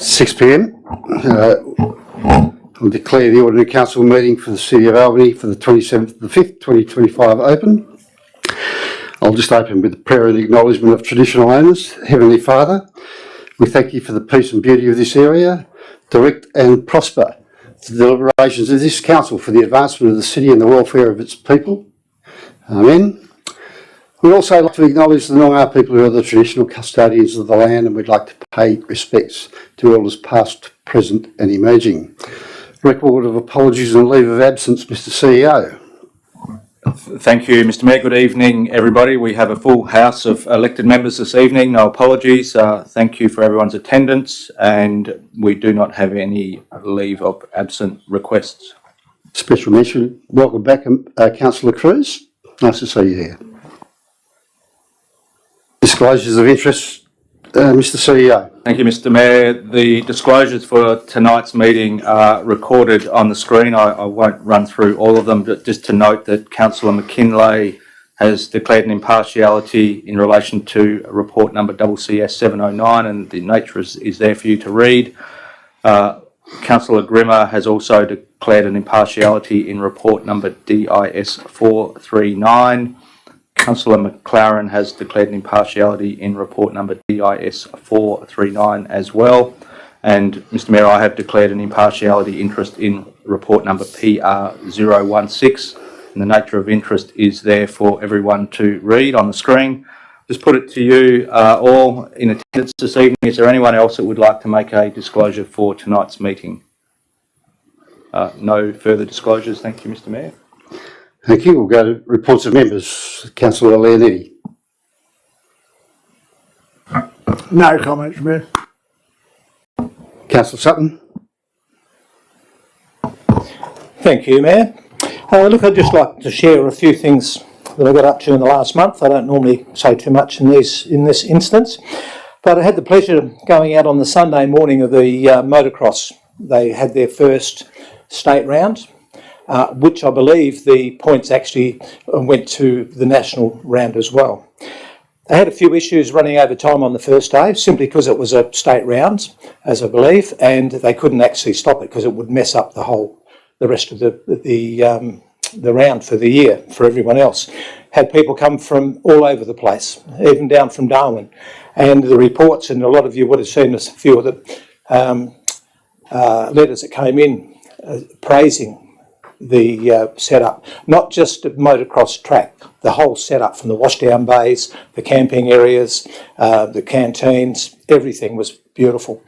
6 p.m. I'll declare the Ordinary Council meeting for the City of Albany for the 27th of the 5th, 2025 open. I'll just open with a prayer and acknowledgement of traditional owners. Heavenly Father, we thank you for the peace and beauty of this area. Direct and prosper the deliberations of this council for the advancement of the city and the welfare of its people. Amen. We'd also like to acknowledge the Noongar people who are the traditional custodians of the land, and we'd like to pay respects to elders past, present and emerging. Record of apologies and leave of absence, Mr. CEO. Thank you, Mr. Mayor. Good evening, everybody. We have a full house of elected members this evening. No apologies. Thank you for everyone's attendance, and we do not have any leave of absent requests. Special mention. Welcome back, Councillor Cruz. Nice to see you here. Disclosures of interest, Mr. CEO. Thank you, Mr. Mayor. The disclosures for tonight's meeting are recorded on the screen. I won't run through all of them, but just to note that Councillor McKinlay has declared an impartiality in relation to report number CCS 709, and the nature is there for you to read. Councillor Grimmer has also declared an impartiality in report number DIS 439. Councillor McLaren has declared an impartiality in report number DIS 439 as well. And Mr. Mayor, I have declared an impartiality interest in report number PR 016. And the nature of interest is there for everyone to read on the screen. Just put it to you all in attendance this evening. Is there anyone else that would like to make a disclosure for tonight's meeting? No further disclosures. Thank you, Mr. Mayor. Thank you. We'll go to reports of members. Councillor Leonetti. No comments, Mayor. Councillor Sutton. Thank you, Mayor. Look, I'd just like to share a few things that I got up to in the last month. I don't normally say too much in this instance, but I had the pleasure of going out on the Sunday morning of the motocross. They had their first state round, which I believe the points actually went to the national round as well. They had a few issues running over time on the first day, simply because it was a state round, as I believe, and they couldn't actually stop it because it would mess up the rest of the round for the year for everyone else. Had people come from all over the place, even down from Darwin, and the reports, and a lot of you would have seen a few of the letters that came in praising the setup, not just the motocross track, the whole setup from the washdown bays, the camping areas, the canteens, everything was beautiful.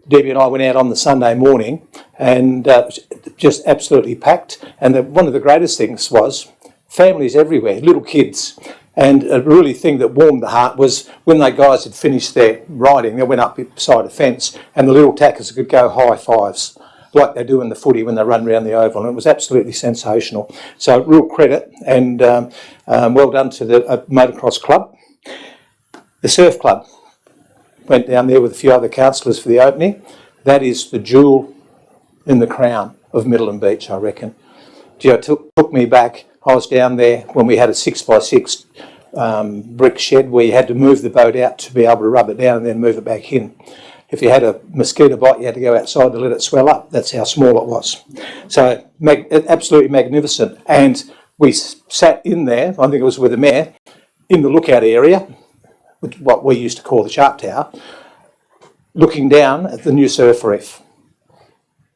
Debbie and I went out on the Sunday morning and just absolutely packed. And one of the greatest things was families everywhere, little kids. And a really thing that warmed the heart was when they guys had finished their riding, they went up beside a fence and the little tackers could go high fives, like they do in the footy when they run around the oval, and it was absolutely sensational. So real credit and well done to the motocross club. The surf club went down there with a few other councillors for the opening. That is the jewel in the crown of Middleton Beach, I reckon. It took me back. I was down there when we had a 6x6 brick shed where you had to move the boat out to be able to rub it down and then move it back in. If you had a mosquito bite, you had to go outside to let it swell up. That's how small it was. So absolutely magnificent. And we sat in there, I think it was with the mayor, in the lookout area, what we used to call the Shark Tower, looking down at the new surf reef.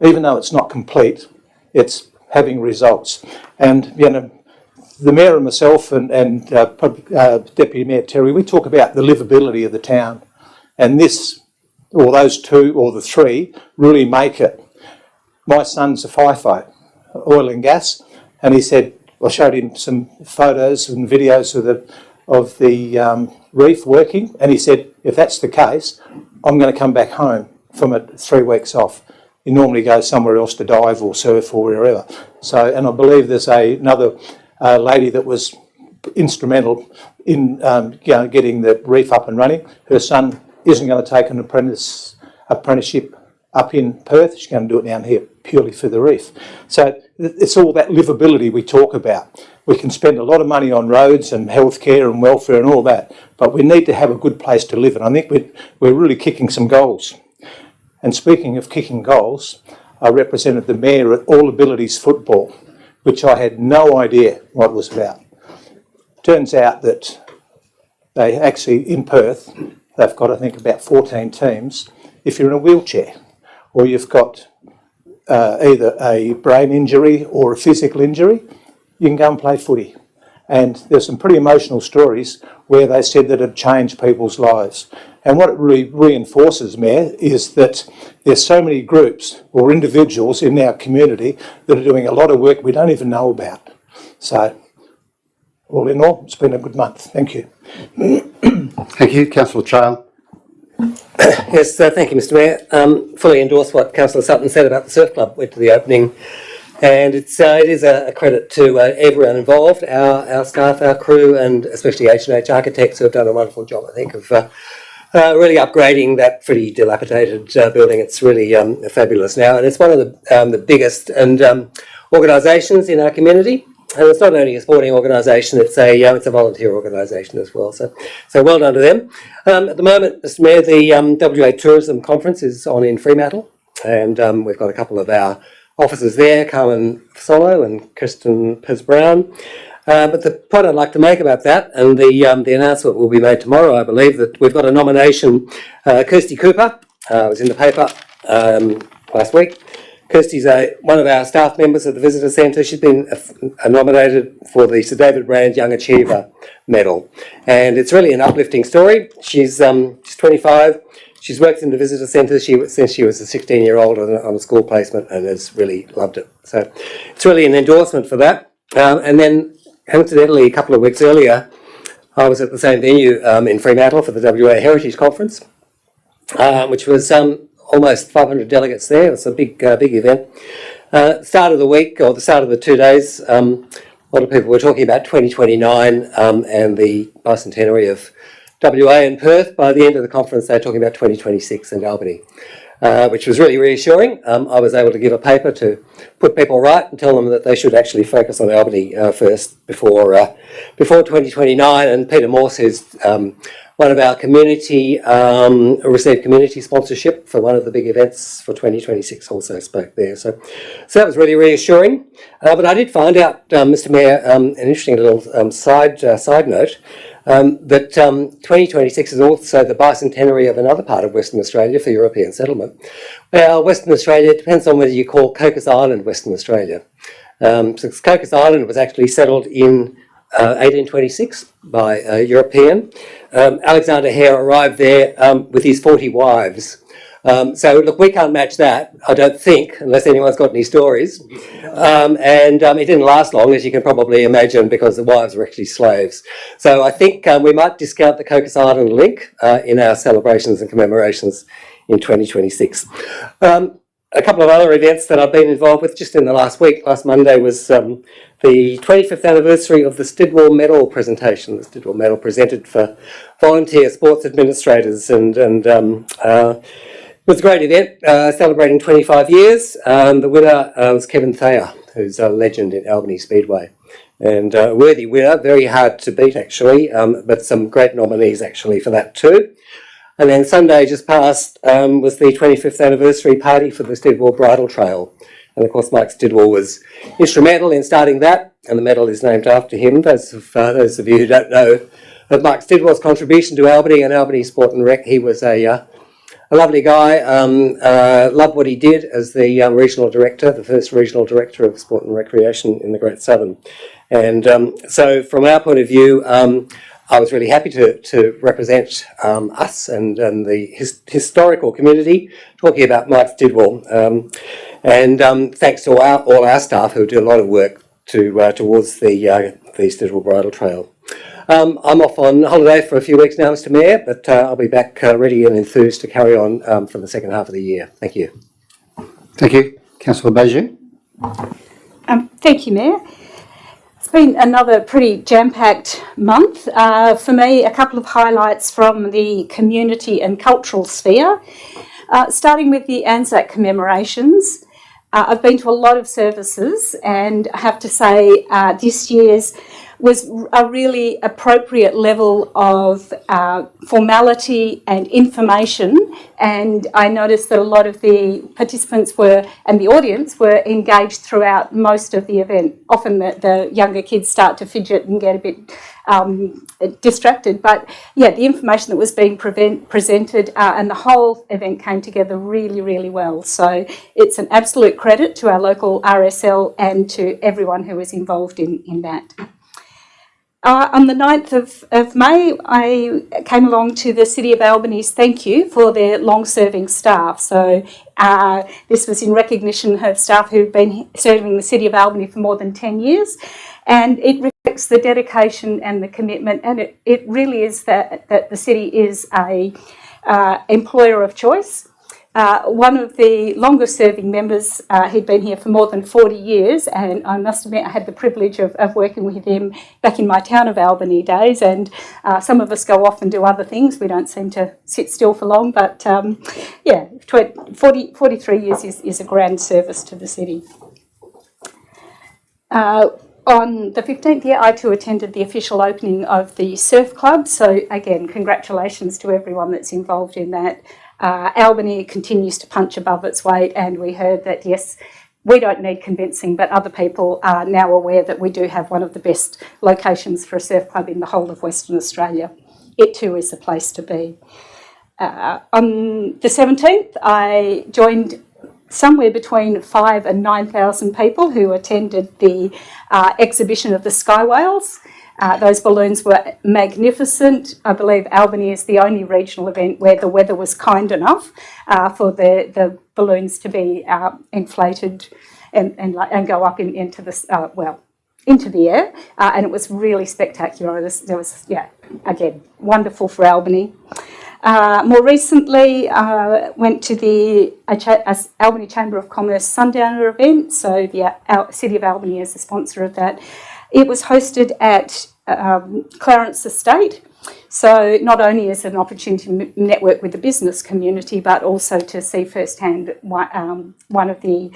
Even though it's not complete, it's having results. And, you know, the mayor and myself and Deputy Mayor Terry, we talk about the livability of the town. And this, or those two, or the three, really make it. My son's a FIFO, oil and gas, and he said, I showed him some photos and videos of the reef working, and he said, if that's the case, I'm going to come back home from 3 weeks off. He normally goes somewhere else to dive or surf or wherever. So, and I believe there's another lady that was instrumental in getting the reef up and running. Her son isn't going to take an apprenticeship up in Perth. She's going to do it down here purely for the reef. So it's all that livability we talk about. We can spend a lot of money on roads and healthcare and welfare and all that, but we need to have a good place to live, and I think we're really kicking some goals. And speaking of kicking goals, I represented the mayor at All Abilities Football, which I had no idea what it was about. Turns out that they actually, in Perth, they've got, I think, about 14 teams. If you're in a wheelchair or you've got either a brain injury or a physical injury, you can go and play footy. And there's some pretty emotional stories where they said that it changed people's lives. And what it really reinforces, Mayor, is that there's so many groups or individuals in our community that are doing a lot of work we don't even know about. So, all in all, it's been a good month. Thank you. Thank you. Councillor Trail. Yes, thank you, Mr. Mayor. Fully endorse what Councillor Sutton said about the surf club. Went to the opening, and it is a credit to everyone involved, our staff, our crew, and especially H&H Architects, who have done a wonderful job, I think, of really upgrading that pretty dilapidated building. It's really fabulous now, and it's one of the biggest and organisations in our community. And it's not only a sporting organisation; it's a volunteer organisation as well. So well done to them. At the moment, Mr. Mayor, the WA Tourism Conference is on in Fremantle, and we've got a couple of our officers there, Carmen Solo and Kristen Pez-Brown. But the point I'd like to make about that, and the announcement will be made tomorrow, I believe, that we've got a nomination. Kirsty Cooper was in the paper last week. Kirsty's one of our staff members at the Visitor Centre. She's been nominated for the Sir David Brand Young Achiever Medal. And it's really an uplifting story. She's 25. She's worked in the Visitor Centre since she was a 16-year-old on a school placement and has really loved it. So it's really an endorsement for that. And then, incidentally, a couple of weeks earlier, I was at the same venue in Fremantle for the WA Heritage Conference, which was almost 500 delegates there. It was a big event. Start of the week, or the start of the 2 days, a lot of people were talking about 2029 and the bicentenary of WA and Perth. By the end of the conference, they were talking about 2026 and Albany, which was really reassuring. I was able to give a paper to put people right and tell them that they should actually focus on Albany first before 2029. And Peter Morse, who's one of our community, received community sponsorship for one of the big events for 2026, also spoke there. So that was really reassuring. But I did find out, Mr. Mayor, an interesting little side note, that 2026 is also the bicentenary of another part of Western Australia for European settlement. Well, Western Australia, it depends on whether you call Cocos Island Western Australia. So Cocos Island was actually settled in 1826 by a European. Alexander Hare arrived there with his 40 wives. So look, we can't match that, I don't think, unless anyone's got any stories. And it didn't last long, as you can probably imagine, because the wives were actually slaves. So I think we might discount the Cocos Island link in our celebrations and commemorations in 2026. A couple of other events that I've been involved with just in the last week. Last Monday was the 25th anniversary of the Stidwell Medal presentation. The Stidwell Medal presented for volunteer sports administrators, and it was a great event celebrating 25 years. The winner was Kevin Thayer, who's a legend in Albany Speedway, and a worthy winner, very hard to beat actually, but some great nominees actually for that too. And then Sunday just past was the 25th anniversary party for the Stidwell Bridal Trail. And of course, Mike Stidwell was instrumental in starting that, and the medal is named after him. Those of you who don't know of Mike Stidwell's contribution to Albany and Albany Sport and Rec, he was a lovely guy, loved what he did as the regional director, the first regional director of sport and recreation in the Great Southern. And so from our point of view, I was really happy to represent us and the historical community talking about Mike Stidwell. And thanks to all our staff who do a lot of work towards the Stidwell Bridal Trail. I'm off on holiday for a few weeks now, Mr. Mayor, but I'll be back ready and enthused to carry on for the second half of the year. Thank you. Thank you. Councillor Baiju. Thank you, Mayor. It's been another pretty jam-packed month. For me, a couple of highlights from the community and cultural sphere. Starting with the Anzac commemorations. I've been to a lot of services, and I have to say this year's was a really appropriate level of formality and information, and I noticed that a lot of the participants were, and the audience were, engaged throughout most of the event. Often the younger kids start to fidget and get a bit distracted, but yeah, the information that was being presented and the whole event came together really, really well. So it's an absolute credit to our local RSL and to everyone who was involved in that. On the 9th of May, I came along to the City of Albany's thank you for their long-serving staff. So this was in recognition of staff who've been serving the City of Albany for more than 10 years. And it reflects the dedication and the commitment, and it really is that the city is a employer of choice. One of the longest serving members, he'd been here for more than 40 years, and I must admit I had the privilege of working with him back in my town of Albany days, and some of us go off and do other things. We don't seem to sit still for long, but yeah, 43 years is a grand service to the city. On the 15th, I too attended the official opening of the surf club. So again, congratulations to everyone that's involved in that. Albany continues to punch above its weight, and we heard that, yes, we don't need convincing, but other people are now aware that we do have one of the best locations for a surf club in the whole of Western Australia. It too is a place to be. On the 17th, I joined somewhere between 5,000 and 9,000 people who attended the exhibition of the sky whales. Those balloons were magnificent. I believe Albany is the only regional event where the weather was kind enough for the balloons to be inflated and go up into the air, and it was really spectacular. There was again, wonderful for Albany. More recently, went to the Albany Chamber of Commerce Sundowner event, so the City of Albany is the sponsor of that. It was hosted at Clarence Estate, so not only is it an opportunity to network with the business community, but also to see firsthand one of the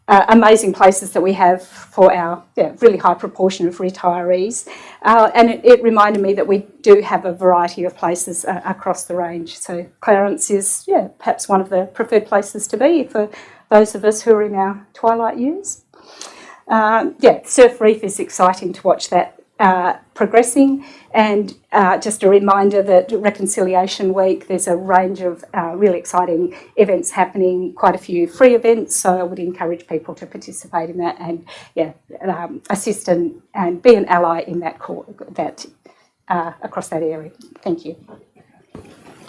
amazing places that we have for our really high proportion of retirees. And it reminded me that we do have a variety of places across the range. So Clarence is perhaps one of the preferred places to be for those of us who are in our twilight years. Surf Reef is exciting to watch that progressing, and just a reminder that Reconciliation Week, there's a range of really exciting events happening, quite a few free events, so I would encourage people to participate in that and assist and be an ally in that across that area. Thank you.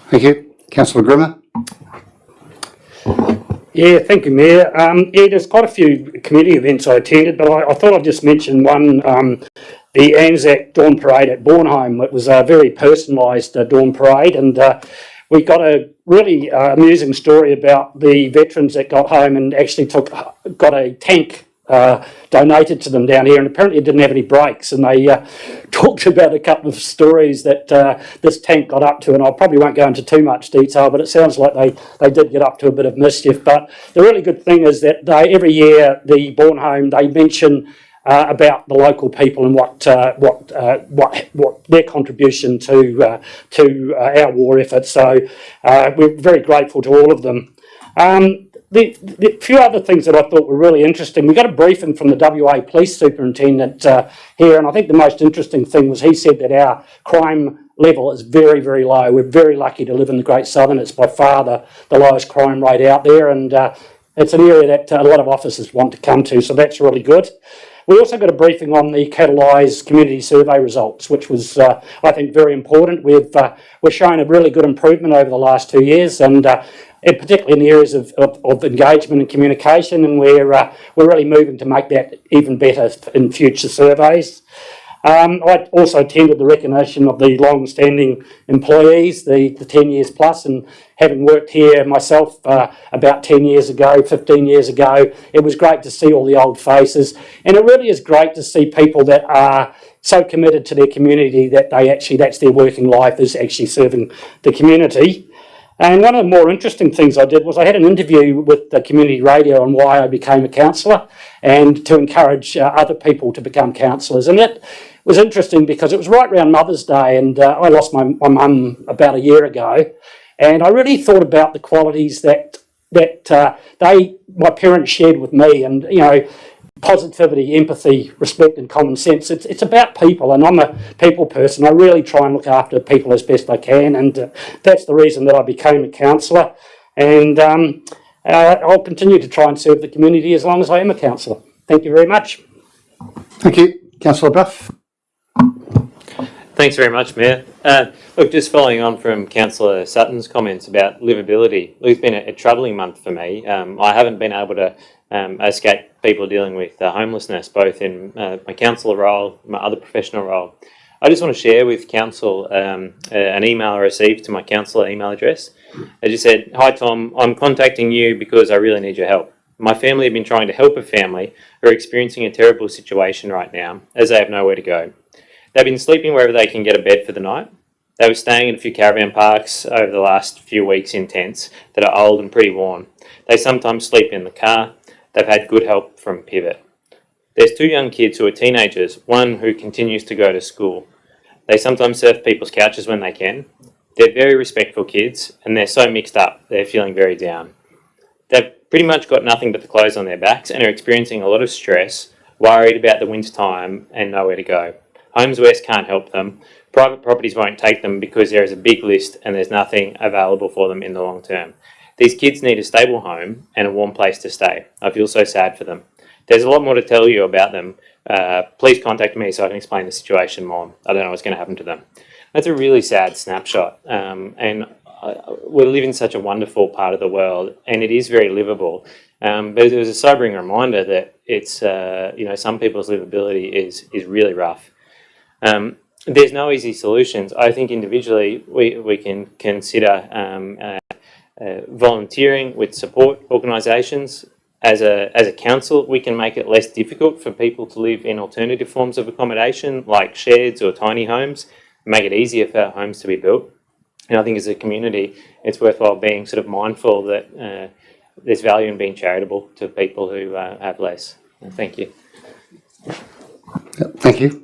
Thank you. Councillor Grimmer. Yeah, thank you, Mayor. There's quite a few community events I attended, but I thought I'd just mention one, the Anzac Dawn Parade at Bornholm. It was a very personalised dawn parade, and we got a really amusing story about the veterans that got home and actually got a tank donated to them down here, and apparently it didn't have any brakes, and they talked about a couple of stories that this tank got up to, and I probably won't go into too much detail, but it sounds like they did get up to a bit of mischief. But the really good thing is that every year the Bornholm, they mention about the local people and what their contribution to our war effort. So we're very grateful to all of them. The few other things that I thought were really interesting, we got a briefing from the WA Police Superintendent here, and I think the most interesting thing was he said that our crime level is very, very low. We're very lucky to live in the Great Southern. It's by far the lowest crime rate out there, and it's an area that a lot of officers want to come to, so that's really good. We also got a briefing on the Catalyse community survey results, which was, I think, very important. We're showing a really good improvement over the last 2 years, and particularly in the areas of engagement and communication, and we're really moving to make that even better in future surveys. I also attended the recognition of the long-standing employees, the 10 years plus, and having worked here myself about 10 years ago, 15 years ago, it was great to see all the old faces, and it really is great to see people that are so committed to their community that that's their working life, is actually serving the community. And one of the more interesting things I did was I had an interview with the community radio on why I became a councillor and to encourage other people to become councillors. And it was interesting because it was right around Mother's Day, and I lost my mum about a year ago. And I really thought about the qualities that my parents shared with me, and, you know, positivity, empathy, respect and common sense. It's about people, and I'm a people person. I really try and look after people as best I can, and that's the reason that I became a councillor. And I'll continue to try and serve the community as long as I am a councillor. Thank you very much. Thank you. Councillor Duff. Thanks very much, Mayor. Look, just following on from Councillor Sutton's comments about livability, it's been a troubling month for me. I haven't been able to escape people dealing with homelessness, both in my councillor role, my other professional role. I just want to share with Council an email I received to my councillor email address. It just said, "Hi Tom, I'm contacting you because I really need your help. My family have been trying to help a family who are experiencing a terrible situation right now, as they have nowhere to go. They've been sleeping wherever they can get a bed for the night. They were staying in a few caravan parks over the last few weeks in tents that are old and pretty worn. They sometimes sleep in the car. They've had good help from Pivot. There's 2 young kids who are teenagers, one who continues to go to school. They sometimes surf people's couches when they can. They're very respectful kids, and they're so mixed up, they're feeling very down. They've pretty much got nothing but the clothes on their backs and are experiencing a lot of stress, worried about the winter time and nowhere to go. Homes West can't help them. Private properties won't take them because there is a big list and there's nothing available for them in the long term. These kids need a stable home and a warm place to stay. I feel so sad for them. There's a lot more to tell you about them. Please contact me so I can explain the situation more. I don't know what's going to happen to them." That's a really sad snapshot. We live in such a wonderful part of the world, and it is very livable. But it was a sobering reminder that it's, some people's livability is really rough. There's no easy solutions. I think individually we can consider volunteering with support organisations. As a council, we can make it less difficult for people to live in alternative forms of accommodation, like sheds or tiny homes, make it easier for homes to be built. And I think as a community, it's worthwhile being sort of mindful that there's value in being charitable to people who have less. Thank you. Thank you.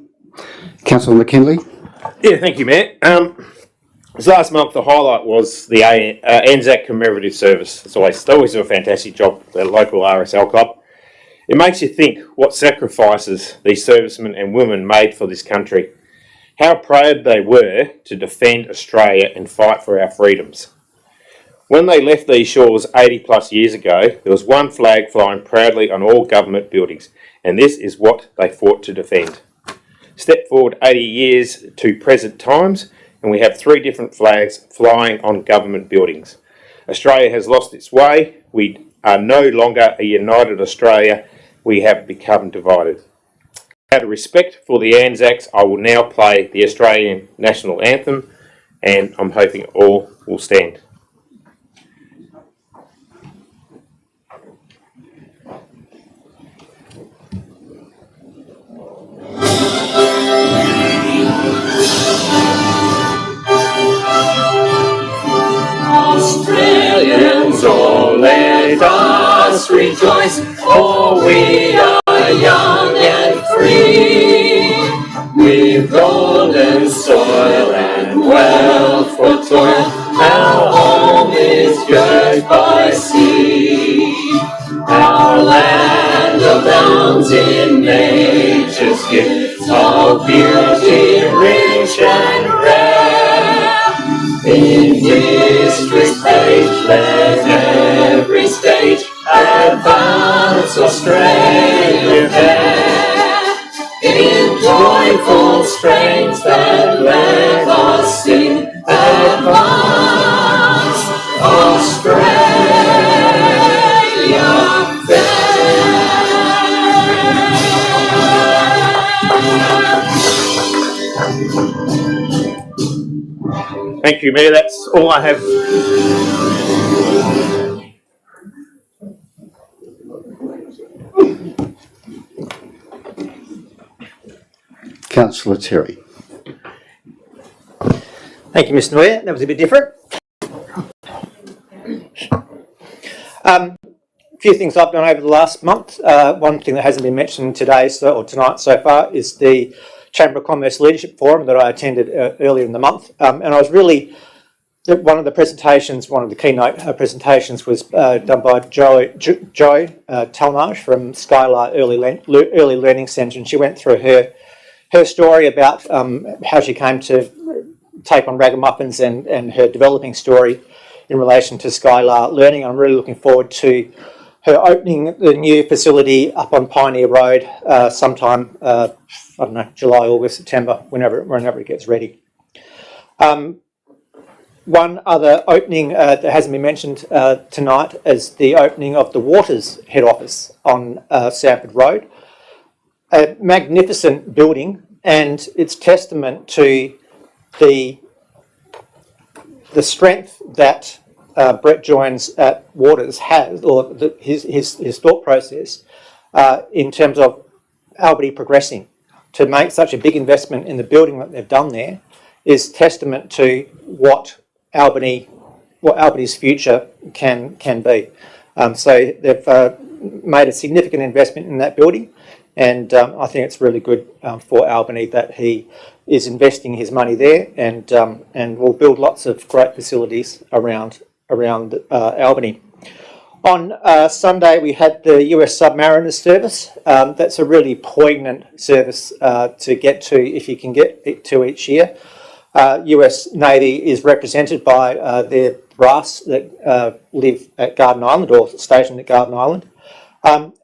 Councillor McKinley. Yeah, thank you, Matt. This last month, the highlight was the Anzac commemorative service. They always do a fantastic job, the local RSL club. It makes you think what sacrifices these servicemen and women made for this country. How proud they were to defend Australia and fight for our freedoms. When they left these shores 80 plus years ago, there was one flag flying proudly on all government buildings, and this is what they fought to defend. Step forward 80 years to present times, and we have 3 different flags flying on government buildings. Australia has lost its way. We are no longer a united Australia. We have become divided. Out of respect for the Anzacs, I will now play the Australian national anthem, and I'm hoping all will stand. Australians, oh, let us rejoice, for we are young and free, with golden soil and wealth for toil. Our home is girt by sea, our land abounds in nature's gifts of beauty rich and rare. In history's page, let every stage advance Australia fair. In joyful strains that let us sing, advance Australia fair. Thank you, Mayor. That's all I have. Councillor Terry. Thank you, Mr. Mayor. That was a bit different. A few things I've done over the last month. One thing that hasn't been mentioned today or tonight so far is the Chamber of Commerce Leadership Forum that I attended earlier in the month. And I was really, one of the keynote presentations was done by Joy Talmage from Skylar Early Learning Centre, and she went through her story about how she came to take on ragamuffins and her developing story in relation to Skylar Learning. I'm really looking forward to her opening the new facility up on Pioneer Road sometime, I don't know, July, August, September, whenever it gets ready. One other opening that hasn't been mentioned tonight is the opening of the Waters head office on Sanford Road. A magnificent building, and it's testament to the strength that Brett Joins at Waters has, or his thought process in terms of Albany progressing. To make such a big investment in the building that they've done there is testament to what Albany's future can be. So they've made a significant investment in that building, and I think it's really good for Albany that he is investing his money there, and will build lots of great facilities around Albany. On Sunday we had the US Submariners service. That's a really poignant service to get to, if you can get it to each year. US Navy is represented by their brass that live at Garden Island, or stationed at Garden Island.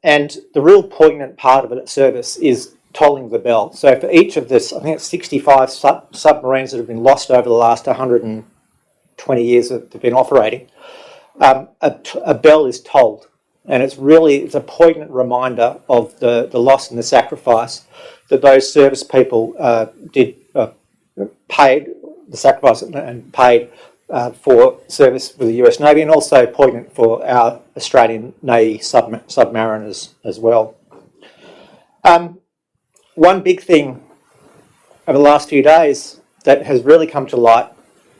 And the real poignant part of it service is tolling the bell. So for each of this, I think it's 65 submarines that have been lost over the last 120 years that they've been operating, a bell is tolled. And it's a poignant reminder of the loss and the sacrifice that those service people paid the sacrifice and paid for service with the US Navy, and also poignant for our Australian Navy submariners as well. One big thing over the last few days that has really come to light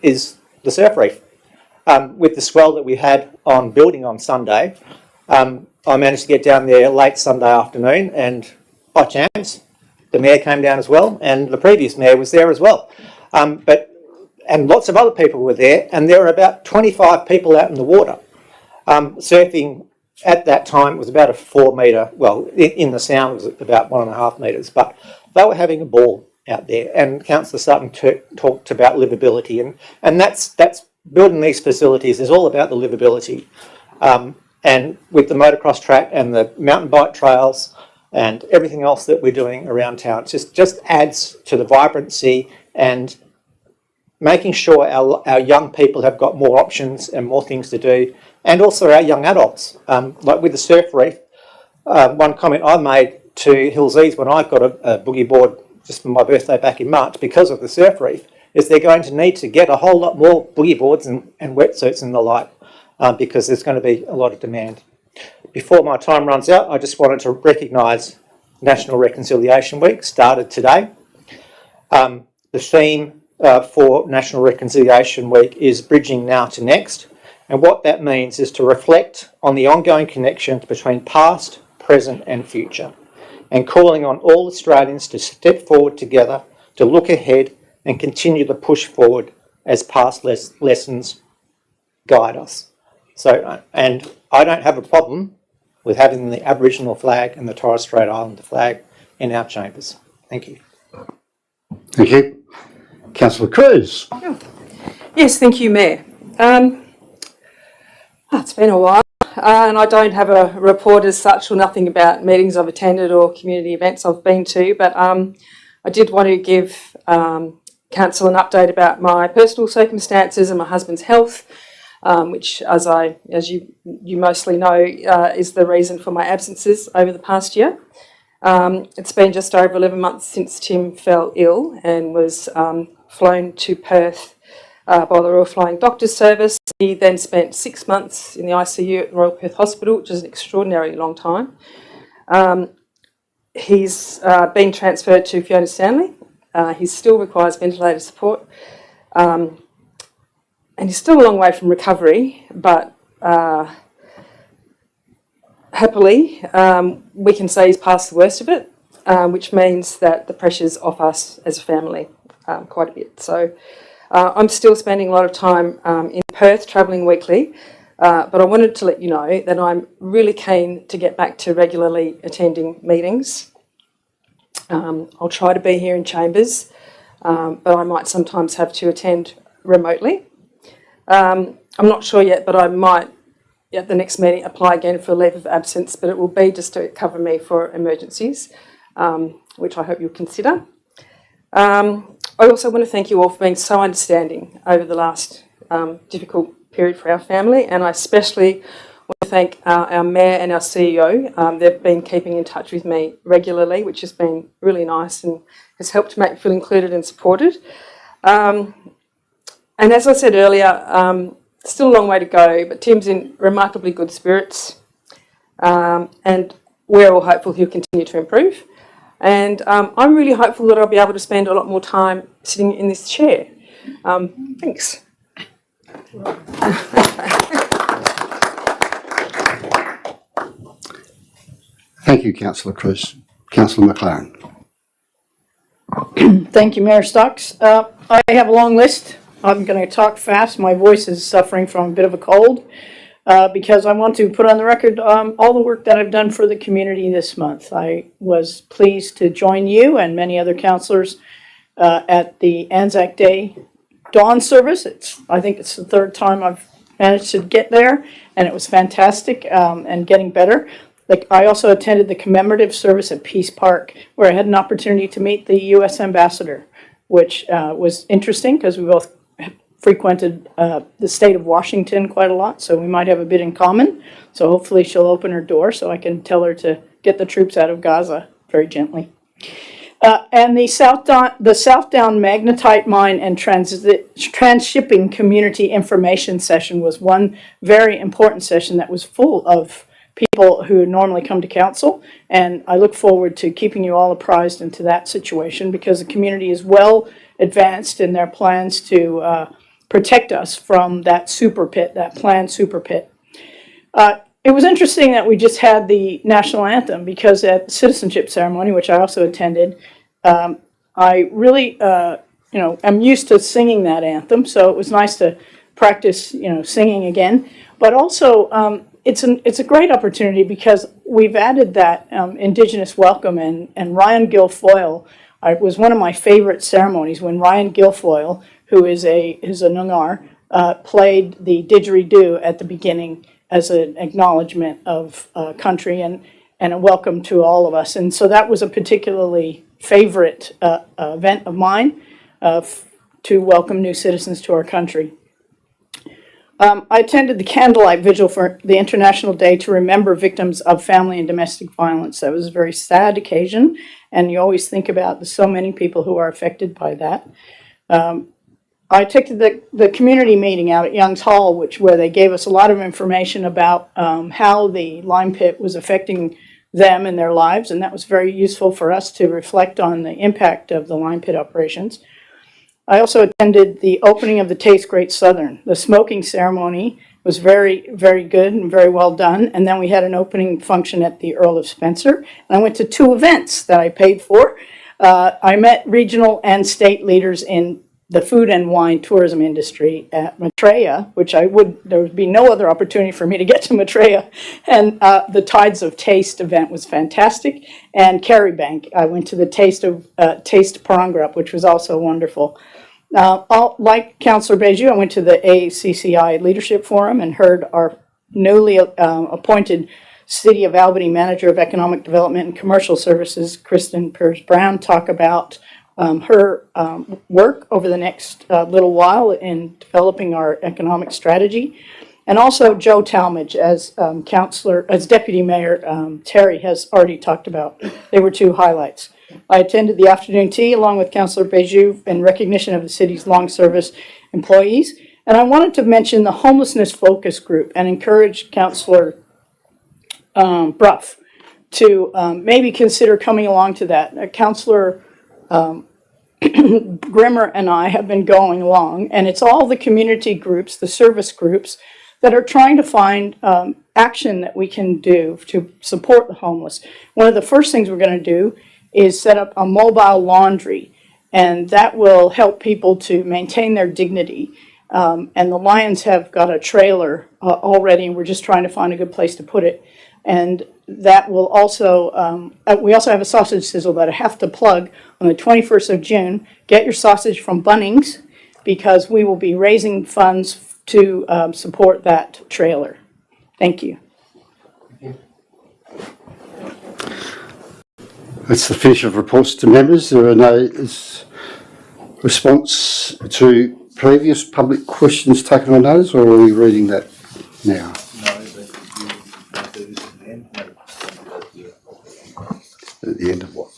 is the surf reef. With the swell that we had on building on Sunday, I managed to get down there late Sunday afternoon, and by chance the mayor came down as well, and the previous mayor was there as well. And lots of other people were there, and there were about 25 people out in the water. Surfing at that time was about a 4 metre, well, in the sound was about 1.5 metres, but they were having a ball out there. And Councillor Sutton talked about livability, and that's building these facilities is all about the livability. And with the motocross track and the mountain bike trails and everything else that we're doing around town, it just adds to the vibrancy and making sure our young people have got more options and more things to do, and also our young adults. Like with the surf reef, one comment I made to Hillseas when I got a boogie board just for my birthday back in March because of the surf reef, is they're going to need to get a whole lot more boogie boards and wetsuits and the like, because there's going to be a lot of demand. Before my time runs out, I just wanted to recognise National Reconciliation Week, started today. The theme for National Reconciliation Week is Bridging Now to Next, and what that means is to reflect on the ongoing connections between past, present and future, and calling on all Australians to step forward together, to look ahead and continue to push forward as past lessons guide us. So, and I don't have a problem with having the Aboriginal flag and the Torres Strait Islander flag in our chambers. Thank you. Thank you. Councillor Cruz. Yes, thank you, Mayor. It's been a while, and I don't have a report as such or nothing about meetings I've attended or community events I've been to, but I did want to give Council an update about my personal circumstances and my husband's health, which, as you mostly know, is the reason for my absences over the past year. It's been just over 11 months since Tim fell ill and was flown to Perth by the Royal Flying Doctors Service. He then spent 6 months in the ICU at the Royal Perth Hospital, which is an extraordinarily long time. He's been transferred to Fiona Stanley. He still requires ventilator support. And he's still a long way from recovery, but happily, we can say he's past the worst of it, which means that the pressure's off us as a family quite a bit. So I'm still spending a lot of time in Perth, travelling weekly, but I wanted to let you know that I'm really keen to get back to regularly attending meetings. I'll try to be here in chambers, but I might sometimes have to attend remotely. I'm not sure yet, but I might at the next meeting apply again for a leave of absence, but it will be just to cover me for emergencies, which I hope you'll consider. I also want to thank you all for being so understanding over the last difficult period for our family, and I especially want to thank our Mayor and our CEO. They've been keeping in touch with me regularly, which has been really nice and has helped to make me feel included and supported. And as I said earlier, still a long way to go, but Tim's in remarkably good spirits, and we're all hopeful he'll continue to improve. And I'm really hopeful that I'll be able to spend a lot more time sitting in this chair. Thanks. Thank you, Councillor Cruz. Councillor McLaren. Thank you, Mayor Stocks. I have a long list. I'm going to talk fast. My voice is suffering from a bit of a cold because I want to put on the record all the work that I've done for the community this month. I was pleased to join you and many other councillors at the Anzac Day dawn service. I think it's the third time I've managed to get there, and it was fantastic and getting better. I also attended the commemorative service at Peace Park, where I had an opportunity to meet the U.S. ambassador, which was interesting because we both frequented the state of Washington quite a lot, so we might have a bit in common. So hopefully she'll open her door so I can tell her to get the troops out of Gaza very gently. And the Southdown magnetite mine and transshipping community information session was one very important session that was full of people who normally come to council, and I look forward to keeping you all apprised into that situation because the community is well advanced in their plans to protect us from that super pit, that planned super pit. It was interesting that we just had the national anthem because at the citizenship ceremony, which I also attended, I really, am used to singing that anthem, so it was nice to practice, singing again. But also, it's a great opportunity because we've added that Indigenous welcome, and Ryan Guilfoyle was one of my favorite ceremonies when Ryan Guilfoyle, who is a Noongar, played the didgeridoo at the beginning as an acknowledgement of country and a welcome to all of us. And so that was a particularly favorite event of mine to welcome new citizens to our country. I attended the candlelight vigil for the International Day to remember victims of family and domestic violence. That was a very sad occasion, and you always think about so many people who are affected by that. I attended the community meeting out at Young's Hall, where they gave us a lot of information about how the lime pit was affecting them and their lives, and that was very useful for us to reflect on the impact of the lime pit operations. I also attended the opening of the Taste Great Southern. The smoking ceremony was very, very good and very well done, and then we had an opening function at the Earl of Spencer, and I went to 2 events that I paid for. I met regional and state leaders in the food and wine tourism industry at Maitreya, which there would be no other opportunity for me to get to Maitreya. And the Tides of Taste event was fantastic. And Carriebank, I went to the Taste Parangarup, which was also wonderful. Like Councillor Beju, I went to the ACCI Leadership Forum and heard our newly appointed City of Albany Manager of Economic Development and Commercial Services, Kristen Pers-Brown, talk about her work over the next little while in developing our economic strategy. And also Joe Talmadge as Deputy Mayor Terry has already talked about. They were 2 highlights. I attended the afternoon tea along with Councillor Beju in recognition of the city's long service employees. And I wanted to mention the homelessness focus group and encourage Councillor Bruff to maybe consider coming along to that. Councillor Grimmer and I have been going along, and it's all the community groups, the service groups, that are trying to find action that we can do to support the homeless. One of the first things we're going to do is set up a mobile laundry, and that will help people to maintain their dignity. And the Lions have got a trailer already, and we're just trying to find a good place to put it. And that will also, we also have a sausage sizzle that I have to plug on the 21st of June. Get your sausage from Bunnings, because we will be raising funds to support that trailer. Thank you. That's the finish of reports to members. There are no response to previous public questions taken on notice, or are we reading that now? At the end of what?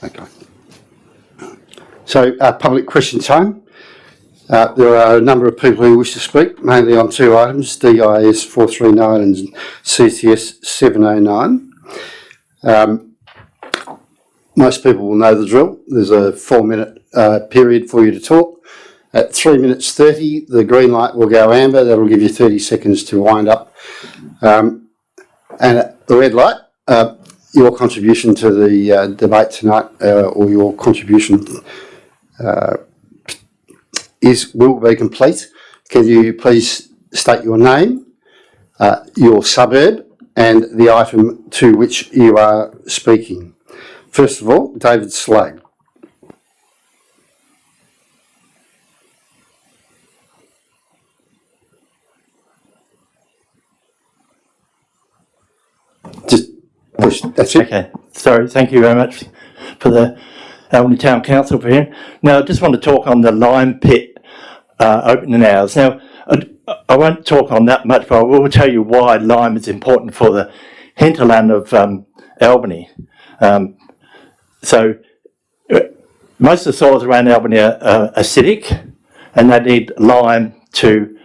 Okay. So, public question time. There are a number of people who wish to speak, mainly on two items, DIS 439 and CCS 709. Most people will know the drill. There's a 4-minute period for you to talk. At 3 minutes 30, the green light will go amber. That'll give you 30 seconds to wind up. And at the red light, your contribution to the debate tonight, or your contribution will be complete. Can you please state your name, your suburb, and the item to which you are speaking? First of all, David Slade. Just push, that's it. Okay, sorry, thank you very much for the Albany Town Council for hearing. Now, I just want to talk on the lime pit opening hours. Now, I won't talk on that much, but I will tell you why lime is important for the hinterland of Albany. So, most of the soils around Albany are acidic, and they need lime to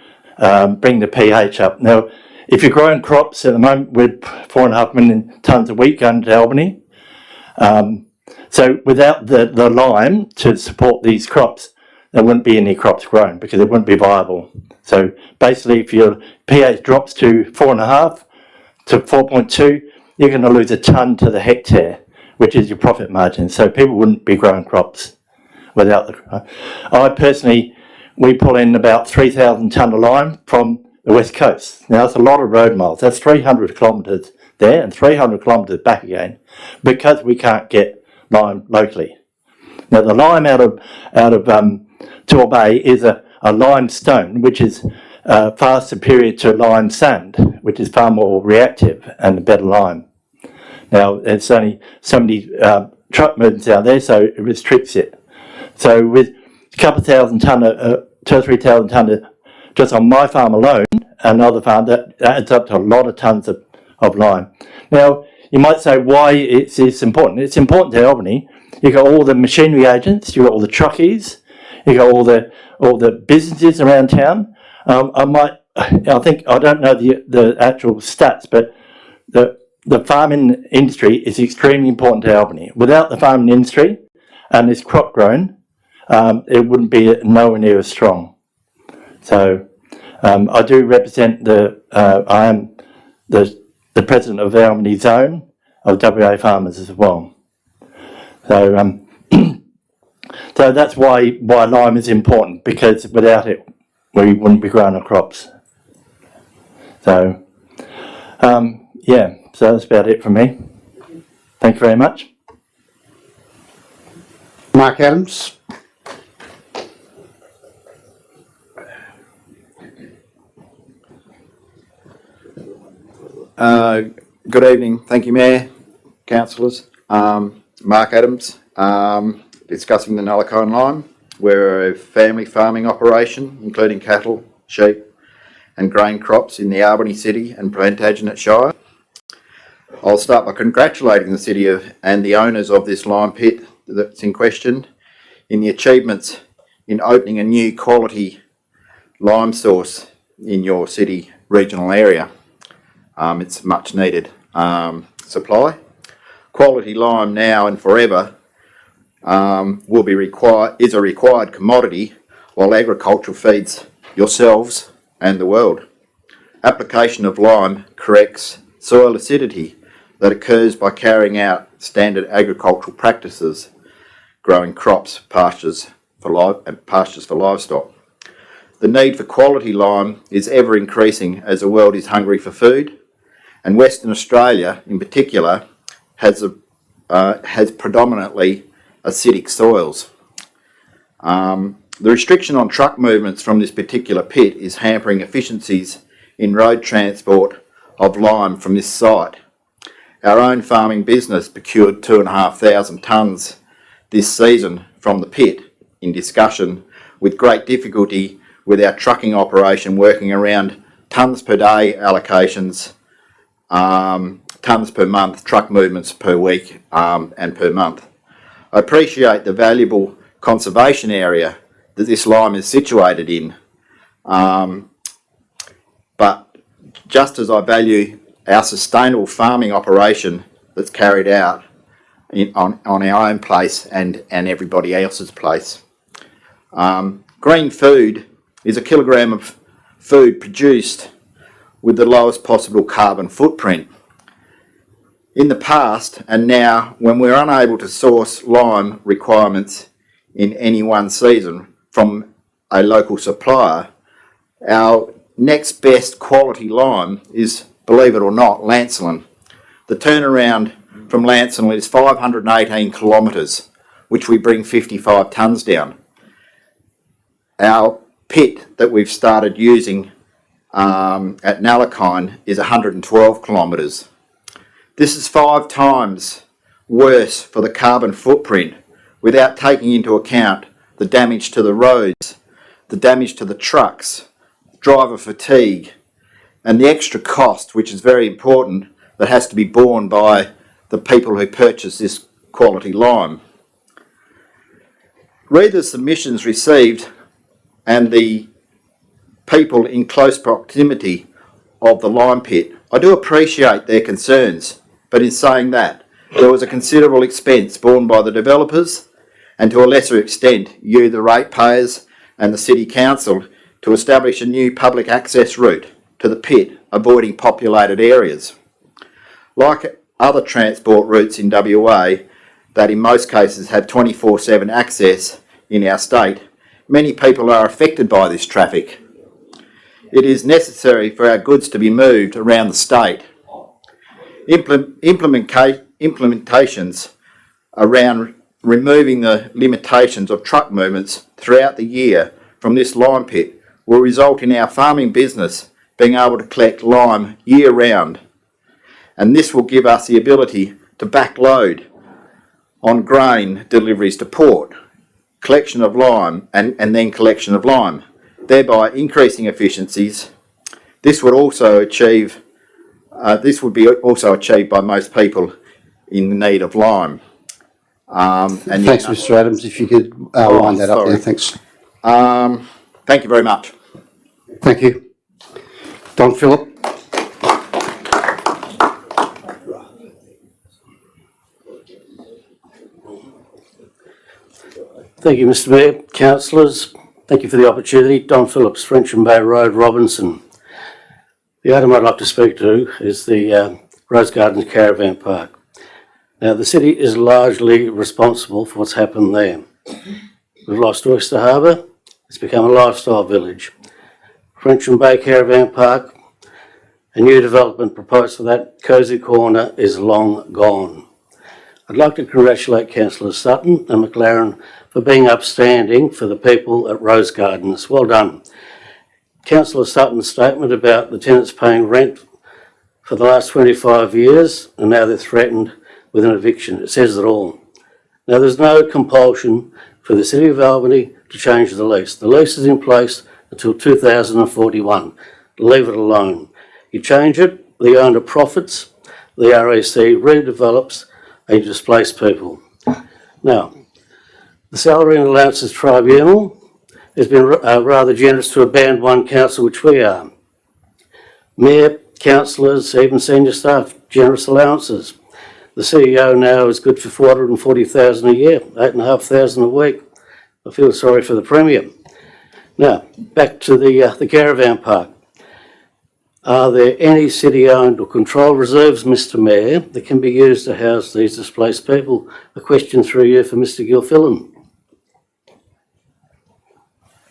bring the pH up. Now, if you're growing crops at the moment with 4.5 million tonnes a week going to Albany, so without the lime to support these crops, there wouldn't be any crops grown because it wouldn't be viable. So basically, if your pH drops to 4.5 to 4.2, you're going to lose a tonne to the hectare, which is your profit margin. So people wouldn't be growing crops without the. I personally, we pull in about 3,000 tonne of lime from the west coast. Now that's a lot of road miles. That's 300 kilometres there and 300 kilometres back again, because we can't get lime locally. Now the lime out of Torbay is a limestone, which is far superior to lime sand, which is far more reactive and a better lime. Now there's only so many truck movements out there, so it restricts it. So with a couple of thousand tonne, 2,000 or 3,000 tonne just on my farm alone, another farm, that adds up to a lot of tonnes of lime. Now, you might say why it's important. It's important to Albany. You've got all the machinery agents, you've got all the truckies, you've got all the businesses around town. I don't know the actual stats, but the farming industry is extremely important to Albany. Without the farming industry and this crop grown, it wouldn't be nowhere near as strong. So I do represent I am the president of the Albany zone of WA farmers as well. So so that's why lime is important, because without it we wouldn't be growing our crops. So yeah, so that's about it from me. Thank you very much. Mark Adams. Good evening. Thank you, Mayor, councillors. Mark Adams, discussing the Nullacone lime. We're a family farming operation, including cattle, sheep and grain crops in the Albany City and Plantagenet Shire. I'll start by congratulating the city and the owners of this lime pit that's in question in the achievements in opening a new quality lime source in your city regional area. It's much needed supply. Quality lime now and forever is a required commodity, while agricultural feeds yourselves and the world. Application of lime corrects soil acidity that occurs by carrying out standard agricultural practices, growing crops, pastures for livestock. The need for quality lime is ever increasing as the world is hungry for food, and Western Australia in particular has predominantly acidic soils. The restriction on truck movements from this particular pit is hampering efficiencies in road transport of lime from this site. Our own farming business procured 2,500 tonnes this season from the pit, in discussion with great difficulty with our trucking operation working around tonnes per day allocations, tonnes per month, truck movements per week and per month. I appreciate the valuable conservation area that this lime is situated in, but just as I value our sustainable farming operation that's carried out on our own place and everybody else's place. Green food is a kilogram of food produced with the lowest possible carbon footprint. In the past and now, when we're unable to source lime requirements in any one season from a local supplier, our next best quality lime is, believe it or not, Lancelin. The turnaround from Lancelin is 518 kilometres, which we bring 55 tonnes down. Our pit that we've started using at Nalakine is 112 kilometres. This is 5 times worse for the carbon footprint without taking into account the damage to the roads, the damage to the trucks, driver fatigue, and the extra cost, which is very important, that has to be borne by the people who purchase this quality lime. Read the submissions received and the people in close proximity of the lime pit. I do appreciate their concerns, but in saying that, there was a considerable expense borne by the developers and to a lesser extent you, the ratepayers, and the City Council to establish a new public access route to the pit, avoiding populated areas. Like other transport routes in WA that in most cases have 24/7 access in our state, many people are affected by this traffic. It is necessary for our goods to be moved around the state. Implementations around removing the limitations of truck movements throughout the year from this lime pit will result in our farming business being able to collect lime year round, and this will give us the ability to backload on grain deliveries to port, collection of lime and then collection of lime, thereby increasing efficiencies. This would also achieve also achieved by most people in the need of lime. Thanks, Mr. Adams. If you could wind that up there, thanks. Thank you very much. Thank you. Don Phillip. Thank you, Mr. Mayor, councillors. Thank you for the opportunity. Don Phillips, Frensham Bay Road, Robinson. The item I'd like to speak to is the Rose Gardens Caravan Park. Now, the city is largely responsible for what's happened there. We've lost Oyster Harbour. It's become a lifestyle village. Frensham Bay Caravan Park, a new development proposed for that cosy corner, is long gone. I'd like to congratulate Councillors Sutton and McLaren for being upstanding for the people at Rose Gardens. Well done. Councillor Sutton's statement about the tenants paying rent for the last 25 years and now they're threatened with an eviction. It says it all. Now, there's no compulsion for the City of Albany to change the lease. The lease is in place until 2041. Leave it alone. You change it, the owner profits, the RAC redevelops, and you displace people. Now, the Salary and Allowances Tribunal has been rather generous to a Band 1 council, which we are. Mayor, councillors, even senior staff, generous allowances. The CEO now is good for $440,000 a year, $8,500 a week. I feel sorry for the Premier. Now, back to the caravan park. Are there any city-owned or controlled reserves, Mr Mayor, that can be used to house these displaced people? A question through you for Mr Gilfillan.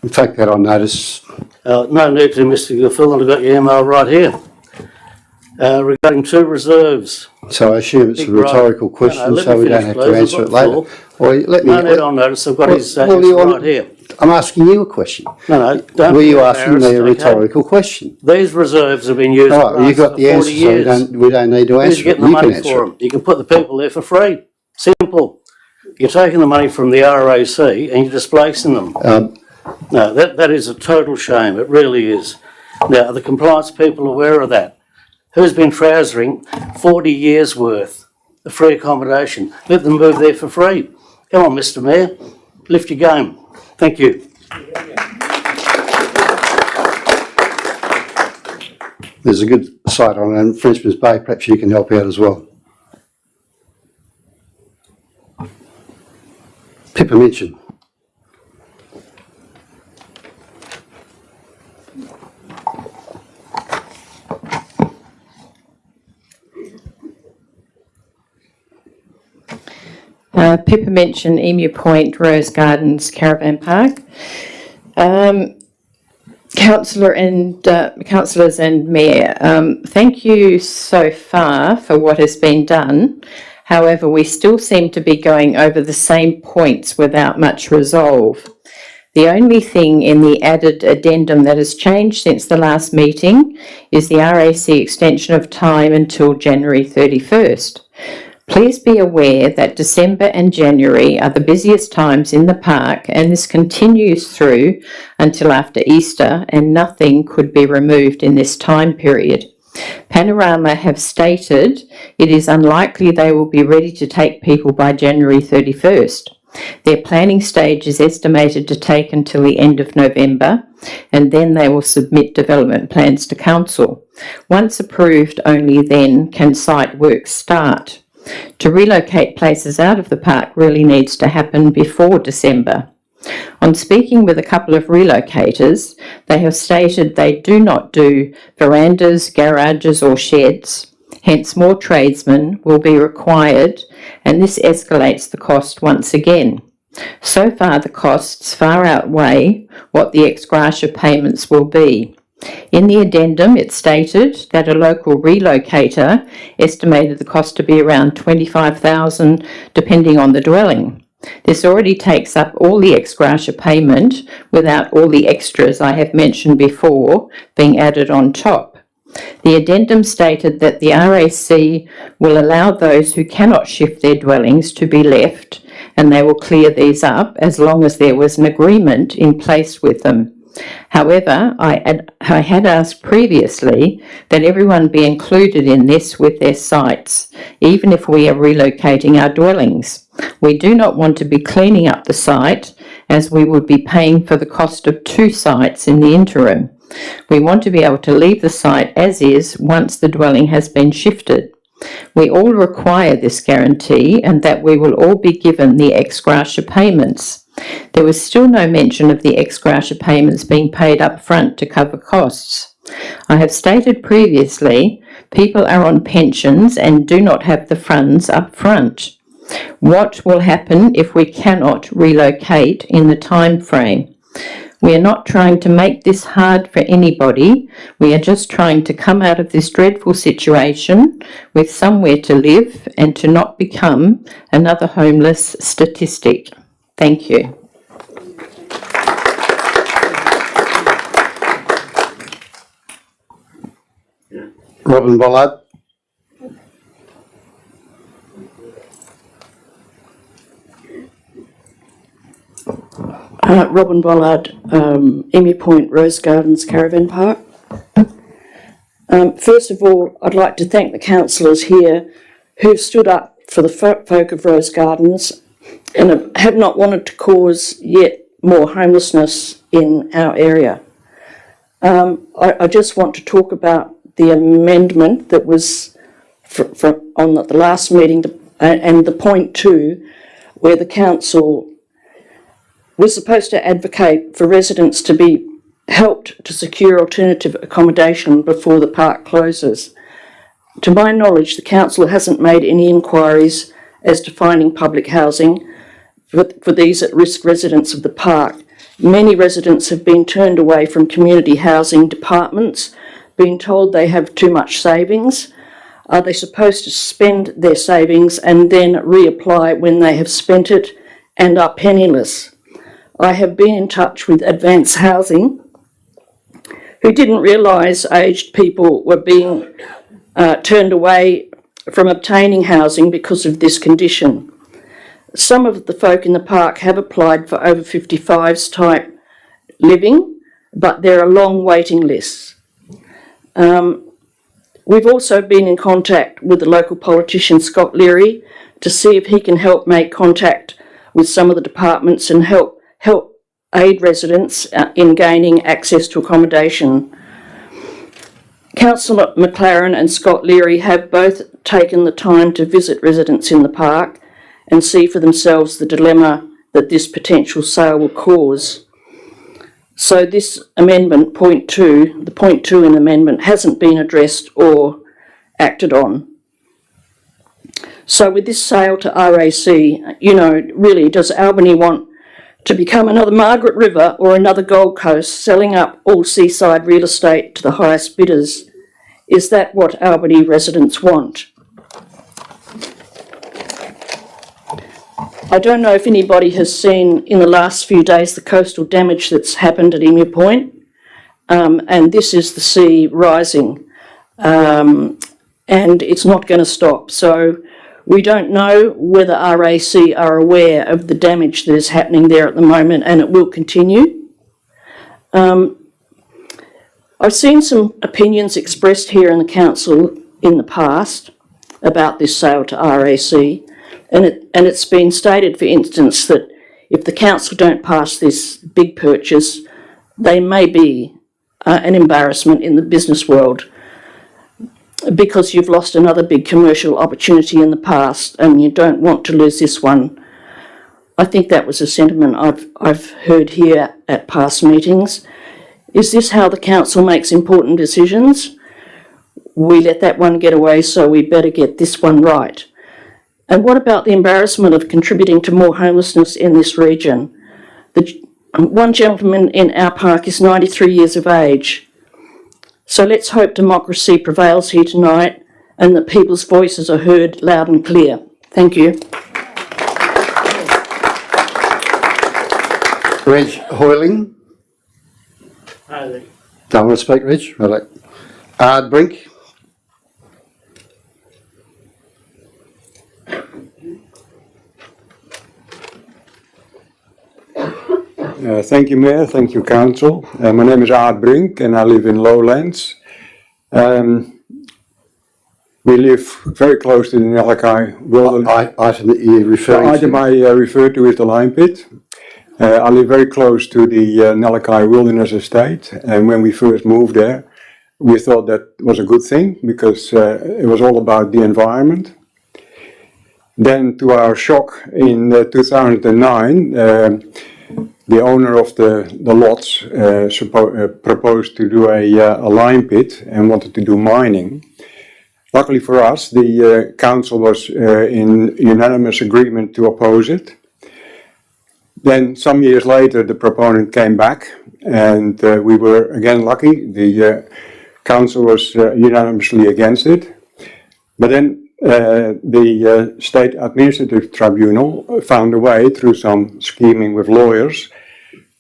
We'll take that on notice. No need to, Mr Gilfillan, I've got your email right here. Regarding two reserves. So I assume it's a Big right. rhetorical question, let so me we don't finish, have please. to I've answer got it the later. floor. Or let me. No need on notice, I've got his well, answer you want- right here. I'm asking you a question. No, don't Were be you asking me a embarrassed, okay? retourical question? These reserves have been used All right, you got the 40 answer, years. so we don't need to Who's answer it. getting the You can money answer for it. them? You can put the people there for free. Simple. You're taking the money from the RAC and you're displacing them. No, that is a total shame. It really is. Now, are the compliance people aware of that? Who's been trousering 40 years worth of free accommodation? Let them move there for free. Come on, Mr Mayor, lift your game. Thank you. There's a good site on Frenchman's Bay, perhaps you can help out as well. Pippa mentioned. Pippa mentioned Emu Point, Rose Gardens, Caravan Park. Councillors and Mayor, thank you so far for what has been done. However, we still seem to be going over the same points without much resolve. The only thing in the added addendum that has changed since the last meeting is the RAC extension of time until January 31st. Please be aware that December and January are the busiest times in the park, and this continues through until after Easter, and nothing could be removed in this time period. Panorama have stated it is unlikely they will be ready to take people by January 31st. Their planning stage is estimated to take until the end of November, and then they will submit development plans to council. Once approved, only then can site work start. To relocate places out of the park really needs to happen before December. On speaking with a couple of relocators, they have stated they do not do verandas, garages or sheds, hence more tradesmen will be required, and this escalates the cost once again. So far the costs far outweigh what the ex gratia payments will be. In the addendum, it stated that a local relocator estimated the cost to be around $25,000 depending on the dwelling. This already takes up all the ex gratia payment without all the extras I have mentioned before being added on top. The addendum stated that the RAC will allow those who cannot shift their dwellings to be left, and they will clear these up as long as there was an agreement in place with them. However, I had asked previously that everyone be included in this with their sites, even if we are relocating our dwellings. We do not want to be cleaning up the site, as we would be paying for the cost of 2 sites in the interim. We want to be able to leave the site as is once the dwelling has been shifted. We all require this guarantee, and that we will all be given the ex gratia payments. There was still no mention of the ex gratia payments being paid up front to cover costs. I have stated previously, people are on pensions and do not have the funds up front. What will happen if we cannot relocate in the time frame? We are not trying to make this hard for anybody. We are just trying to come out of this dreadful situation with somewhere to live and to not become another homeless statistic. Thank you. Robin Bollard. Robin Bollard, Emu Point, Rose Gardens, Caravan Park. First of all, I'd like to thank the councillors here who've stood up for the folk of Rose Gardens and have not wanted to cause yet more homelessness in our area. I just want to talk about the amendment that was on the last meeting and the point 2, where the council we're supposed to advocate for residents to be helped to secure alternative accommodation before the park closes. To my knowledge, the council hasn't made any inquiries as to finding public housing for these at-risk residents of the park. Many residents have been turned away from community housing departments, being told they have too much savings. Are they supposed to spend their savings and then reapply when they have spent it and are penniless? I have been in touch with Advance Housing, who didn't realise aged people were being turned away from obtaining housing because of this condition. Some of the folk in the park have applied for over 55s type living, but there are long waiting lists. We've also been in contact with the local politician Scott Leary to see if he can help make contact with some of the departments and help aid residents in gaining access to accommodation. Councillor McLaren and Scott Leary have both taken the time to visit residents in the park and see for themselves the dilemma that this potential sale will cause. So this amendment, point 2, the point 2 in the amendment hasn't been addressed or acted on. So with this sale to RAC, really, does Albany want to become another Margaret River or another Gold Coast, selling up all seaside real estate to the highest bidders? Is that what Albany residents want? I don't know if anybody has seen in the last few days the coastal damage that's happened at Emu Point, and this is the sea rising, and it's not going to stop. So we don't know whether RAC are aware of the damage that is happening there at the moment, and it will continue. I've seen some opinions expressed here in the council in the past about this sale to RAC, and it's been stated, for instance, that if the council don't pass this big purchase, they may be an embarrassment in the business world, because you've lost another big commercial opportunity in the past and you don't want to lose this one. I think that was a sentiment I've heard here at past meetings. Is this how the council makes important decisions? We let that one get away, so we better get this one right. And what about the embarrassment of contributing to more homelessness in this region? One gentleman in our park is 93 years of age. So let's hope democracy prevails here tonight and that people's voices are heard loud and clear. Thank you. Reg Hoyling. Don't want to speak, Reg? Right. Ard Brink. Thank you, Mayor. Thank you, Council. My name is Ard Brink and I live in Lowlands. We live very close to the Nelakai wilderness. Item that you're referring to? The item I refer to is the lime pit. I live very close to the Nelakai Wilderness Estate, and when we first moved there, we thought that was a good thing because it was all about the environment. Then, to our shock, in 2009, the owner of the lots proposed to do a lime pit and wanted to do mining. Luckily for us, the council was in unanimous agreement to oppose it. Then some years later, the proponent came back and we were again lucky. The council was unanimously against it. But then the State Administrative Tribunal found a way through some scheming with lawyers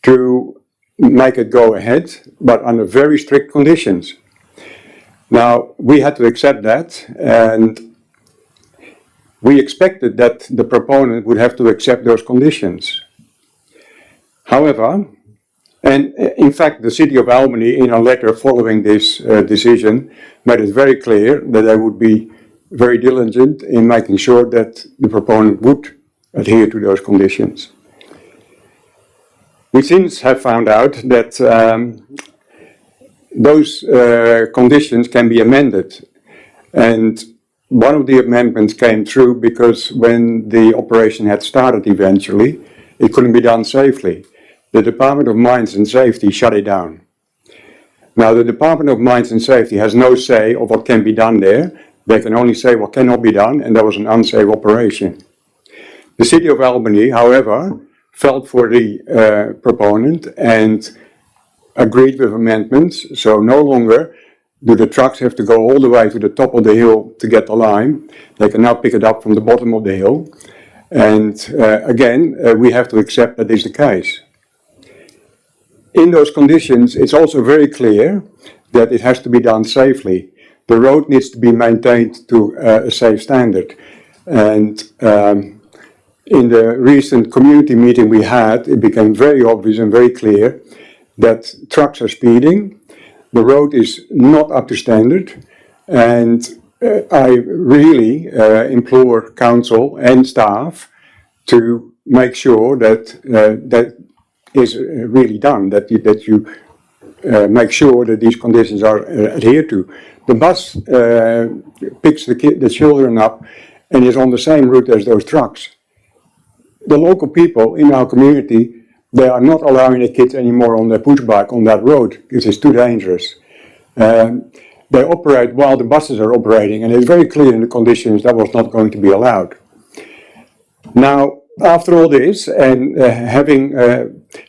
to make it go ahead, but under very strict conditions. Now, we had to accept that, and we expected that the proponent would have to accept those conditions. However, and in fact, the City of Albany, in a letter following this decision, made it very clear that they would be very diligent in making sure that the proponent would adhere to those conditions. We since have found out that those conditions can be amended, and one of the amendments came through because when the operation had started eventually, it couldn't be done safely. The Department of Mines and Safety shut it down. Now, the Department of Mines and Safety has no say of what can be done there. They can only say what cannot be done, and that was an unsafe operation. The City of Albany, however, felt for the proponent and agreed with amendments, so no longer do the trucks have to go all the way to the top of the hill to get the lime. They can now pick it up from the bottom of the hill. And again, we have to accept that is the case. In those conditions, it's also very clear that it has to be done safely. The road needs to be maintained to a safe standard. And in the recent community meeting we had, it became very obvious and very clear that trucks are speeding, the road is not up to standard, and I really implore council and staff to make sure that that is really done, that you make sure that these conditions are adhered to. The bus picks the children up and is on the same route as those trucks. The local people in our community, they are not allowing the kids anymore on their push bike on that road because it's too dangerous. They operate while the buses are operating, and it's very clear in the conditions that was not going to be allowed. Now, after all this, and having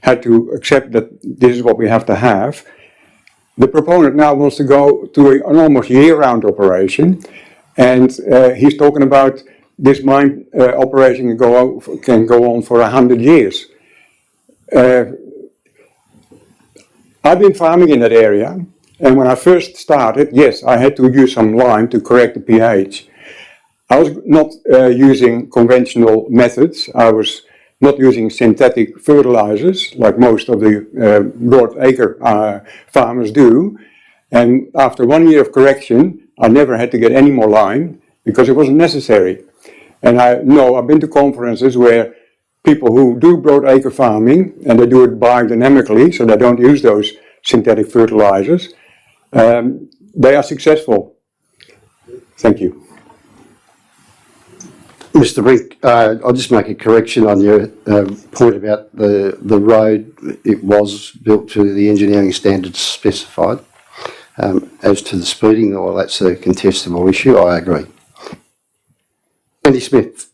had to accept that this is what we have to have, the proponent now wants to go to an almost year-round operation, and he's talking about this mine operation can go on for 100 years. I've been farming in that area, and when I first started, yes, I had to use some lime to correct the pH. I was not using conventional methods. I was not using synthetic fertilizers like most of the broad acre farmers do. And after 1 year of correction, I never had to get any more lime because it wasn't necessary. And I've been to conferences where people who do broad acre farming, and they do it biodynamically, so they don't use those synthetic fertilizers, they are successful. Thank you. Mr. Brink, I'll just make a correction on your point about the road. It was built to the engineering standards specified. As to the speeding, well, that's a contestable issue, I agree. Andy Smith.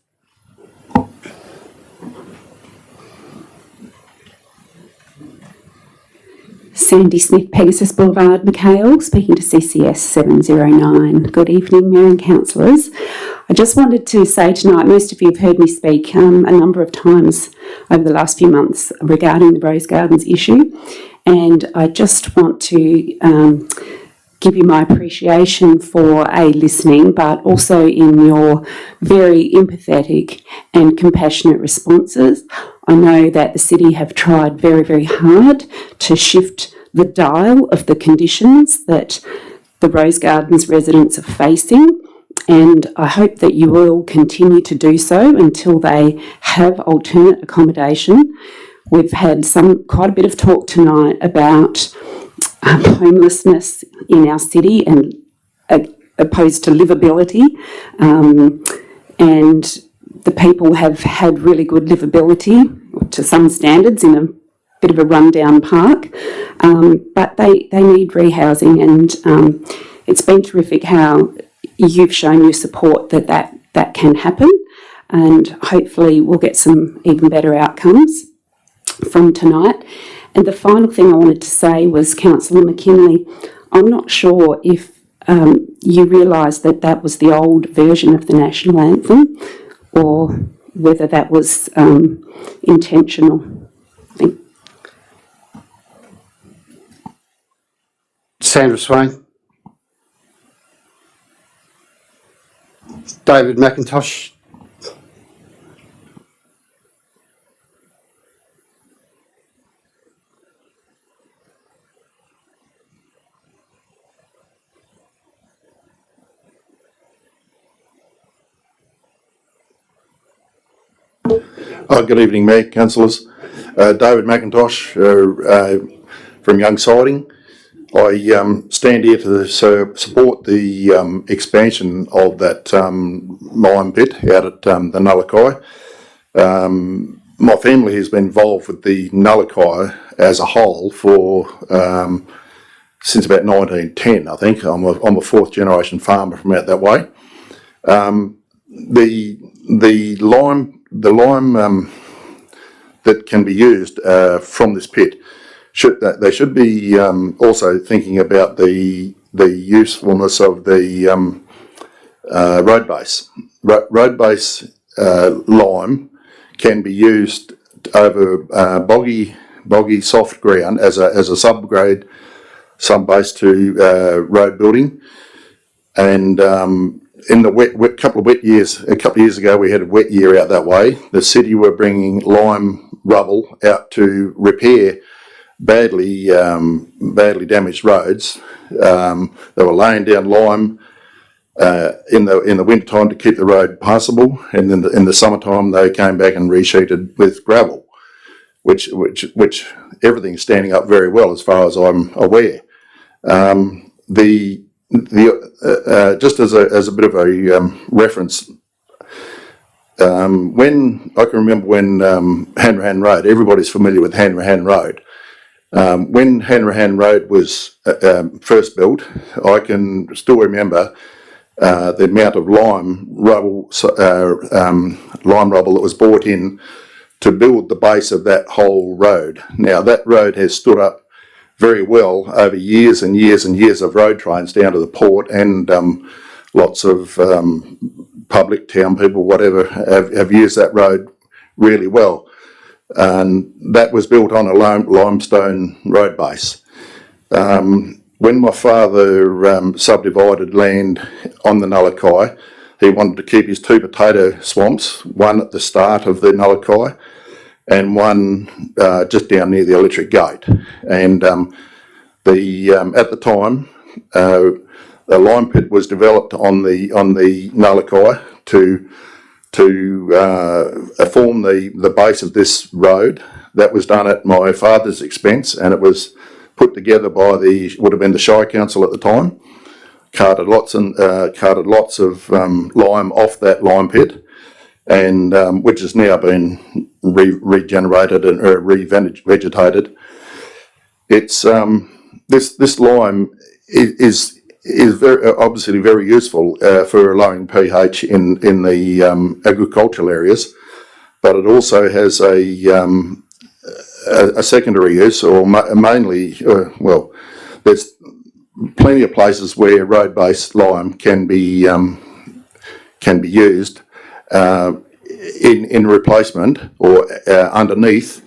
Sandy Smith, Pegasus Boulevard, McHale, speaking to CCS 709. Good evening, Mayor and Councillors. I just wanted to say tonight, most of you have heard me speak a number of times over the last few months regarding the Rose Gardens issue, and I just want to give you my appreciation for listening, but also in your very empathetic and compassionate responses. I know that the city have tried very, very hard to shift the dial of the conditions that the Rose Gardens residents are facing, and I hope that you will continue to do so until they have alternate accommodation. We've had quite a bit of talk tonight about homelessness in our city and opposed to livability, and the people have had really good livability to some standards in a bit of a rundown park, but they need rehousing, and it's been terrific how you've shown your support that can happen, and hopefully we'll get some even better outcomes from tonight. And the final thing I wanted to say was, Councillor McKinley, I'm not sure if you realise that that was the old version of the national anthem, or whether that was intentional. Sandra Swain. David McIntosh. Good evening, Mayor, Councillors. David McIntosh from Young Siding. I stand here to support the expansion of that mine pit out at the Nullakai. my family has been involved with the Nullagine as a whole for since about 1910, I think. I'm a fourth generation farmer from out that way. The lime that can be used from this pit they should be also thinking about the usefulness of the road base. Road base lime can be used over boggy soft ground as a subgrade, sub-base to road building. And in the couple of wet years, a couple of years ago, we had a wet year out that way. The city were bringing lime rubble out to repair badly damaged roads. They were laying down lime in the winter time to keep the road passable, and then in the summertime they came back and resheeted with gravel, which everything's standing up very well as far as I'm aware. Just as a bit of a reference, when I can remember when Hanrahan Road, everybody's familiar with Hanrahan Road. When Hanrahan Road was first built, I can still remember the amount of lime rubble that was brought in to build the base of that whole road. Now that road has stood up very well over years and years and years of road trains down to the port, and lots of public town people, whatever, have used that road really well. And that was built on a limestone road base. When my father subdivided land on the Nullagine, he wanted to keep his two potato swamps, one at the start of the Nullagine and one just down near the electric gate. And at the time, a lime pit was developed on the Nullagine to form the base of this road. That was done at my father's expense, and it was put together by would have been the Shire Council at the time. Carted lots of lime off that lime pit, and which has now been regenerated and revegetated. It's this lime is very obviously very useful for lowering pH in the agricultural areas, but it also has a secondary use, or mainly, well, there's plenty of places where road-based lime can be used in replacement or underneath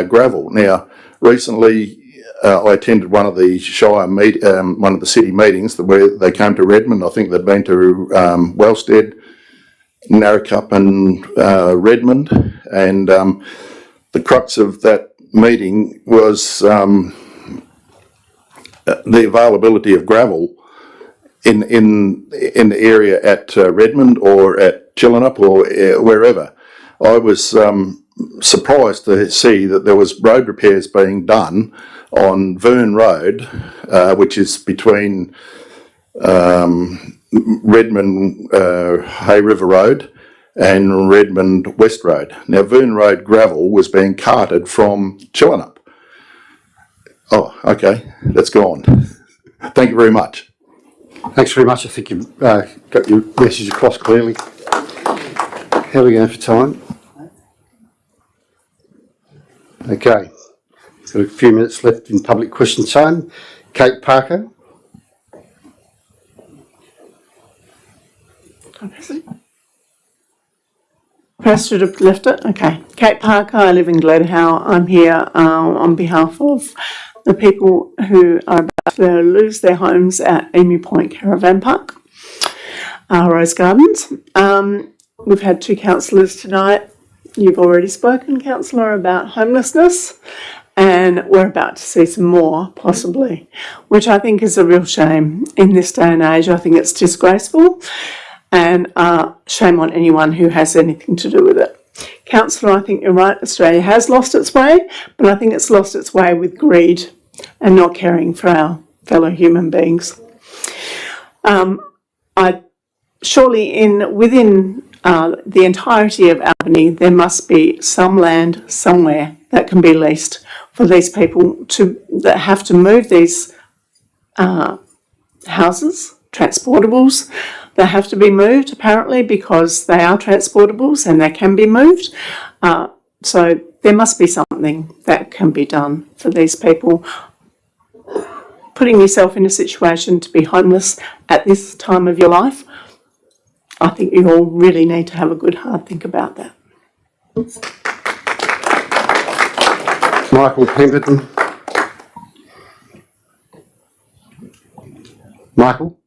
gravel. Now, recently I attended one of the Shire one of the city meetings where they came to Redmond. I think they'd been to Wellstead, Narrackup and Redmond, and the crux of that meeting was the availability of gravel in the area at Redmond or at Chillinup or wherever. I was surprised to see that there was road repairs being done on Vern Road, which is between Redmond Hay River Road and Redmond West Road. Now, Vern Road gravel was being carted from Chillinup. Oh, okay, that's gone. Thank you very much. Thanks very much. I think you've got your message across clearly. How are we going for time? Okay, got a few minutes left in public question time. Kate Parker. Perhaps should have left it. Okay. Kate Parker, I live in Glenhow. I'm here on behalf of the people who are about to lose their homes at Emu Point Caravan Park, Rose Gardens. We've had two councillors tonight. You've already spoken, councillor, about homelessness, and we're about to see some more, possibly, which I think is a real shame in this day and age. I think it's disgraceful, and shame on anyone who has anything to do with it. Councillor, I think you're right. Australia has lost its way, but I think it's lost its way with greed and not caring for our fellow human beings. Surely within the entirety of Albany, there must be some land somewhere that can be leased for these people that have to move these houses, transportables. They have to be moved apparently because they are transportables and they can be moved. So there must be something that can be done for these people. Putting yourself in a situation to be homeless at this time of your life, I think you all really need to have a good hard think about that. Michael Pemberton. Michael?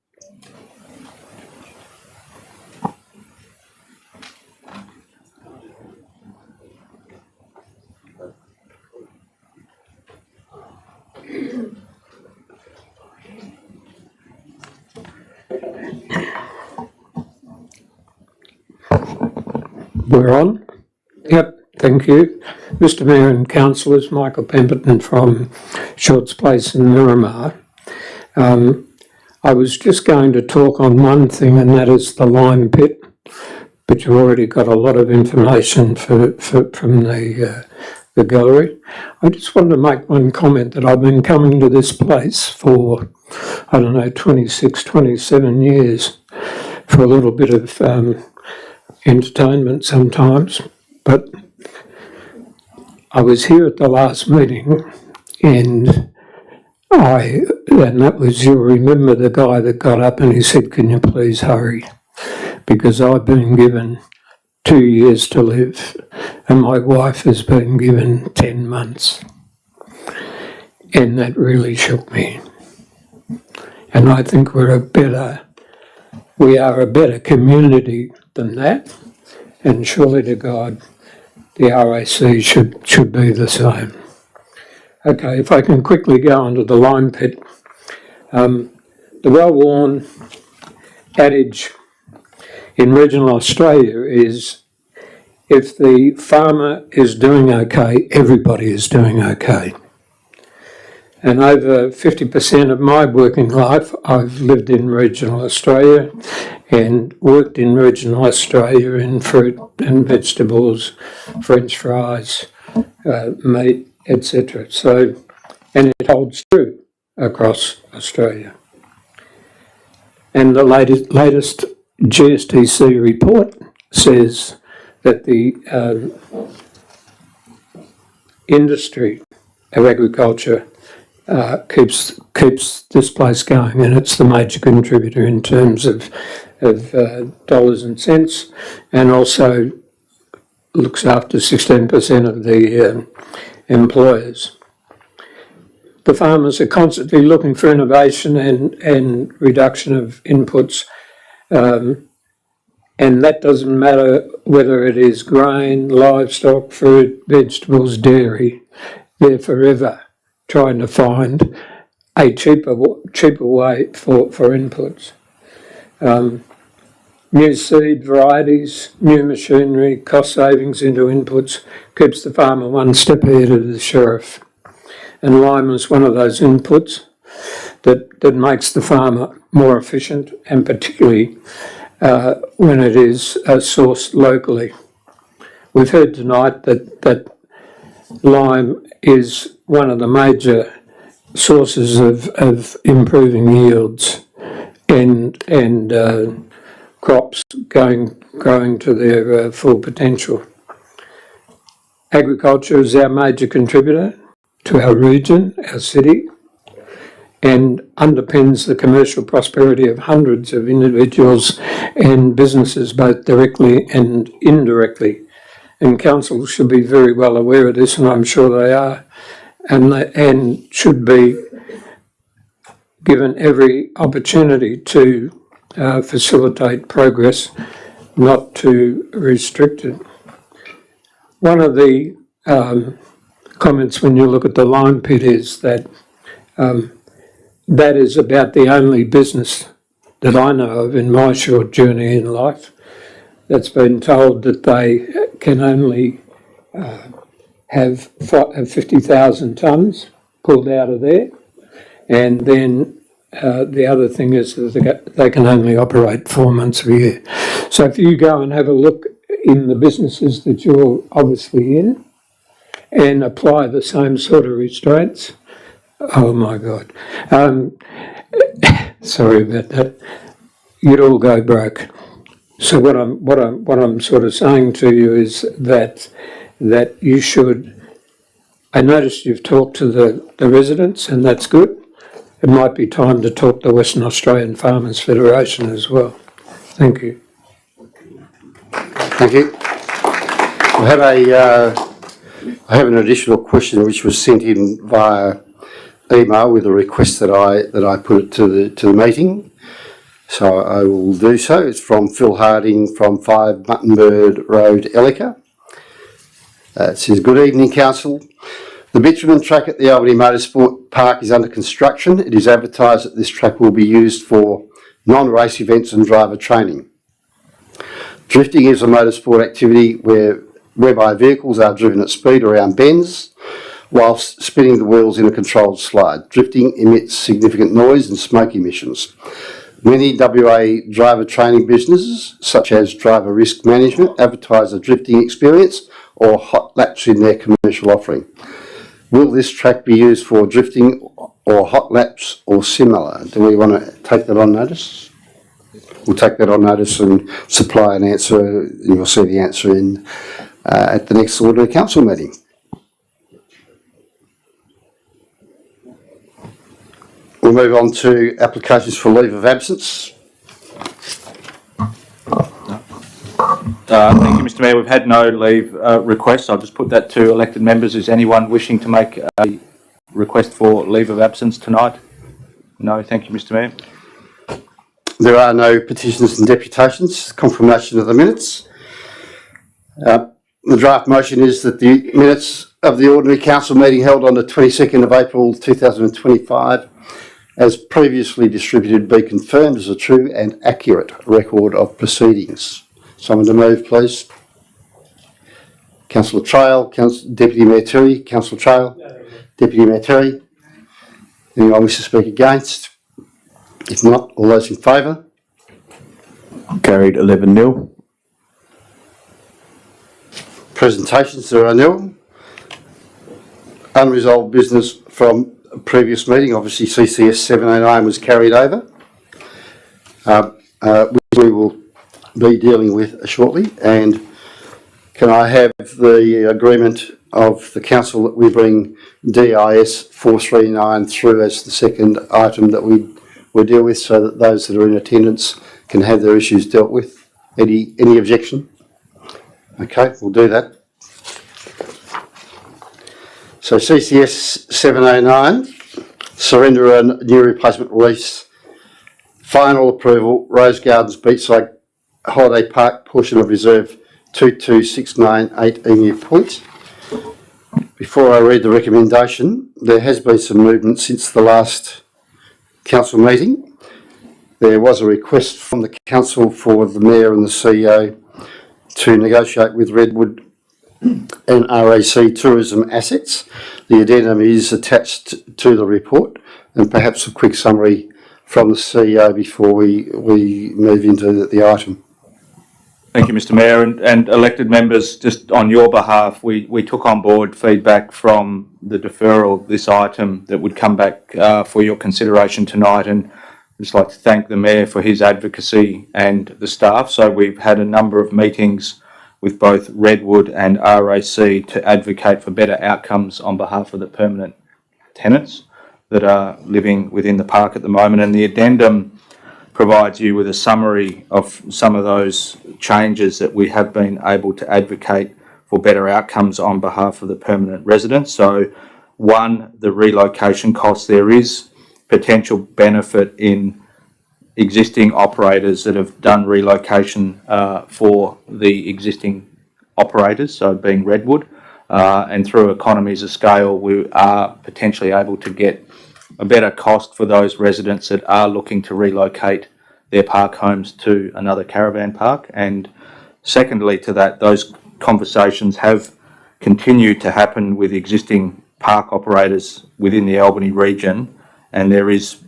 We're on? Yep, thank you. Mr Mayor and Councillors, Michael Pemberton from Shorts Place in Miramar. I was just going to talk on one thing, and that is the lime pit, but you've already got a lot of information from the gallery. I just wanted to make one comment that I've been coming to this place for, 26, 27 years for a little bit of entertainment sometimes, but I was here at the last meeting and that was, you'll remember the guy that got up and he said, "Can you please hurry? Because I've been given 2 years to live and my wife has been given 10 months. And that really shook me. And I think we are a better community than that. And surely to God, the RAC should be the same. Okay, if I can quickly go onto the lime pit. The well-worn adage in regional Australia is, if the farmer is doing okay, everybody is doing okay. And over 50% of my working life, I've lived in regional Australia and worked in regional Australia in fruit and vegetables, French fries, meat, etc. So, and it holds true across Australia. And the latest GSTC report says that the industry of agriculture keeps this place going, and it's the major contributor in terms of dollars and cents, and also looks after 16% of the employers. The farmers are constantly looking for innovation and reduction of inputs, and that doesn't matter whether it is grain, livestock, fruit, vegetables, dairy. They're forever trying to find a cheaper way for inputs. New seed varieties, new machinery, cost savings into inputs keeps the farmer one step ahead of the sheriff. And lime is one of those inputs that makes the farmer more efficient, and particularly when it is sourced locally. We've heard tonight that lime is one of the major sources of improving yields and crops growing to their full potential. Agriculture is our major contributor to our region, our city, and underpins the commercial prosperity of hundreds of individuals and businesses, both directly and indirectly. And council should be very well aware of this, and I'm sure they are, and should be given every opportunity to facilitate progress, not to restrict it. One of the comments when you look at the lime pit is that that is about the only business that I know of in my short journey in life that's been told that they can only have 50,000 tonnes pulled out of there, and then the other thing is that they can only operate 4 months a year. So if you go and have a look in the businesses that you're obviously in and apply the same sort of restraints, oh my God, sorry about that, you'd all go broke. So what I'm sort of saying to you is that you should. I noticed you've talked to the residents, and that's good. It might be time to talk to the Western Australian Farmers Federation as well. Thank you. Thank you. I have an additional question which was sent in via email with a request that I put to the meeting. So I will do so. It's from Phil Harding from 5 Muttonbird Road, Ellicott. It says, "Good evening, Council. The bitumen track at the Albany Motorsport Park is under construction. It is advertised that this track will be used for non-race events and driver training. Drifting is a motorsport activity whereby vehicles are driven at speed around bends whilst spinning the wheels in a controlled slide. Drifting emits significant noise and smoke emissions. Many WA driver training businesses, such as Driver Risk Management, advertise a drifting experience or hot laps in their commercial offering. Will this track be used for drifting or hot laps or similar? Do we want to take that on notice? We'll take that on notice and supply an answer, and you'll see the answer in at the next ordinary council meeting. We'll move on to applications for leave of absence. Thank you, Mr. Mayor. We've had no leave requests. I'll just put that to elected members. Is anyone wishing to make a request for leave of absence tonight? No, thank you, Mr. Mayor. There are no petitions and deputations. Confirmation of the minutes. The draft motion is that the minutes of the ordinary council meeting held on the 22nd of April 2025 as previously distributed be confirmed as a true and accurate record of proceedings. Someone to move, please. Councillor Trail, Deputy Mayor Terry, Councillor Trail, Deputy Mayor Terry. Anyone wish to speak against? If not, all those in favour? Carried 11-0. Presentations, there are nil. Unresolved business from a previous meeting, obviously CCS 709 was carried over, which we will be dealing with shortly. And can I have the agreement of the council that we bring DIS 439 through as the second item that we will deal with, so that those that are in attendance can have their issues dealt with? Any objection? Okay, we'll do that. So CCS 709, surrender a new replacement lease, final approval, Rose Gardens Beachside Holiday Park portion of reserve 22698 Emu Point. Before I read the recommendation, there has been some movement since the last council meeting. There was a request from the council for the Mayor and the CEO to negotiate with Redwood and RAC Tourism Assets. The addendum is attached to the report, and perhaps a quick summary from the CEO before we move into the item. Thank you, Mr. Mayor, and elected members. Just on your behalf, we took on board feedback from the deferral of this item that would come back for your consideration tonight, and I'd just like to thank the Mayor for his advocacy and the staff. So we've had a number of meetings with both Redwood and RAC to advocate for better outcomes on behalf of the permanent tenants that are living within the park at the moment. And the addendum provides you with a summary of some of those changes that we have been able to advocate for better outcomes on behalf of the permanent residents. So one, the relocation costs. There is potential benefit in existing operators that have done relocation for the existing operators, so being Redwood, and through economies of scale we are potentially able to get a better cost for those residents that are looking to relocate their park homes to another caravan park. And secondly to that, those conversations have continued to happen with existing park operators within the Albany region, and there is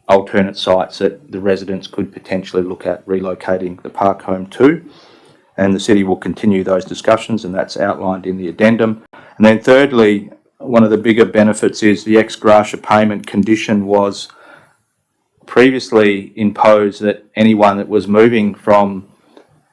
alternate sites that the residents could potentially look at relocating the park home to. And the city will continue those discussions, and that's outlined in the addendum. And then thirdly, one of the bigger benefits is the ex gratia payment condition was previously imposed that anyone that was moving from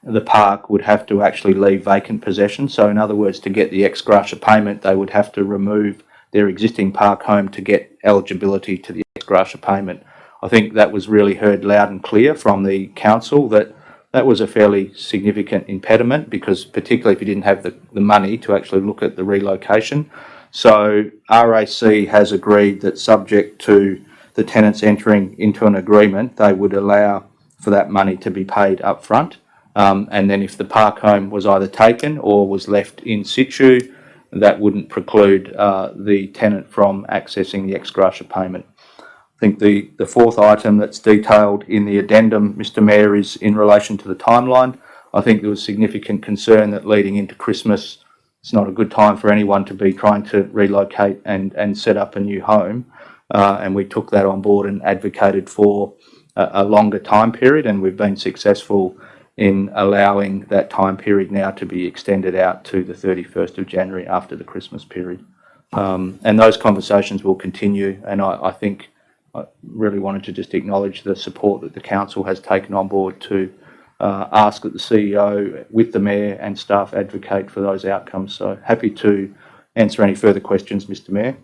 the park would have to actually leave vacant possession. So in other words, to get the ex gratia payment, they would have to remove their existing park home to get eligibility to the ex gratia payment. I think that was really heard loud and clear from the council that that was a fairly significant impediment, because particularly if you didn't have the money to actually look at the relocation. So RAC has agreed that subject to the tenants entering into an agreement, they would allow for that money to be paid up front. And then if the park home was either taken or was left in situ, that wouldn't preclude the tenant from accessing the ex gratia payment. I think the fourth item that's detailed in the addendum, Mr Mayor, is in relation to the timeline. I think there was significant concern that leading into Christmas, it's not a good time for anyone to be trying to relocate and set up a new home. And we took that on board and advocated for a longer time period, and we've been successful in allowing that time period now to be extended out to the 31st of January after the Christmas period. And those conversations will continue, and I think I really wanted to just acknowledge the support that the council has taken on board to ask that the CEO, with the Mayor and staff, advocate for those outcomes. So happy to answer any further questions, Mr Mayor.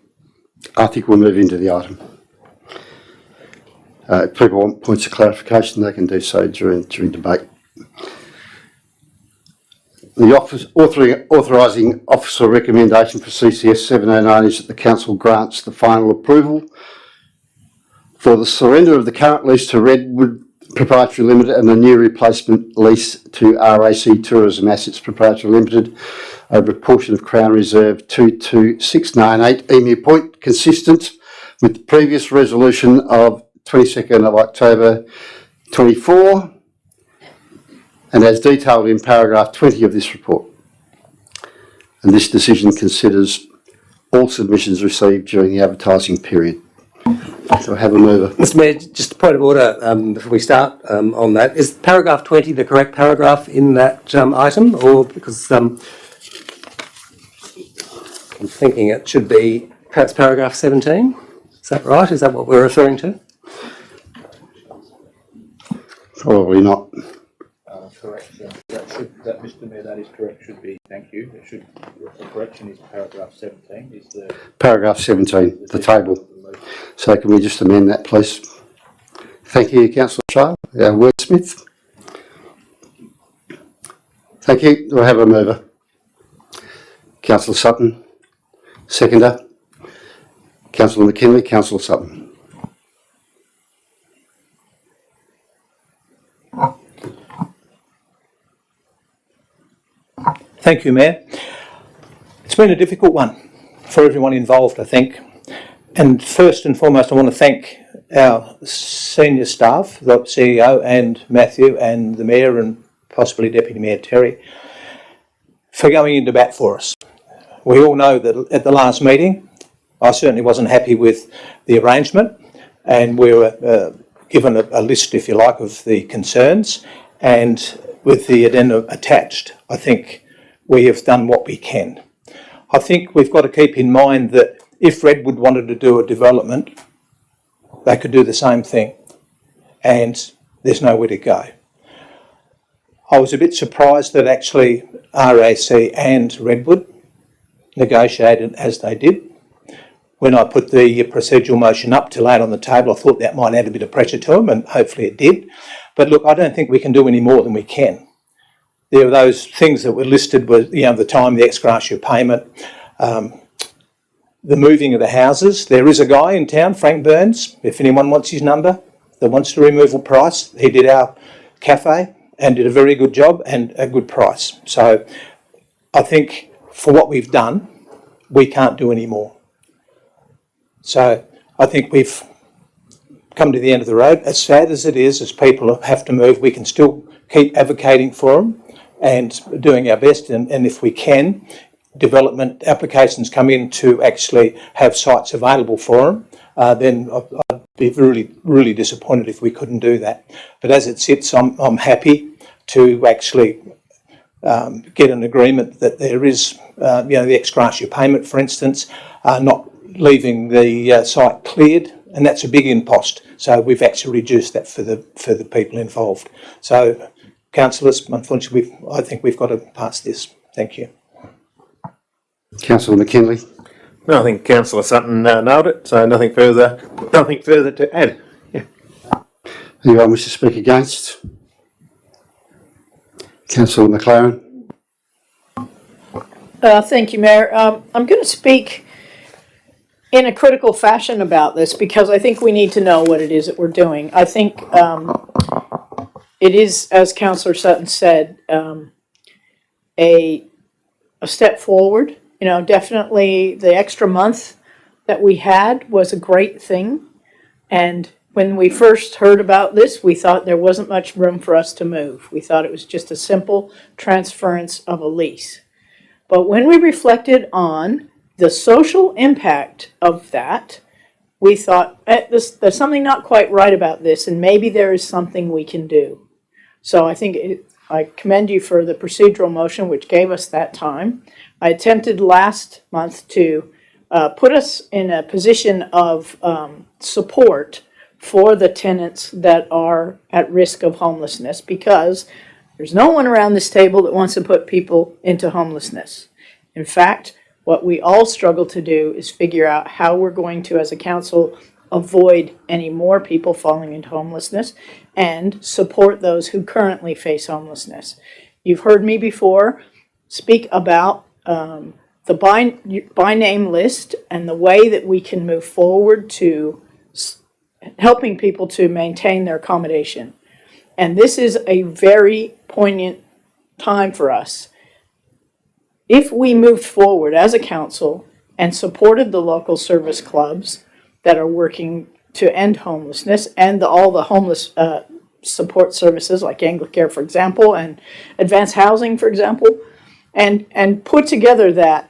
I think we'll move into the item. If people want points of clarification, they can do so during debate. The office authorising officer recommendation for CCS 709 is that the council grants the final approval for the surrender of the current lease to Redwood Proprietary Limited and the new replacement lease to RAC Tourism Assets Proprietary Limited over a portion of Crown Reserve 22698 Emu Point, consistent with the previous resolution of 22nd of October 24, and as detailed in paragraph 20 of this report. And this decision considers all submissions received during the advertising period. So I have a mover. Mr Mayor, just a point of order before we start on that. Is paragraph 20 the correct paragraph in that item, or because I'm thinking it should be perhaps paragraph 17? Is that right? Is that what we're referring to? Probably not. Correct. That Mr Mayor, that is correct. Should be. Thank you. It should. The correction is paragraph 17. Is the Paragraph 17, the table. So can we just amend that, please? Thank you, Councillor Child. Our wordsmith. Thank you. Do I have a mover? Councillor Sutton. Seconder. Councillor McKinley. Councillor Sutton. Thank you, Mayor. It's been a difficult one for everyone involved, I think. And first and foremost, I want to thank our senior staff, the CEO and Matthew and the Mayor and possibly Deputy Mayor Terry, for going into bat for us. We all know that at the last meeting, I certainly wasn't happy with the arrangement, and we were given a list, if you like, of the concerns, and with the addendum attached, I think we have done what we can. I think we've got to keep in mind that if Redwood wanted to do a development, they could do the same thing, and there's nowhere to go. I was a bit surprised that actually RAC and Redwood negotiated as they did. When I put the procedural motion up to lay it on the table, I thought that might add a bit of pressure to them, and hopefully it did. But look, I don't think we can do any more than we can. There are those things that were listed with, the time, the ex gratia payment, the moving of the houses. There is a guy in town, Frank Burns, if anyone wants his number, that wants the removal price. He did our cafe and did a very good job and a good price. So I think for what we've done, we can't do any more. So I think we've come to the end of the road. As sad as it is, as people have to move, we can still keep advocating for them and doing our best. And if we can, development applications come in to actually have sites available for them, then I'd be really, really disappointed if we couldn't do that. But as it sits, I'm happy to actually get an agreement that there is, the ex gratia payment, for instance, not leaving the site cleared, and that's a big impost. So we've actually reduced that for the people involved. So, councillors, unfortunately, I think we've got to pass this. Thank you. Councillor McKinley. No, I think Councillor Sutton nailed it, so nothing further to add. Yeah. Anyone wish to speak against? Councillor McLaren. Thank you, Mayor. I'm going to speak in a critical fashion about this because I think we need to know what it is that we're doing. I think it is, as Councillor Sutton said, a step forward. You know, definitely the extra month that we had was a great thing. And when we first heard about this, we thought there wasn't much room for us to move. We thought it was just a simple transference of a lease. But when we reflected on the social impact of that, we thought, there's something not quite right about this, and maybe there is something we can do. So I think I commend you for the procedural motion, which gave us that time. I attempted last month to put us in a position of support for the tenants that are at risk of homelessness, because there's no one around this table that wants to put people into homelessness. In fact, what we all struggle to do is figure out how we're going to, as a council, avoid any more people falling into homelessness and support those who currently face homelessness. You've heard me before speak about the by name list and the way that we can move forward to helping people to maintain their accommodation. And this is a very poignant time for us. If we moved forward as a council and supported the local service clubs that are working to end homelessness and all the homeless support services like Anglicare, for example, and advanced housing, for example, and put together that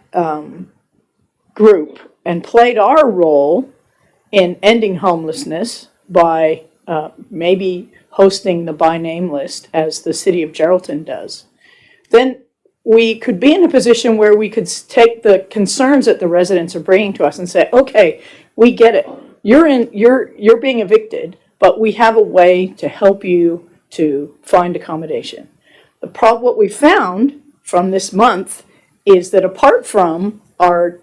group and played our role in ending homelessness by maybe hosting the by name list as the city of Geraldton does, then we could be in a position where we could take the concerns that the residents are bringing to us and say, okay, we get it. You're being evicted, but we have a way to help you to find accommodation. What we found from this month is that apart from our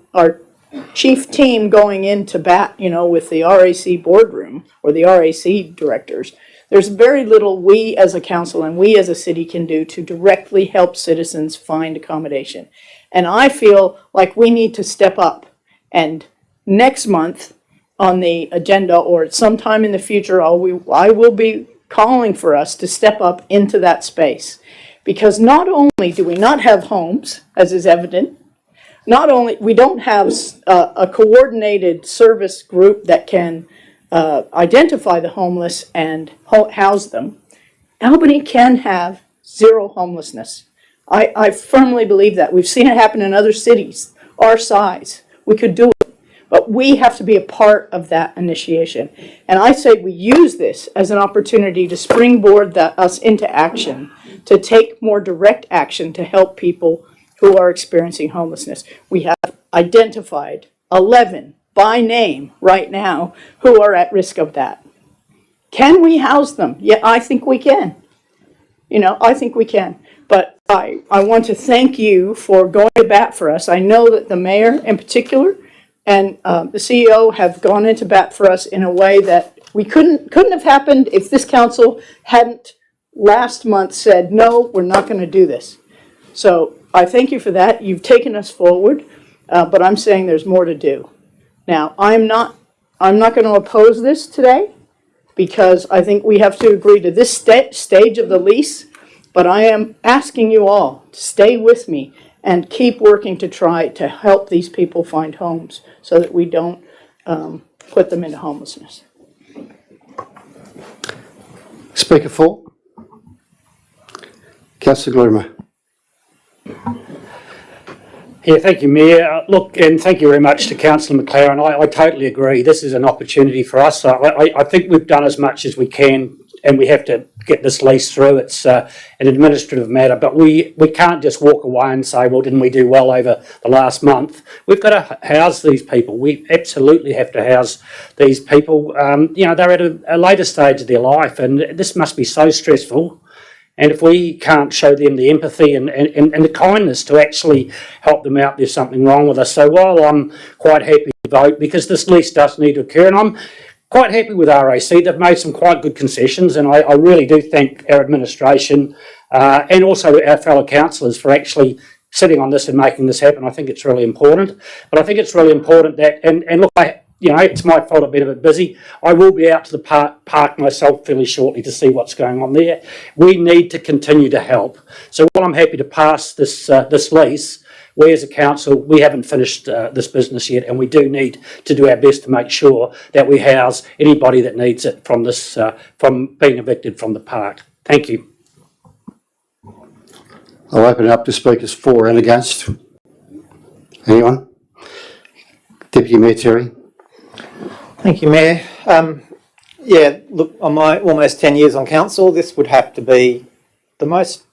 chief team going into bat, with the RAC boardroom or the RAC directors, there's very little we as a council and we as a city can do to directly help citizens find accommodation. And I feel like we need to step up, and next month on the agenda or sometime in the future, I will be calling for us to step up into that space. Because not only do we not have homes, as is evident, not only we don't have a coordinated service group that can identify the homeless and house them, Albany can have zero homelessness. I firmly believe that. We've seen it happen in other cities our size. We could do it, but we have to be a part of that initiation. And I say we use this as an opportunity to springboard us into action, to take more direct action to help people who are experiencing homelessness. We have identified 11 by name right now who are at risk of that. Can we house them? Yeah, I think we can. I think we can. But I want to thank you for going to bat for us. I know that the mayor in particular and the CEO have gone into bat for us in a way that we couldn't have happened if this council hadn't last month said, no, we're not going to do this. So I thank you for that. You've taken us forward, but I'm saying there's more to do. Now, I'm not going to oppose this today because I think we have to agree to this stage of the lease, but I am asking you all to stay with me and keep working to try to help these people find homes so that we don't put them into homelessness. Speaker 4. Councillor Gloomer. Yeah, thank you, Mayor. Look, and thank you very much to Councillor McLaren. I totally agree. This is an opportunity for us. I think we've done as much as we can, and we have to get this lease through. It's an administrative matter, but we can't just walk away and say, well, didn't we do well over the last month? We've got to house these people. We absolutely have to house these people. They're at a later stage of their life, and this must be so stressful. And if we can't show them the empathy and the kindness to actually help them out, there's something wrong with us. So while I'm quite happy to vote, because this lease does need to occur, and I'm quite happy with RAC, they've made some quite good concessions, and I really do thank our administration and also our fellow councillors for actually sitting on this and making this happen. I think it's really important. But I think it's really important that, and look, it's my fault I've been a bit busy. I will be out to the park myself fairly shortly to see what's going on there. We need to continue to help. So while I'm happy to pass this lease, we as a council, we haven't finished this business yet, and we do need to do our best to make sure that we house anybody that needs it from this, from being evicted from the park. Thank you. I'll open it up to speakers for and against. Anyone? Deputy Mayor Terry. Thank you, Mayor. Look, on my almost 10 years on council, this would have to be the most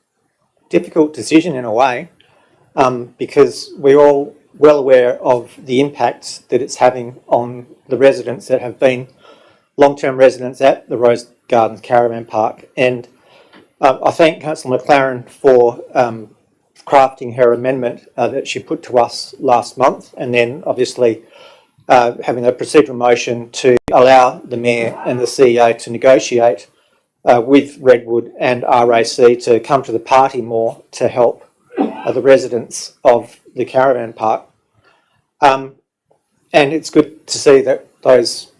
difficult decision in a way, because we're all well aware of the impacts that it's having on the residents that have been long-term residents at the Rose Gardens Caravan Park. And I thank Councillor McLaren for crafting her amendment that she put to us last month, and then obviously having a procedural motion to allow the Mayor and the CEO to negotiate with Redwood and RAC to come to the party more to help the residents of the caravan park. And it's good to see that those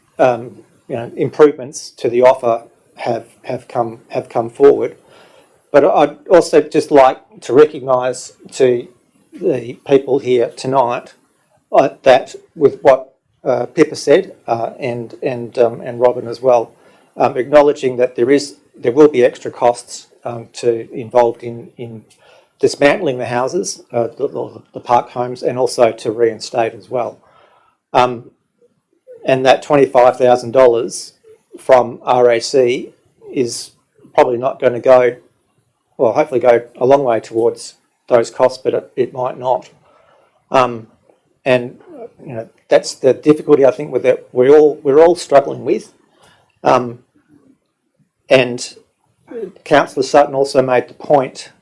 improvements to the offer have come forward. But I'd also just like to recognise to the people here tonight that with what Pippa said and Robin as well, acknowledging that there will be extra costs involved in dismantling the houses, the park homes, and also to reinstate as well. And that $25,000 from RAC is probably not going to go, well, hopefully go a long way towards those costs, but it might not. And that's the difficulty I think with that we're all struggling with. And Councillor Sutton also made the point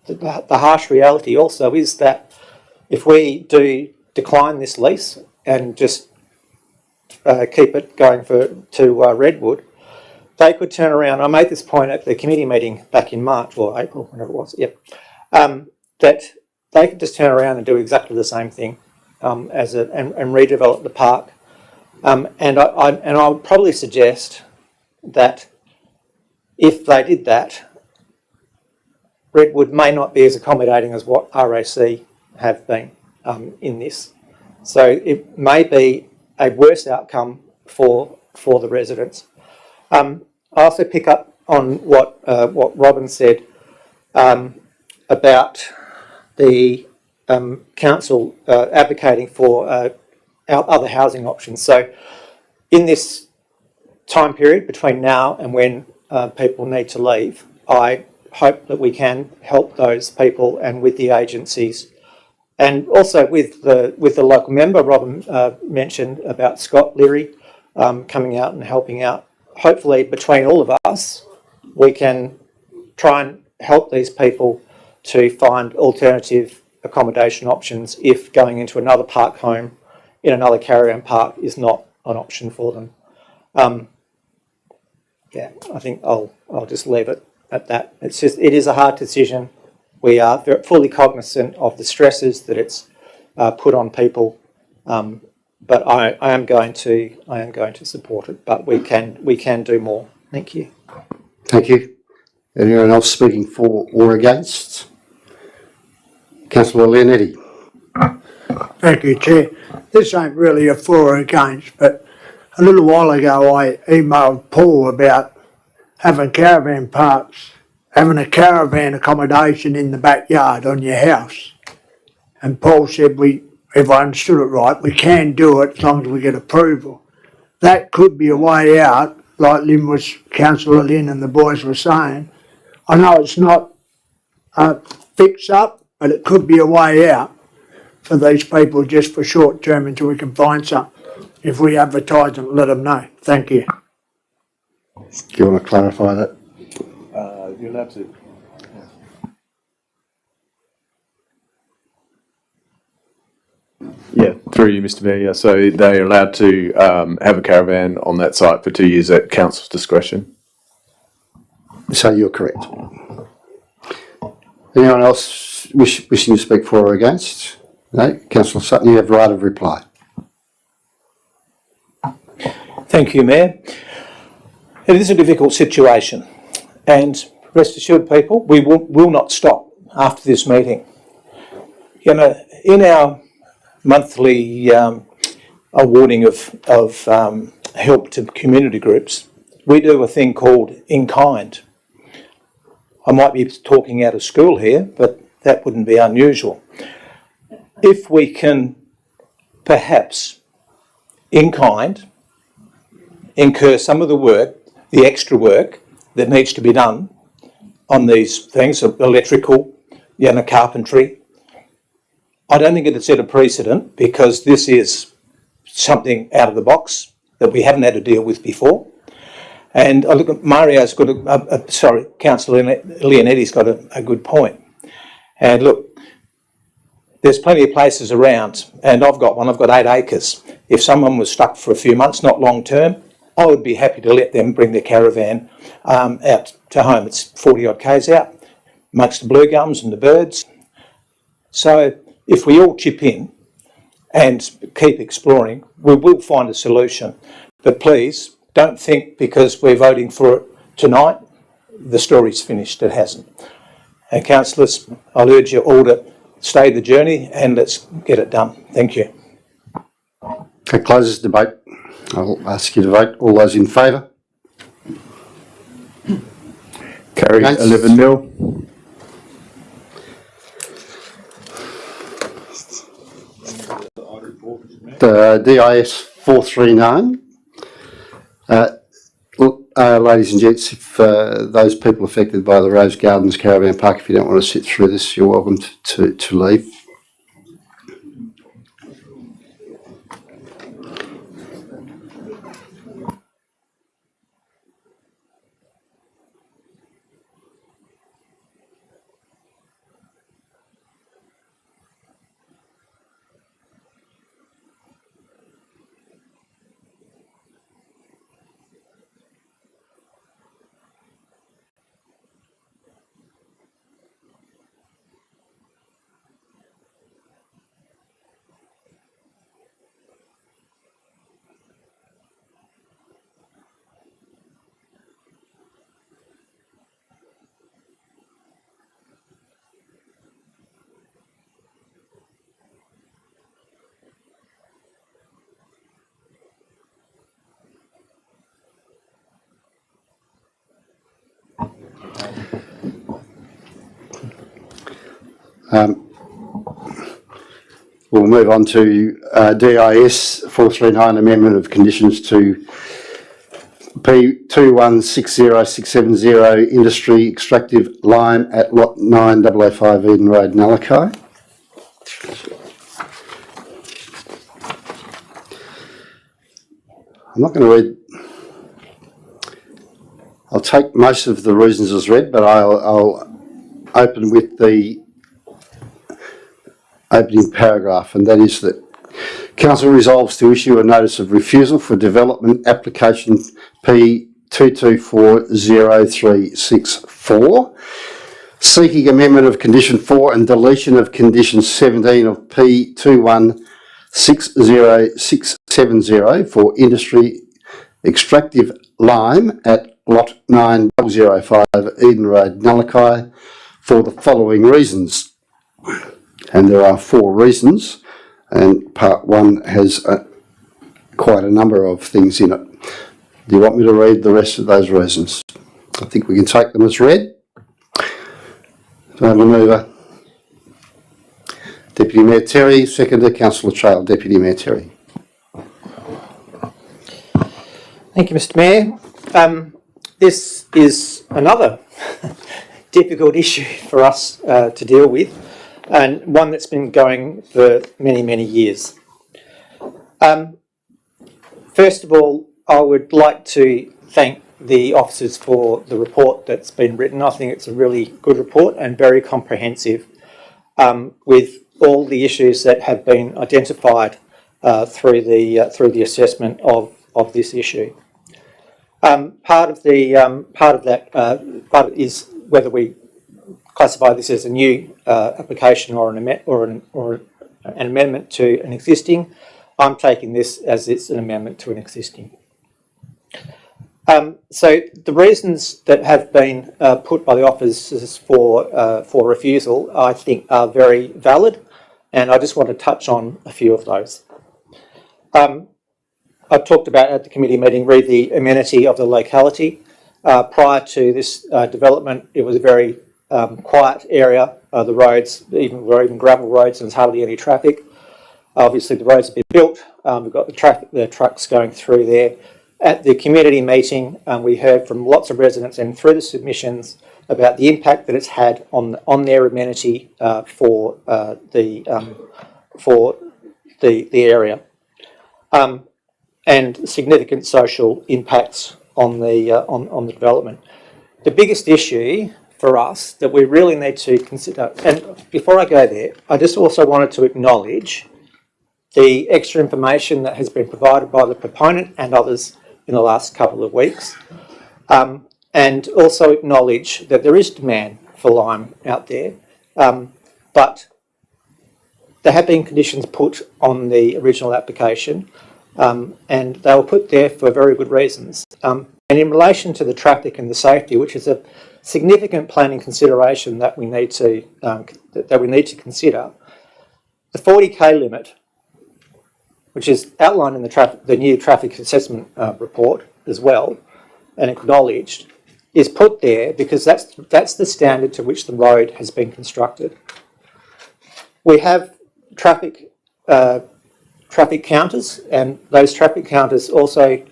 that the harsh reality also is that if we do decline this lease and just keep it going to Redwood, they could turn around. I made this point at the committee meeting back in March or April, whenever it was. Yep, that they could just turn around and do exactly the same thing and redevelop the park. And I would probably suggest that if they did that, Redwood may not be as accommodating as what RAC have been in this. So it may be a worse outcome for the residents. I also pick up on what Robin said about the council advocating for our other housing options. So in this time period between now and when people need to leave, I hope that we can help those people and with the agencies and also with the local member. Robin mentioned about Scott Leary coming out and helping out. Hopefully between all of us we can try and help these people to find alternative accommodation options if going into another park home in another caravan park is not an option for them. I think I'll just leave it at that. It is a hard decision. We are fully cognizant of the stresses that it's put on people, but I am going to support it. But we can do more. Thank you. Thank you. Anyone else speaking for or against? Councillor Leonetti. Thank you, Chair. This ain't really a for or against, but a little while ago I emailed Paul about having caravan parks, having a caravan accommodation in the backyard on your house. And Paul said if I understood it right, we can do it as long as we get approval. That could be a way out, like Councillor Lynn and the boys were saying. I know it's not fix up, but it could be a way out for these people just for short term until we can find something. If we advertise and let them know. Thank you. Do you want to clarify that? You're allowed to. Yeah, through you, Mr. Mayor. Yeah, so they're allowed to have a caravan on that site for 2 years at council's discretion. So you're correct. Anyone else wishing to speak for or against? No? Councillor Sutton, you have the right of reply. Thank you, Mayor. It is a difficult situation, and rest assured, people, we will not stop after this meeting. You know, in our monthly awarding of help to community groups, we do a thing called in kind. I might be talking out of school here, but that wouldn't be unusual. If we can perhaps in kind incur some of the work, the extra work that needs to be done on these things, electrical, carpentry. I don't think it'd set a precedent because this is something out of the box that we haven't had to deal with before. And I look at Mario's got Councillor Leonetti's got a good point. And look, there's plenty of places around, and I've got 8 acres. If someone was stuck for a few months, not long term, I would be happy to let them bring their caravan out to home. It's 40 odd k's out, amongst the blue gums and the birds. So if we all chip in and keep exploring, we will find a solution. But please, don't think because we're voting for it tonight, the story's finished. It hasn't. And councillors, I'll urge you all to stay the journey and let's get it done. Thank you. That closes debate. I'll ask you to vote. All those in favour? Carried 11-0. The DIS 439. Ladies and gents, if those people affected by the Rose Gardens Caravan Park, if you don't want to sit through this, you're welcome to leave. We'll move on to DIS 439, amendment of conditions to P2160670 industry extractive lime at lot 9005 Eden Road, Nalakai. I'm not going to read. I'll take most of the reasons as read, but I'll open with the opening paragraph, and that is that Council resolves to issue a notice of refusal for development application P2240364, seeking amendment of condition 4 and deletion of condition 17 of P2160670 for industry extractive lime at lot 9005 Eden Road, Nalakai, for the following reasons. And there are 4 reasons, and part 1 has quite a number of things in it. Do you want me to read the rest of those reasons? I think we can take them as read. So I have a mover. Deputy Mayor Terry, seconder Councillor Trail. Deputy Mayor Terry. Thank you, Mr. Mayor. This is another difficult issue for us to deal with, and one that's been going for many, many years. First of all, I would like to thank the officers for the report that's been written. I think it's a really good report and very comprehensive, with all the issues that have been identified through the assessment of this issue. Part of that is whether we classify this as a new application or an amendment to an existing. I'm taking this as it's an amendment to an existing. So the reasons that have been put by the officers for refusal, I think, are very valid, and I just want to touch on a few of those. I talked about at the committee meeting, read the amenity of the locality. Prior to this development, it was a very quiet area. The roads were even gravel roads, and there's hardly any traffic. Obviously, the roads have been built. We've got the trucks going through there. At the community meeting, we heard from lots of residents and through the submissions about the impact that it's had on their amenity for the area, and significant social impacts on the development. The biggest issue for us that we really need to consider, and before I go there, I just also wanted to acknowledge the extra information that has been provided by the proponent and others in the last couple of weeks, and also acknowledge that there is demand for lime out there, but there have been conditions put on the original application, and they were put there for very good reasons. And in relation to the traffic and the safety, which is a significant planning consideration that we need to consider, the 40k limit, which is outlined in the new traffic assessment report as well, and acknowledged, is put there because that's the standard to which the road has been constructed. We have traffic counters, and those traffic counters also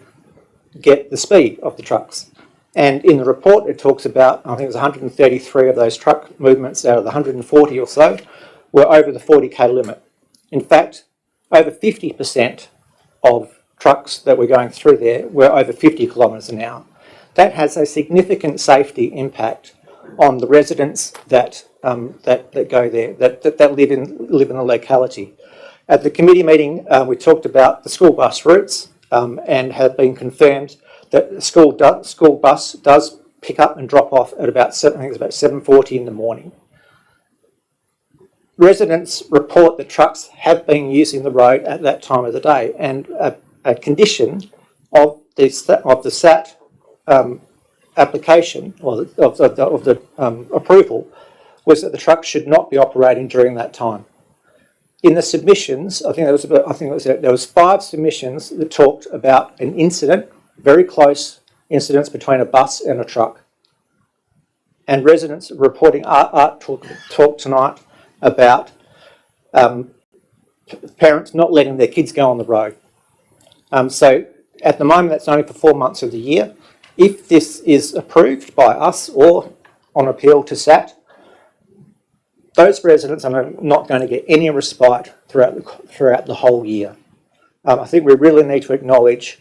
get the speed of the trucks. And in the report, it talks about, I think it was 133 of those truck movements out of the 140 or so were over the 40k limit. In fact, over 50% of trucks that were going through there were over 50 kilometres an hour. That has a significant safety impact on the residents that go there, that live in the locality. At the committee meeting, we talked about the school bus routes, and have been confirmed that the school bus does pick up and drop off at about 7:40 in the morning. Residents report that trucks have been using the road at that time of the day, and a condition of the SAT application, or of the approval, was that the truck should not be operating during that time. In the submissions, there was 5 submissions that talked about an incident, very close incidents between a bus and a truck. And residents reporting talk tonight about parents not letting their kids go on the road. So at the moment, that's only for 4 months of the year. If this is approved by us or on appeal to SAT, those residents are not going to get any respite throughout the whole year. I think we really need to acknowledge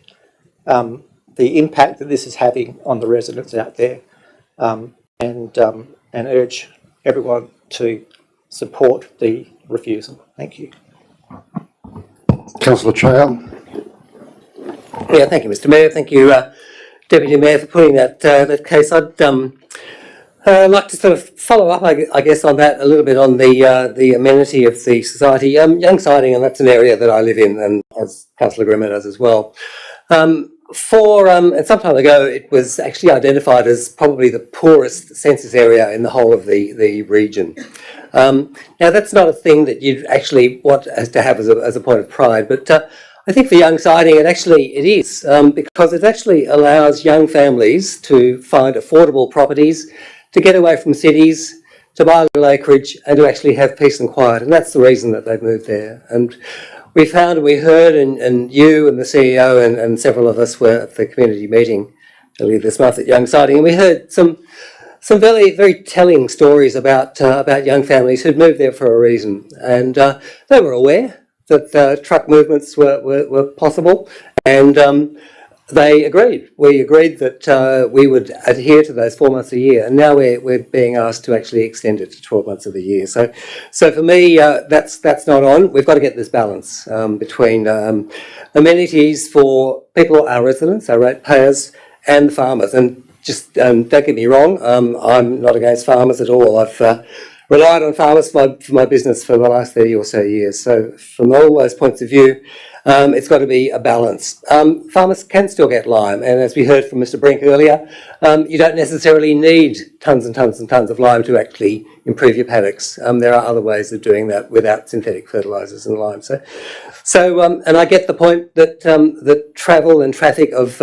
the impact that this is having on the residents out there, and urge everyone to support the refusal. Thank you. Councillor Trail. Yeah, thank you, Mr. Mayor. Thank you, Deputy Mayor, for putting that case. I'd like to sort of follow up, I guess, on that a little bit, on the amenity of the society. Young siding, and that's an area that I live in, and as Councillor Grimmer does as well. And some time ago, it was actually identified as probably the poorest census area in the whole of the region. Now, that's not a thing that you'd actually want to have as a point of pride, but I think for young siding, it is, because it actually allows young families to find affordable properties, to get away from cities, to buy a little acreage and to actually have peace and quiet. And that's the reason that they've moved there. And we found and we heard, and you and the CEO and several of us were at the community meeting earlier this month at Young Siding, and we heard some very, very telling stories about young families who'd moved there for a reason. And they were aware that truck movements were possible, and they agreed. We agreed that we would adhere to those 4 months a year, and now we're being asked to actually extend it to 12 months of the year. So for me, that's not on. We've got to get this balance between amenities for people, our residents, our ratepayers, and the farmers. And just don't get me wrong, I'm not against farmers at all. I've relied on farmers for my business for the last 30 or so years. So from all those points of view, it's got to be a balance. Farmers can still get lime, and as we heard from Mr. Brink earlier, you don't necessarily need tons and tons and tons of lime to actually improve your paddocks. There are other ways of doing that without synthetic fertilisers and lime. So and I get the point that that travel and traffic of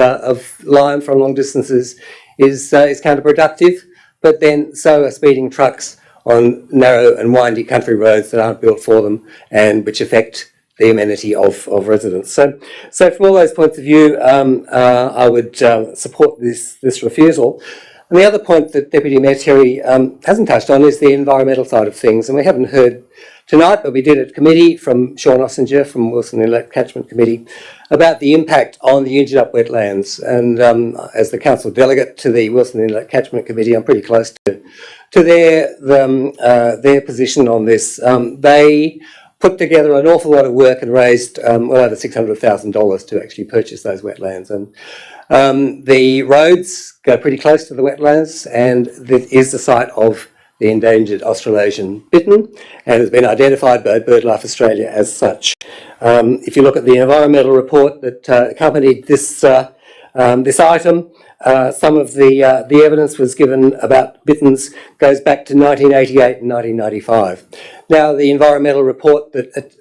lime from long distances is counterproductive, but then so are speeding trucks on narrow and windy country roads that aren't built for them and which affect the amenity of residents. So from all those points of view, I would support this refusal. And the other point that Deputy Mayor Terry hasn't touched on is the environmental side of things. And we haven't heard tonight, but we did at committee from Sean Ossinger from Wilson Inlet Catchment Committee about the impact on the injured up wetlands. And as the council delegate to the Wilson Inlet Catchment Committee, I'm pretty close to their position on this. They put together an awful lot of work and raised well over $600,000 to actually purchase those wetlands. And the roads go pretty close to the wetlands, and this is the site of the endangered Australasian bittern, and has been identified by BirdLife Australia as such. If you look at the environmental report that accompanied this item, some of the evidence was given about bitterns goes back to 1988 and 1995. Now, the environmental report that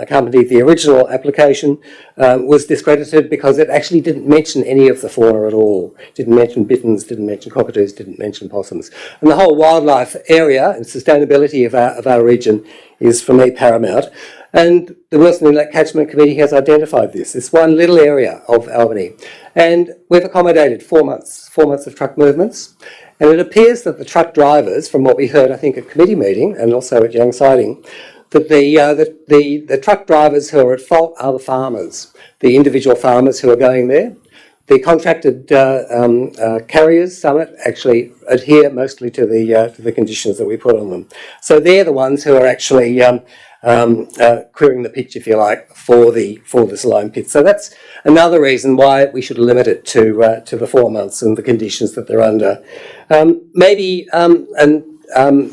accompanied the original application was discredited because it actually didn't mention any of the fauna at all. Didn't mention bitterns, didn't mention cockatoos, didn't mention possums. And the whole wildlife area and sustainability of our region is, for me, paramount. And the Wilson Inlet Catchment Committee has identified this one little area of Albany. And we've accommodated 4 months of truck movements. And it appears that the truck drivers, from what we heard, I think, at committee meeting and also at Young Siding, that the truck drivers who are at fault are the farmers, the individual farmers who are going there. The contracted carriers, Summit, actually adhere mostly to the conditions that we put on them. So they're the ones who are actually clearing the pitch, if you like, for this lime pit. So that's another reason why we should limit it to the 4 months and the conditions that they're under.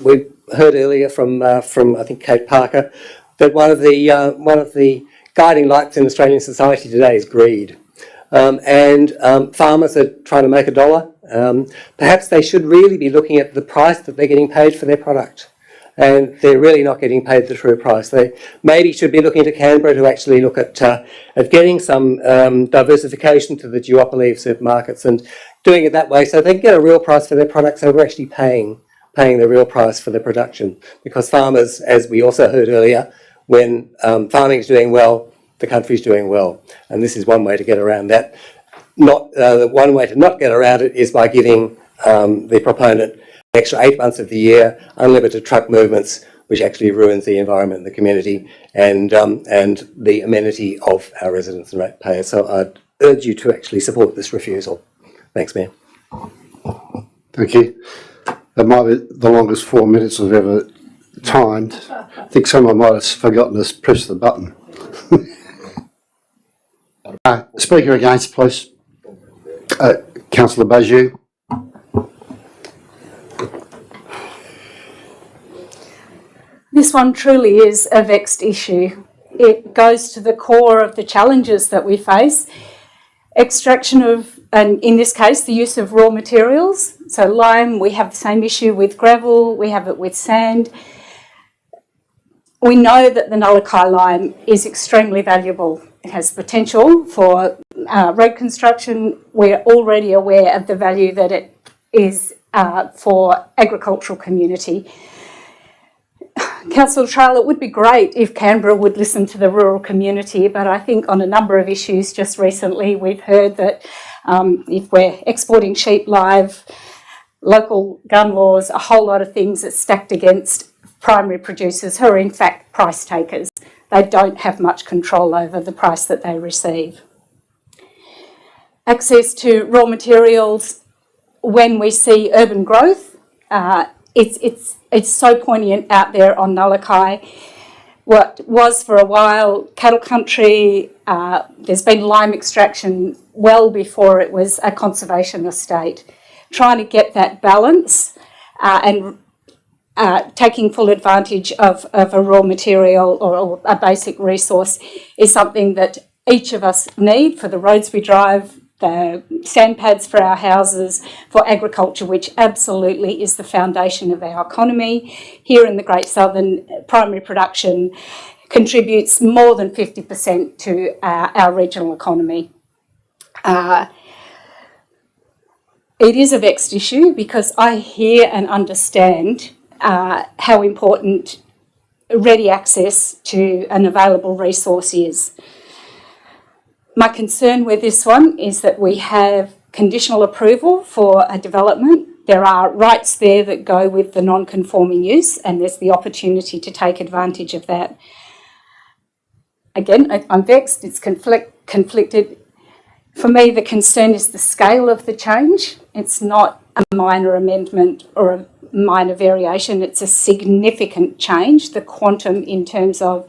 We heard earlier from I think Kate Parker that one of the guiding lights in Australian society today is greed. Farmers are trying to make a dollar. Perhaps they should really be looking at the price that they're getting paid for their product. And they're really not getting paid the true price. They maybe should be looking to Canberra to actually look at getting some diversification to the duopoly of supermarkets and doing it that way so they can get a real price for their products, so we're actually paying the real price for the production. Because farmers, as we also heard earlier, when farming is doing well, the country's doing well. And this is one way to get around that. The one way to not get around it is by giving the proponent extra 8 months of the year, unlimited truck movements, which actually ruins the environment and the community and the amenity of our residents and ratepayers. So I'd urge you to actually support this refusal. Thanks, Mayor. Thank you. That might be the longest 4 minutes I've ever timed. I think someone might have forgotten to press the button. Speaker against, please. Councillor Bajou. This one truly is a vexed issue. It goes to the core of the challenges that we face. Extraction of, and in this case, the use of raw materials. So lime, we have the same issue with gravel, we have it with sand. We know that the Nullakai lime is extremely valuable. It has potential for road construction. We're already aware of the value that it is for agricultural community. Councillor Trail, it would be great if Canberra would listen to the rural community, but I think on a number of issues just recently we've heard that if we're exporting sheep live, local gun laws, a whole lot of things that's stacked against primary producers who are in fact price takers. They don't have much control over the price that they receive. Access to raw materials, when we see urban growth, it's so poignant out there on Nullakai. What was for a while cattle country, there's been lime extraction well before it was a conservation estate. Trying to get that balance and taking full advantage of a raw material or a basic resource is something that each of us need for the roads we drive, the sand pads for our houses, for agriculture, which absolutely is the foundation of our economy. Here in the Great Southern, primary production contributes more than 50% to our regional economy. It is a vexed issue because I hear and understand how important ready access to an available resource is. My concern with this one is that we have conditional approval for a development. There are rights there that go with the non-conforming use, and there's the opportunity to take advantage of that. Again, I'm vexed, it's conflicted. For me, the concern is the scale of the change. It's not a minor amendment or a minor variation, it's a significant change. The quantum in terms of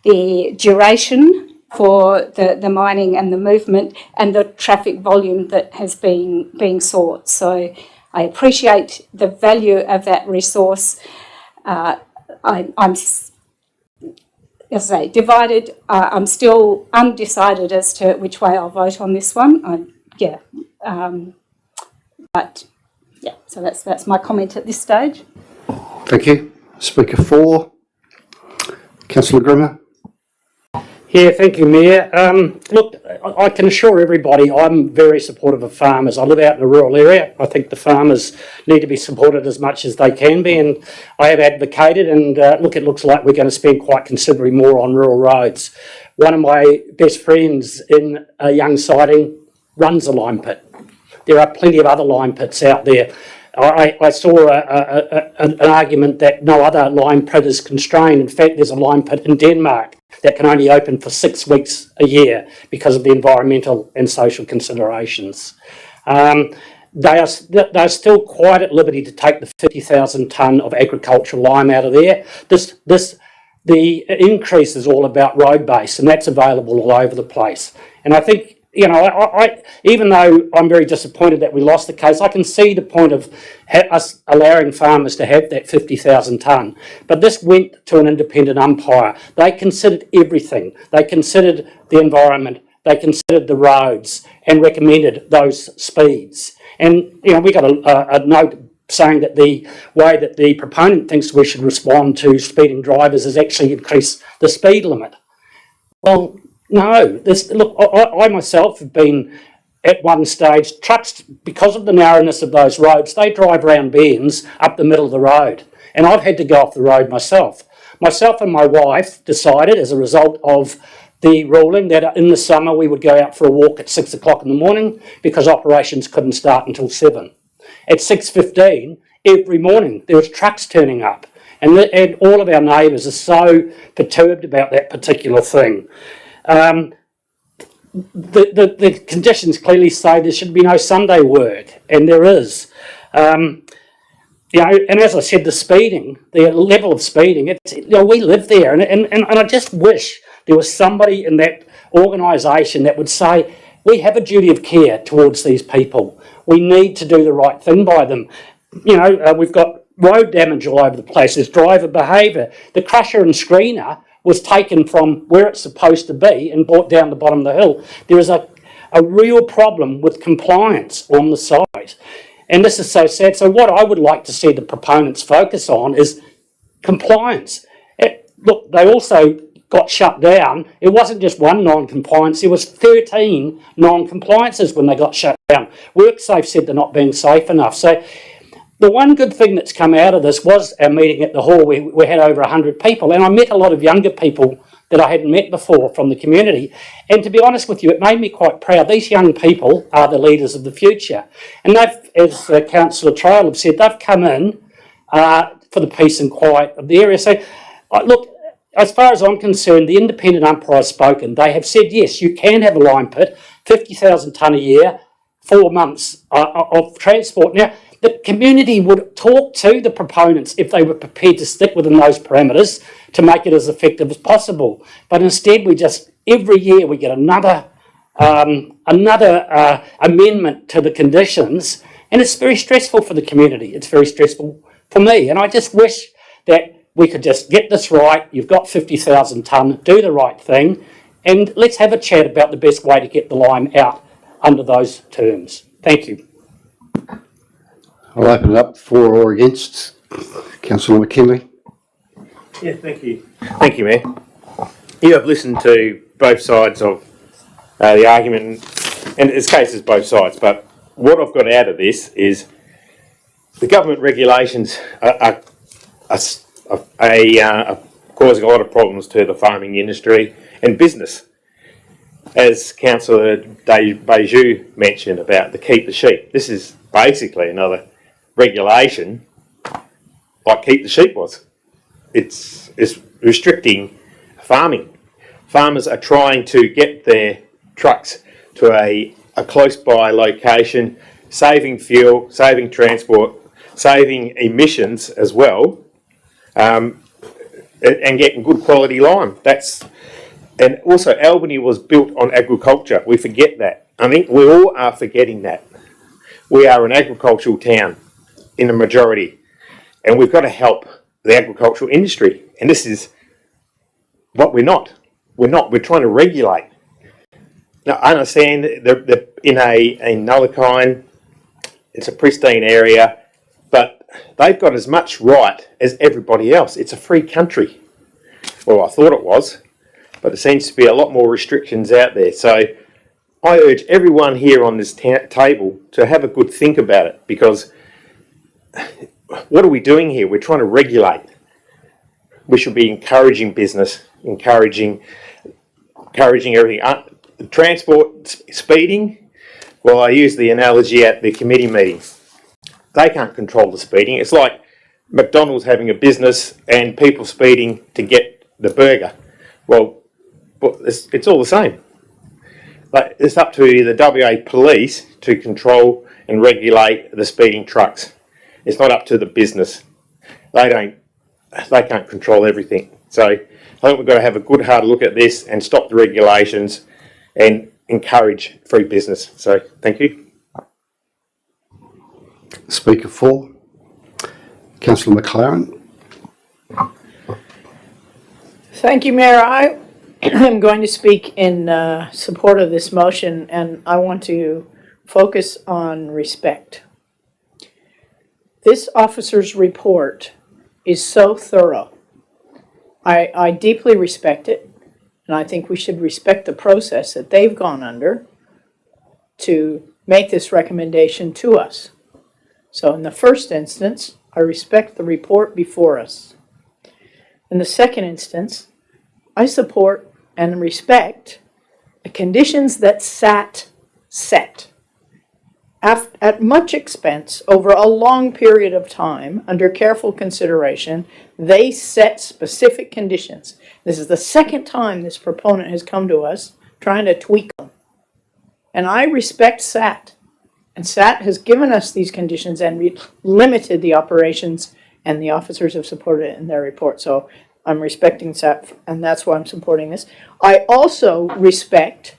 the duration for the mining and the movement and the traffic volume that has been being sought. So I appreciate the value of that resource. I'm as I say, divided. I'm still undecided as to which way I'll vote on this one. So that's my comment at this stage. Thank you. Speaker 4, Councillor Grimmer. Yeah, thank you, Mayor. Look, I can assure everybody I'm very supportive of farmers. I live out in a rural area. I think the farmers need to be supported as much as they can be, and I have advocated, and look, it looks like we're going to spend quite considerably more on rural roads. One of my best friends in a young siding runs a lime pit. There are plenty of other lime pits out there. I saw an argument that no other lime pit is constrained. In fact, there's a lime pit in Denmark that can only open for 6 weeks a year because of the environmental and social considerations. They are still quite at liberty to take the 50,000 tonne of agricultural lime out of there. The increase is all about road base, and that's available all over the place. And I think, you know, I even though I'm very disappointed that we lost the case, I can see the point of us allowing farmers to have that 50,000 tonne. But this went to an independent umpire. They considered everything. They considered the environment. They considered the roads and recommended those speeds. And, you know, we got a note saying that the way that the proponent thinks we should respond to speeding drivers is actually increase the speed limit. Well, no, look, I myself have been at one stage, trucks, because of the narrowness of those roads, they drive round bends up the middle of the road. And I've had to go off the road myself. Myself and my wife decided, as a result of the ruling, that in the summer we would go out for a walk at 6 o'clock in the morning because operations couldn't start until 7. At 6:15, every morning, there was trucks turning up. And all of our neighbours are so perturbed about that particular thing. The conditions clearly say there should be no Sunday work, and there is. You know, and as I said, the speeding, the level of speeding, you know, we live there, and I just wish there was somebody in that organisation that would say, we have a duty of care towards these people. We need to do the right thing by them. You know, we've got road damage all over the place. There's driver behaviour. The crusher and screener was taken from where it's supposed to be and brought down the bottom of the hill. There is a real problem with compliance on the site. And this is so sad. So what I would like to see the proponents focus on is compliance. Look, they also got shut down. It wasn't just one non-compliance, it was 13 non-compliances when they got shut down. WorkSafe said they're not being safe enough. So the one good thing that's come out of this was our meeting at the hall. We had over 100 people, and I met a lot of younger people that I hadn't met before from the community. And to be honest with you, it made me quite proud. These young people are the leaders of the future. And they've, as Councillor Trail have said, they've come in for the peace and quiet of the area. So, look, as far as I'm concerned, the independent umpire has spoken. They have said, yes, you can have a lime pit, 50,000 tonne a year, 4 months of transport. Now, the community would talk to the proponents if they were prepared to stick within those parameters to make it as effective as possible. But instead, we just, every year we get another amendment to the conditions, and it's very stressful for the community. It's very stressful for me, and I just wish that we could just get this right. You've got 50,000 tonne, do the right thing, and let's have a chat about the best way to get the lime out under those terms. Thank you. I'll open it up for or against. Councillor McKinley. Yeah, thank you. Thank you, Mayor. You have listened to both sides of the argument, and it's cases both sides, but what I've got out of this is the government regulations are causing a lot of problems to the farming industry and business. As Councillor Beju mentioned about the keep the sheep, this is basically another regulation like keep the sheep was. It's restricting farming. Farmers are trying to get their trucks to a close by location, saving fuel, saving transport, saving emissions as well, and getting good quality lime. And also Albany was built on agriculture. We forget that. I think we all are forgetting that. We are an agricultural town in the majority, and we've got to help the agricultural industry. And this is what we're not. We're trying to regulate. Now, I understand they're in a Nullakine, it's a pristine area, but they've got as much right as everybody else. It's a free country. Well, I thought it was, but there seems to be a lot more restrictions out there. So I urge everyone here on this table to have a good think about it, because what are we doing here? We're trying to regulate. We should be encouraging business, encouraging everything. Transport, speeding, well, I use the analogy at the committee meeting. They can't control the speeding. It's like McDonald's having a business and people speeding to get the burger. Well, it's all the same. But it's up to the WA police to control and regulate the speeding trucks. It's not up to the business. They can't control everything. So I think we've got to have a good hard look at this and stop the regulations and encourage free business. So thank you. Speaker 4. Councillor McLaren. Thank you, Mayor. I am going to speak in support of this motion, and I want to focus on respect. This officer's report is so thorough. I deeply respect it, and I think we should respect the process that they've gone under to make this recommendation to us. So in the first instance, I respect the report before us. In the second instance, I support and respect the conditions that SAT set. At much expense, over a long period of time, under careful consideration, they set specific conditions. This is the second time this proponent has come to us trying to tweak them. And I respect SAT. And SAT has given us these conditions and limited the operations, and the officers have supported it in their report. So I'm respecting SAT, and that's why I'm supporting this. I also respect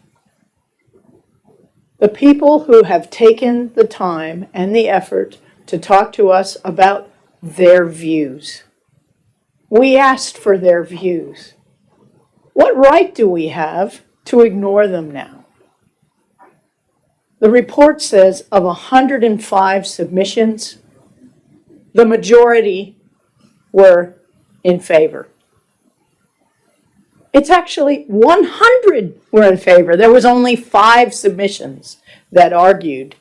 the people who have taken the time and the effort to talk to us about their views. We asked for their views. What right do we have to ignore them now? The report says of 105 submissions, the majority were in favor. It's actually 100 were in favor. There was only 5 submissions that argued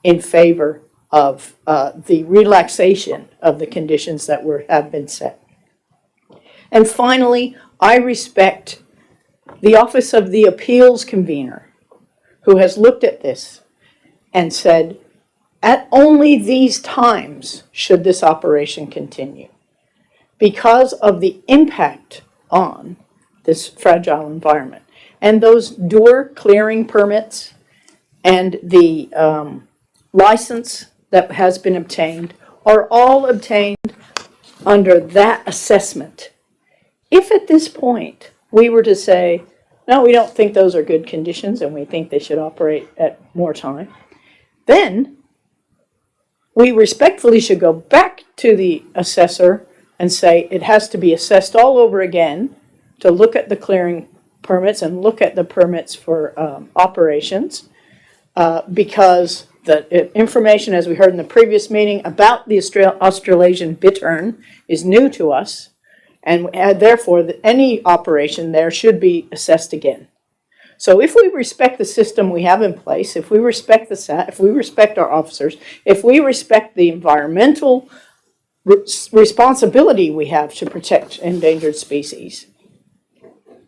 in favor of the relaxation of the conditions that have been set. And finally, I respect the Office of the Appeals Convener, who has looked at this and said, at only these times should this operation continue because of the impact on this fragile environment. And those door clearing permits and the license that has been obtained are all obtained under that assessment. If at this point we were to say, no, we don't think those are good conditions and we think they should operate at more time, then we respectfully should go back to the assessor and say it has to be assessed all over again to look at the clearing permits and look at the permits for operations because the information, as we heard in the previous meeting, about the Australasian bittern is new to us, and therefore any operation there should be assessed again. So if we respect the system we have in place, if we respect the SAT, if we respect our officers, if we respect the environmental responsibility we have to protect endangered species,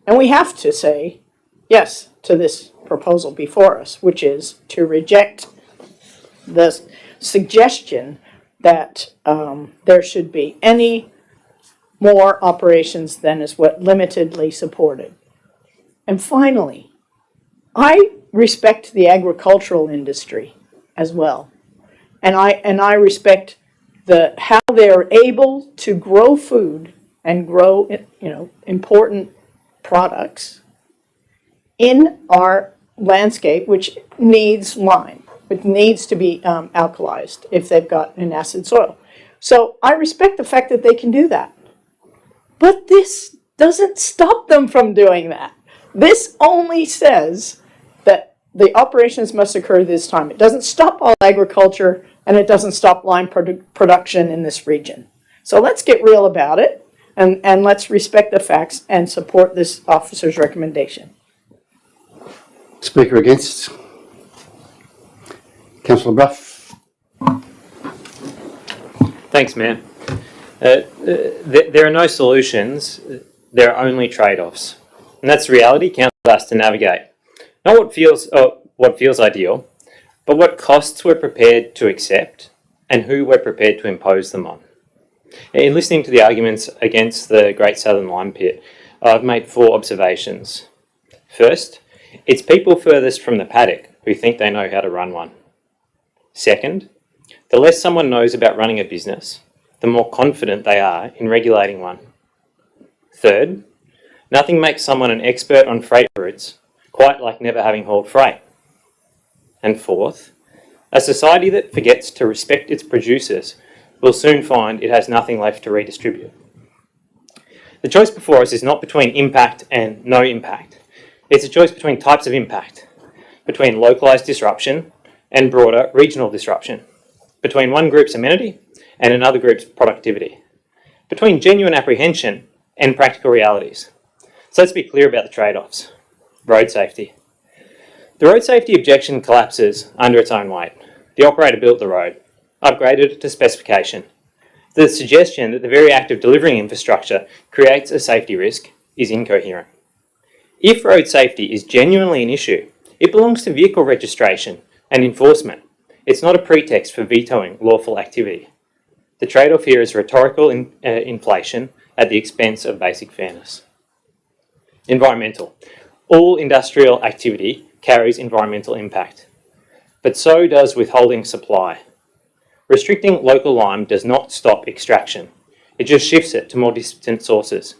and we have to say yes to this proposal before us, which is to reject the suggestion that there should be any more operations than is what limitedly supported. And finally, I respect the agricultural industry as well. And I respect how they're able to grow food and grow, important products in our landscape, which needs lime, which needs to be alkalized if they've got an acid soil. So I respect the fact that they can do that. But this doesn't stop them from doing that. This only says that the operations must occur this time. It doesn't stop all agriculture, and it doesn't stop lime production in this region. So let's get real about it, and let's respect the facts and support this officer's recommendation. Speaker against? Councillor Bruff. Thanks, Mayor. There are no solutions, there are only trade-offs. And that's the reality council has us to navigate. Not what feels ideal, but what costs we're prepared to accept and who we're prepared to impose them on. In listening to the arguments against the Great Southern Lime Pit, I've made 4 observations. First, it's people furthest from the paddock who think they know how to run one. Second, the less someone knows about running a business, the more confident they are in regulating one. Third, nothing makes someone an expert on freight routes quite like never having hauled freight. And fourth, a society that forgets to respect its producers will soon find it has nothing left to redistribute. The choice before us is not between impact and no impact. It's a choice between types of impact, between localised disruption and broader regional disruption, between one group's amenity and another group's productivity, between genuine apprehension and practical realities. So let's be clear about the trade-offs. Road safety. The road safety objection collapses under its own weight. The operator built the road, upgraded it to specification. The suggestion that the very act of delivering infrastructure creates a safety risk is incoherent. If road safety is genuinely an issue, it belongs to vehicle registration and enforcement. It's not a pretext for vetoing lawful activity. The trade-off here is rhetorical inflation at the expense of basic fairness. Environmental. All industrial activity carries environmental impact, but so does withholding supply. Restricting local lime does not stop extraction. It just shifts it to more distant sources.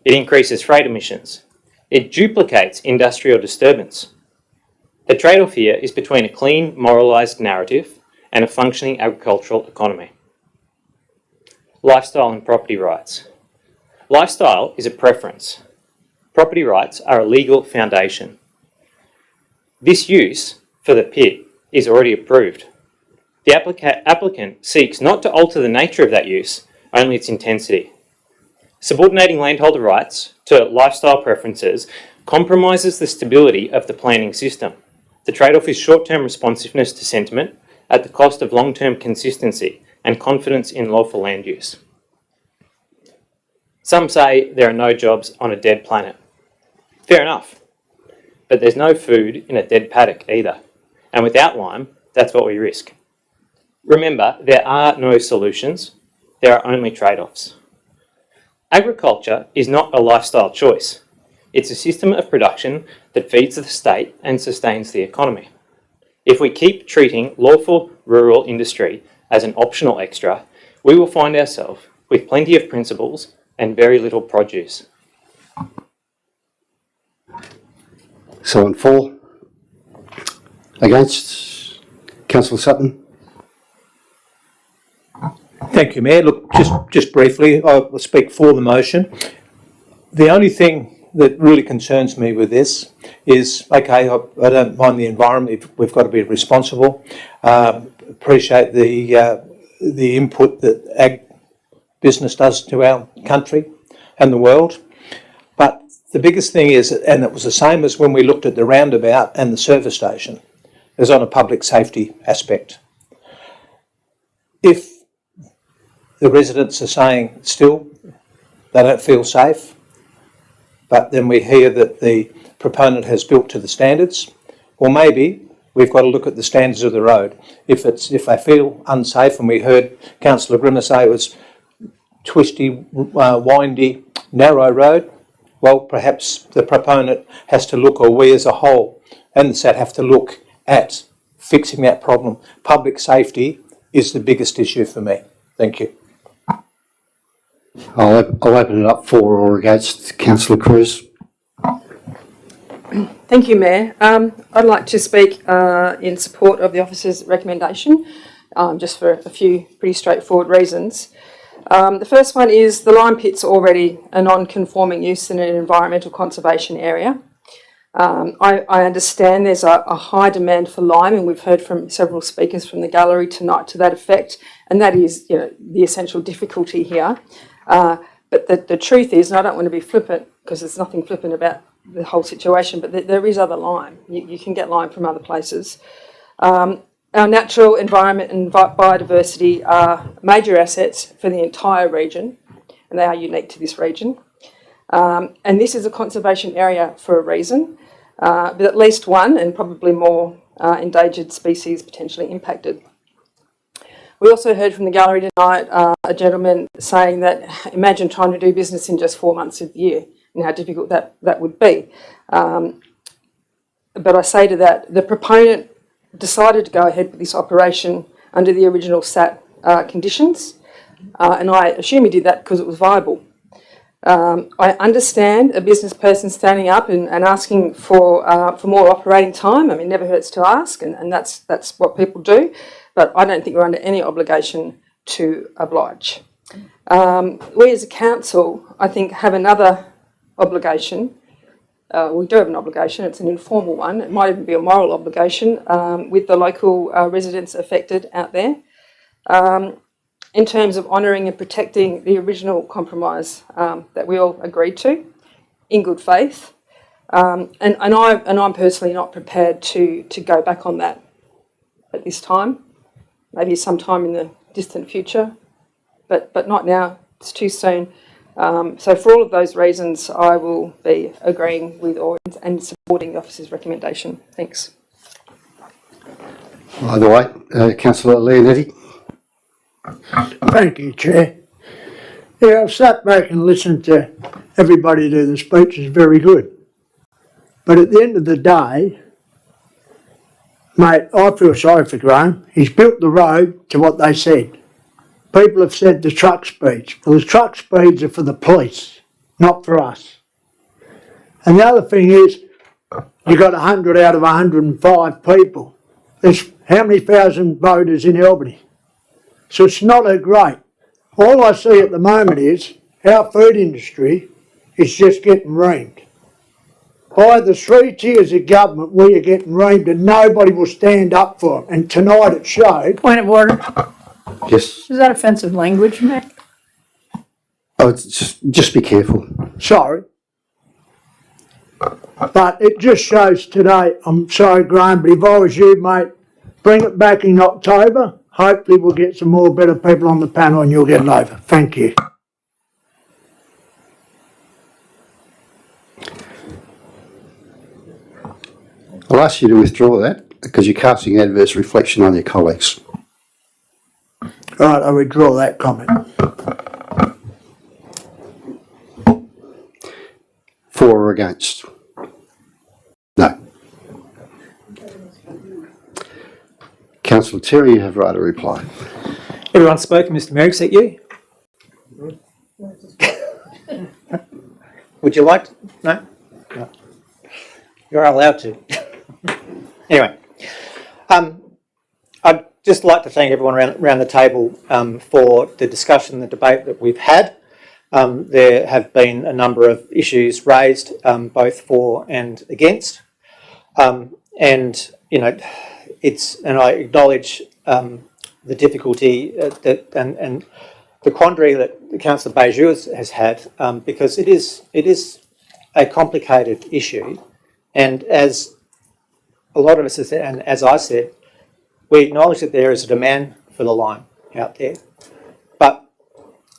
It increases freight emissions. It duplicates industrial disturbance. The trade-off here is between a clean, moralised narrative and a functioning agricultural economy. Lifestyle and property rights. Lifestyle is a preference. Property rights are a legal foundation. This use for the pit is already approved. The applicant seeks not to alter the nature of that use, only its intensity. Subordinating landholder rights to lifestyle preferences compromises the stability of the planning system. The trade-off is short-term responsiveness to sentiment at the cost of long-term consistency and confidence in lawful land use. Some say there are no jobs on a dead planet. Fair enough. But there's no food in a dead paddock either. And without lime, that's what we risk. Remember, there are no solutions. There are only trade-offs. Agriculture is not a lifestyle choice. It's a system of production that feeds the state and sustains the economy. If we keep treating lawful rural industry as an optional extra, we will find ourselves with plenty of principles and very little produce. So on for? Against? Councillor Sutton? Thank you, Mayor. Look, just briefly, I will speak for the motion. The only thing that really concerns me with this is, okay, I don't mind the environment. We've got to be responsible. Appreciate the input that ag business does to our country and the world. But the biggest thing is, and it was the same as when we looked at the roundabout and the service station, is on a public safety aspect. If the residents are saying still they don't feel safe, but then we hear that the proponent has built to the standards, well, maybe we've got to look at the standards of the road. If they feel unsafe, and we heard Councillor Grimmer say it was twisty, windy, narrow road, well, perhaps the proponent has to look, or we as a whole and the SAT have to look at fixing that problem. Public safety is the biggest issue for me. Thank you. I'll open it up for or against. Councillor Cruz. Thank you, Mayor. I'd like to speak in support of the officer's recommendation, just for a few pretty straightforward reasons. The first one is the lime pit's already a non-conforming use in an environmental conservation area. I understand there's a high demand for lime, and we've heard from several speakers from the gallery tonight to that effect, and that is, the essential difficulty here. But the truth is, and I don't want to be flippant, because there's nothing flippant about the whole situation, but there is other lime. You can get lime from other places. Our natural environment and biodiversity are major assets for the entire region, and they are unique to this region. And this is a conservation area for a reason, with at least one and probably more endangered species potentially impacted. We also heard from the gallery tonight a gentleman saying that imagine trying to do business in just 4 months of the year and how difficult that would be. But I say to that, the proponent decided to go ahead with this operation under the original SAT conditions, and I assume he did that because it was viable. I understand a business person standing up and asking for more operating time. I mean, it never hurts to ask, and that's what people do. But I don't think we're under any obligation to oblige. We as a council, I think, have another obligation. We do have an obligation. It's an informal one. It might even be a moral obligation with the local residents affected out there, in terms of honouring and protecting the original compromise that we all agreed to in good faith. And I'm personally not prepared to go back on that at this time. Maybe sometime in the distant future, but not now. It's too soon. So for all of those reasons, I will be agreeing with and supporting the officer's recommendation. Thanks. Either way, Councillor Leonetti. Thank you, Chair. Yeah, I've sat back and listened to everybody do the speeches, very good. But at the end of the day, mate, I feel sorry for Graham. He's built the road to what they said. People have said the truck speeds. Well, the truck speeds are for the police, not for us. And the other thing is, you got 100 out of 105 people. There's how many thousand voters in Albany? So it's not a great. All I see at the moment is our food industry is just getting reamed. By the 3 tiers of government, we are getting reamed and nobody will stand up for them. And tonight it showed. Point of order. Yes. Is that offensive language, Matt? Oh, it's just be careful. Sorry. But it just shows today, I'm sorry, Graham, but if I was you, mate, Bring it back in October. Hopefully we'll get some more better people on the panel and you'll get it over. Thank you. I'll ask you to withdraw that because you're casting adverse reflection on your colleagues. Right, I withdraw that comment. For or against? No. Councillor Terry, you have right to reply. Everyone's spoken, Mr Mayor, except you. Would you like to? No? No. You're allowed to. Anyway, I'd just like to thank everyone around the table for the discussion, the debate that we've had. There have been a number of issues raised, both for and against. And, you know, and I acknowledge the difficulty and the quandary that Councillor Bejour has had, because it is a complicated issue. And as a lot of us have said, and as I said, we acknowledge that there is a demand for the line out there. But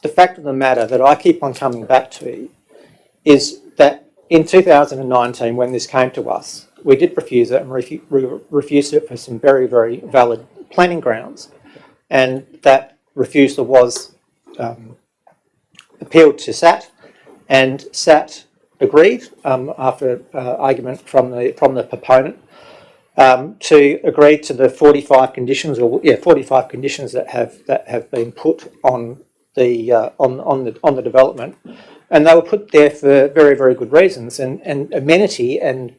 the fact of the matter that I keep on coming back to is that in 2019, when this came to us, we did refuse it, and refused it for some very, very valid planning grounds. And that refusal was appealed to SAT, and SAT agreed after argument from the proponent to agree to the 45 conditions, 45 conditions that have been put on the development, and they were put there for very, very good reasons, and amenity and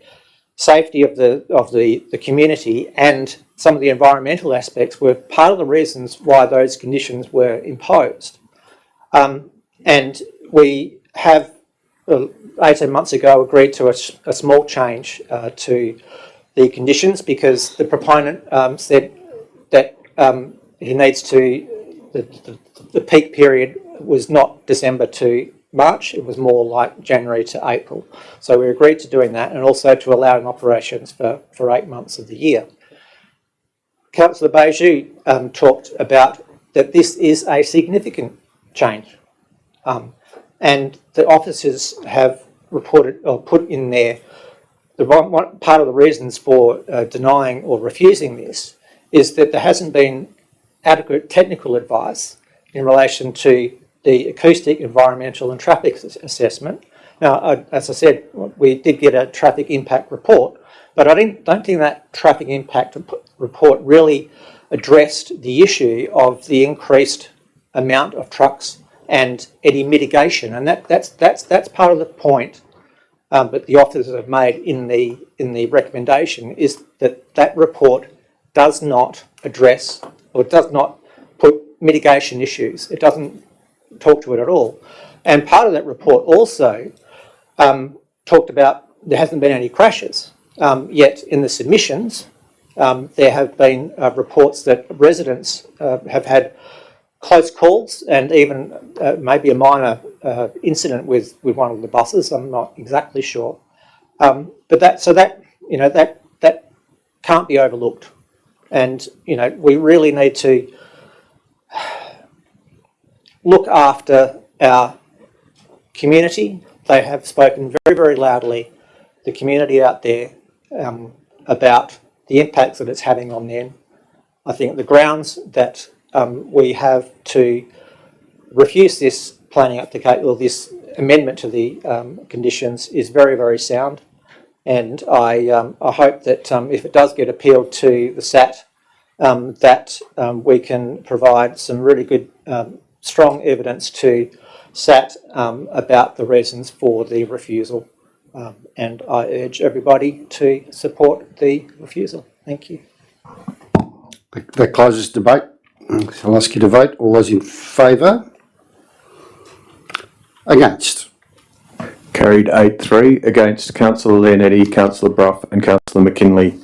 safety of the community and some of the environmental aspects were part of the reasons why those conditions were imposed. And we have 18 months ago agreed to a small change to the conditions because the proponent said that he needs to, the peak period was not December to March, it was more like January to April. So we agreed to doing that and also to allowing operations for 8 months of the year. Councillor Bejour talked about that this is a significant change. And the officers have reported or put in there one part of the reasons for denying or refusing this is that there hasn't been adequate technical advice in relation to the acoustic, environmental and traffic assessment. Now, as I said, we did get a traffic impact report, but I don't think that traffic impact report really addressed the issue of the increased amount of trucks and any mitigation, and that's part of the point that the officers have made in the recommendation is that report does not address or does not put mitigation issues. It doesn't talk to it at all. And part of that report also talked about there hasn't been any crashes, yet in the submissions there have been reports that residents have had close calls and even maybe a minor incident with one of the buses. I'm not exactly sure, but that can't be overlooked, and we really need to look after our community. They have spoken very, very loudly, the community out there, about the impacts that it's having on them. I think the grounds that we have to refuse this planning application or this amendment to the conditions is very, very sound, and I hope that if it does get appealed to the SAT, that we can provide some really good, strong evidence to SAT about the reasons for the refusal, and I urge everybody to support the refusal. Thank you. That closes debate. I'll ask you to vote. All those in favour? Against? Carried 8-3. Against Councillor Leonetti, Councillor Brough and Councillor McKinley.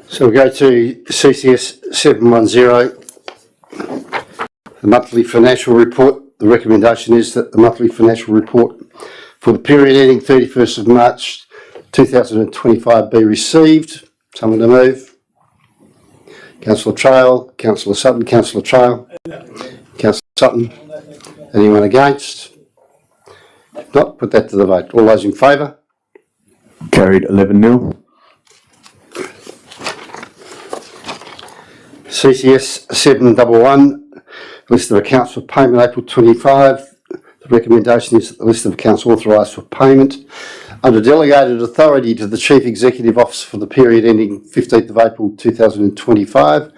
So we go to CCS 710, the monthly financial report the recommendation is that the monthly financial report for the period ending 31st of March 2025 be received. Someone to move. Councillor Trail, Councillor Sutton, Councillor Trail, Councillor Sutton. Anyone against? If not, put that to the vote. All those in favour? Carried 11-0. CCS 711, list of accounts for payment April 25. The recommendation is that the list of accounts authorised for payment under delegated authority to the Chief Executive Officer for the period ending 15th of April 2025,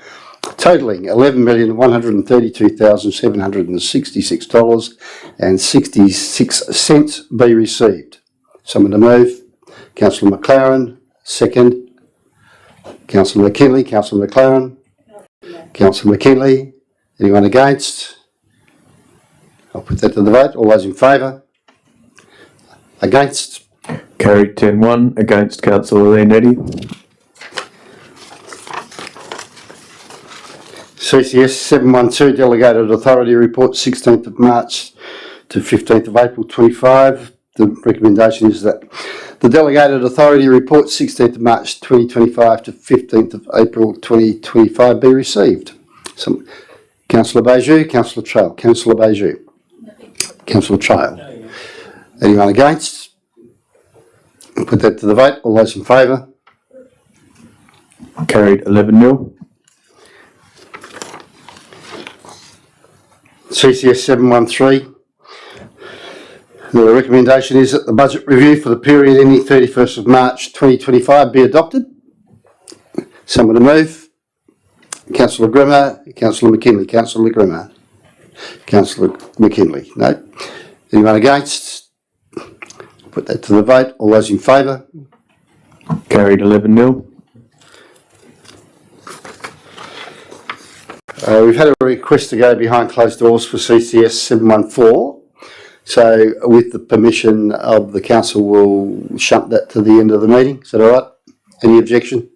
totalling $11,132,766.66 be received. Someone to move. Councillor McLaren, second. Councillor McKinley, Councillor McLaren. Councillor McKinley. Anyone against? I'll put that to the vote. All those in favour? Against? Carried 10-1 against Councillor Leonetti. CCS 712 Delegated Authority Report 16th of March to 15th of April 25. The recommendation is that the Delegated Authority Report 16th of March 2025 to 15th of April 2025 be received. Councillor Bijou, Councillor Trail, Councillor Bijou, Councillor Trail. Anyone against? I'll put that to the vote. All those in favour? Carried 11-0. CCS 713. The recommendation is that the budget review for the period ending 31st of March 2025 be adopted. Someone to move. Councillor Grimmer, Councillor McKinley, Councillor Grimmer, Councillor McKinley. No. Anyone against? Put that to the vote. All those in favour? Carried 11-0. We've had a request to go behind closed doors for CCS 714. So with the permission of the council, we'll shunt that to the end of the meeting. Is that all right? Any objection?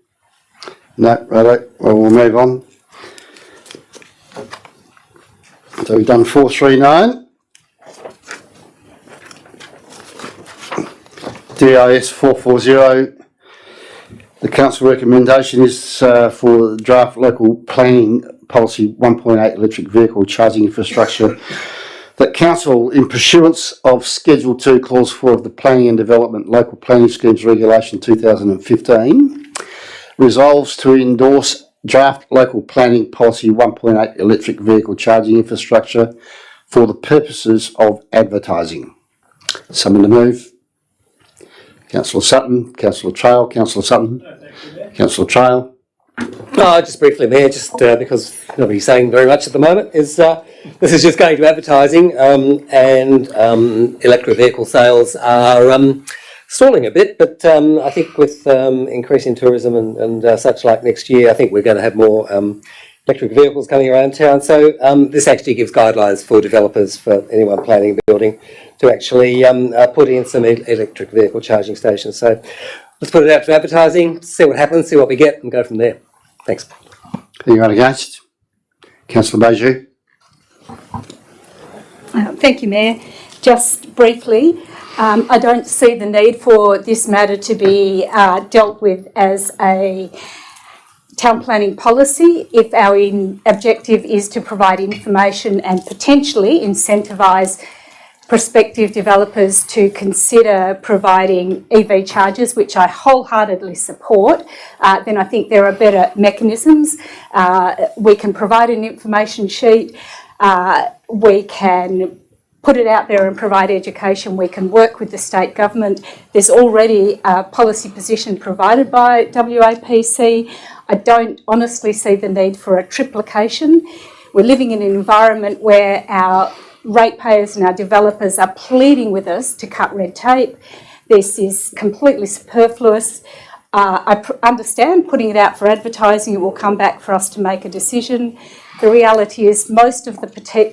No, righto. Well, we'll move on. So we've done 439. DIS 440. The council recommendation is for the draft local planning policy 1.8 electric vehicle charging infrastructure that council, in pursuance of Schedule 2, Clause 4 of the Planning and Development Local Planning Schemes Regulation 2015, resolves to endorse draft local planning policy 1.8 electric vehicle charging infrastructure for the purposes of advertising. Someone to move. Councillor Sutton, Councillor Trail, Councillor Sutton, Councillor Trail. Just briefly, Mayor, just because nobody's saying very much at the moment, is this is just going to advertising, and electric vehicle sales are stalling a bit, but I think with increasing tourism and such like next year, I think we're going to have more electric vehicles coming around town. So this actually gives guidelines for developers, for anyone planning a building, to actually put in some electric vehicle charging stations. So let's put it out to advertising, see what happens, see what we get, and go from there. Thanks. Anyone against? Councillor Bijou. Thank you, Mayor. Just briefly, I don't see the need for this matter to be dealt with as a town planning policy if our objective is to provide information and potentially incentivise prospective developers to consider providing EV chargers, which I wholeheartedly support. Then I think there are better mechanisms. We can provide an information sheet. We can put it out there and provide education. We can work with the state government. There's already a policy position provided by WAPC. I don't honestly see the need for a triplication. We're living in an environment where our ratepayers and our developers are pleading with us to cut red tape. This is completely superfluous. I understand putting it out for advertising, it will come back for us to make a decision. The reality is most of the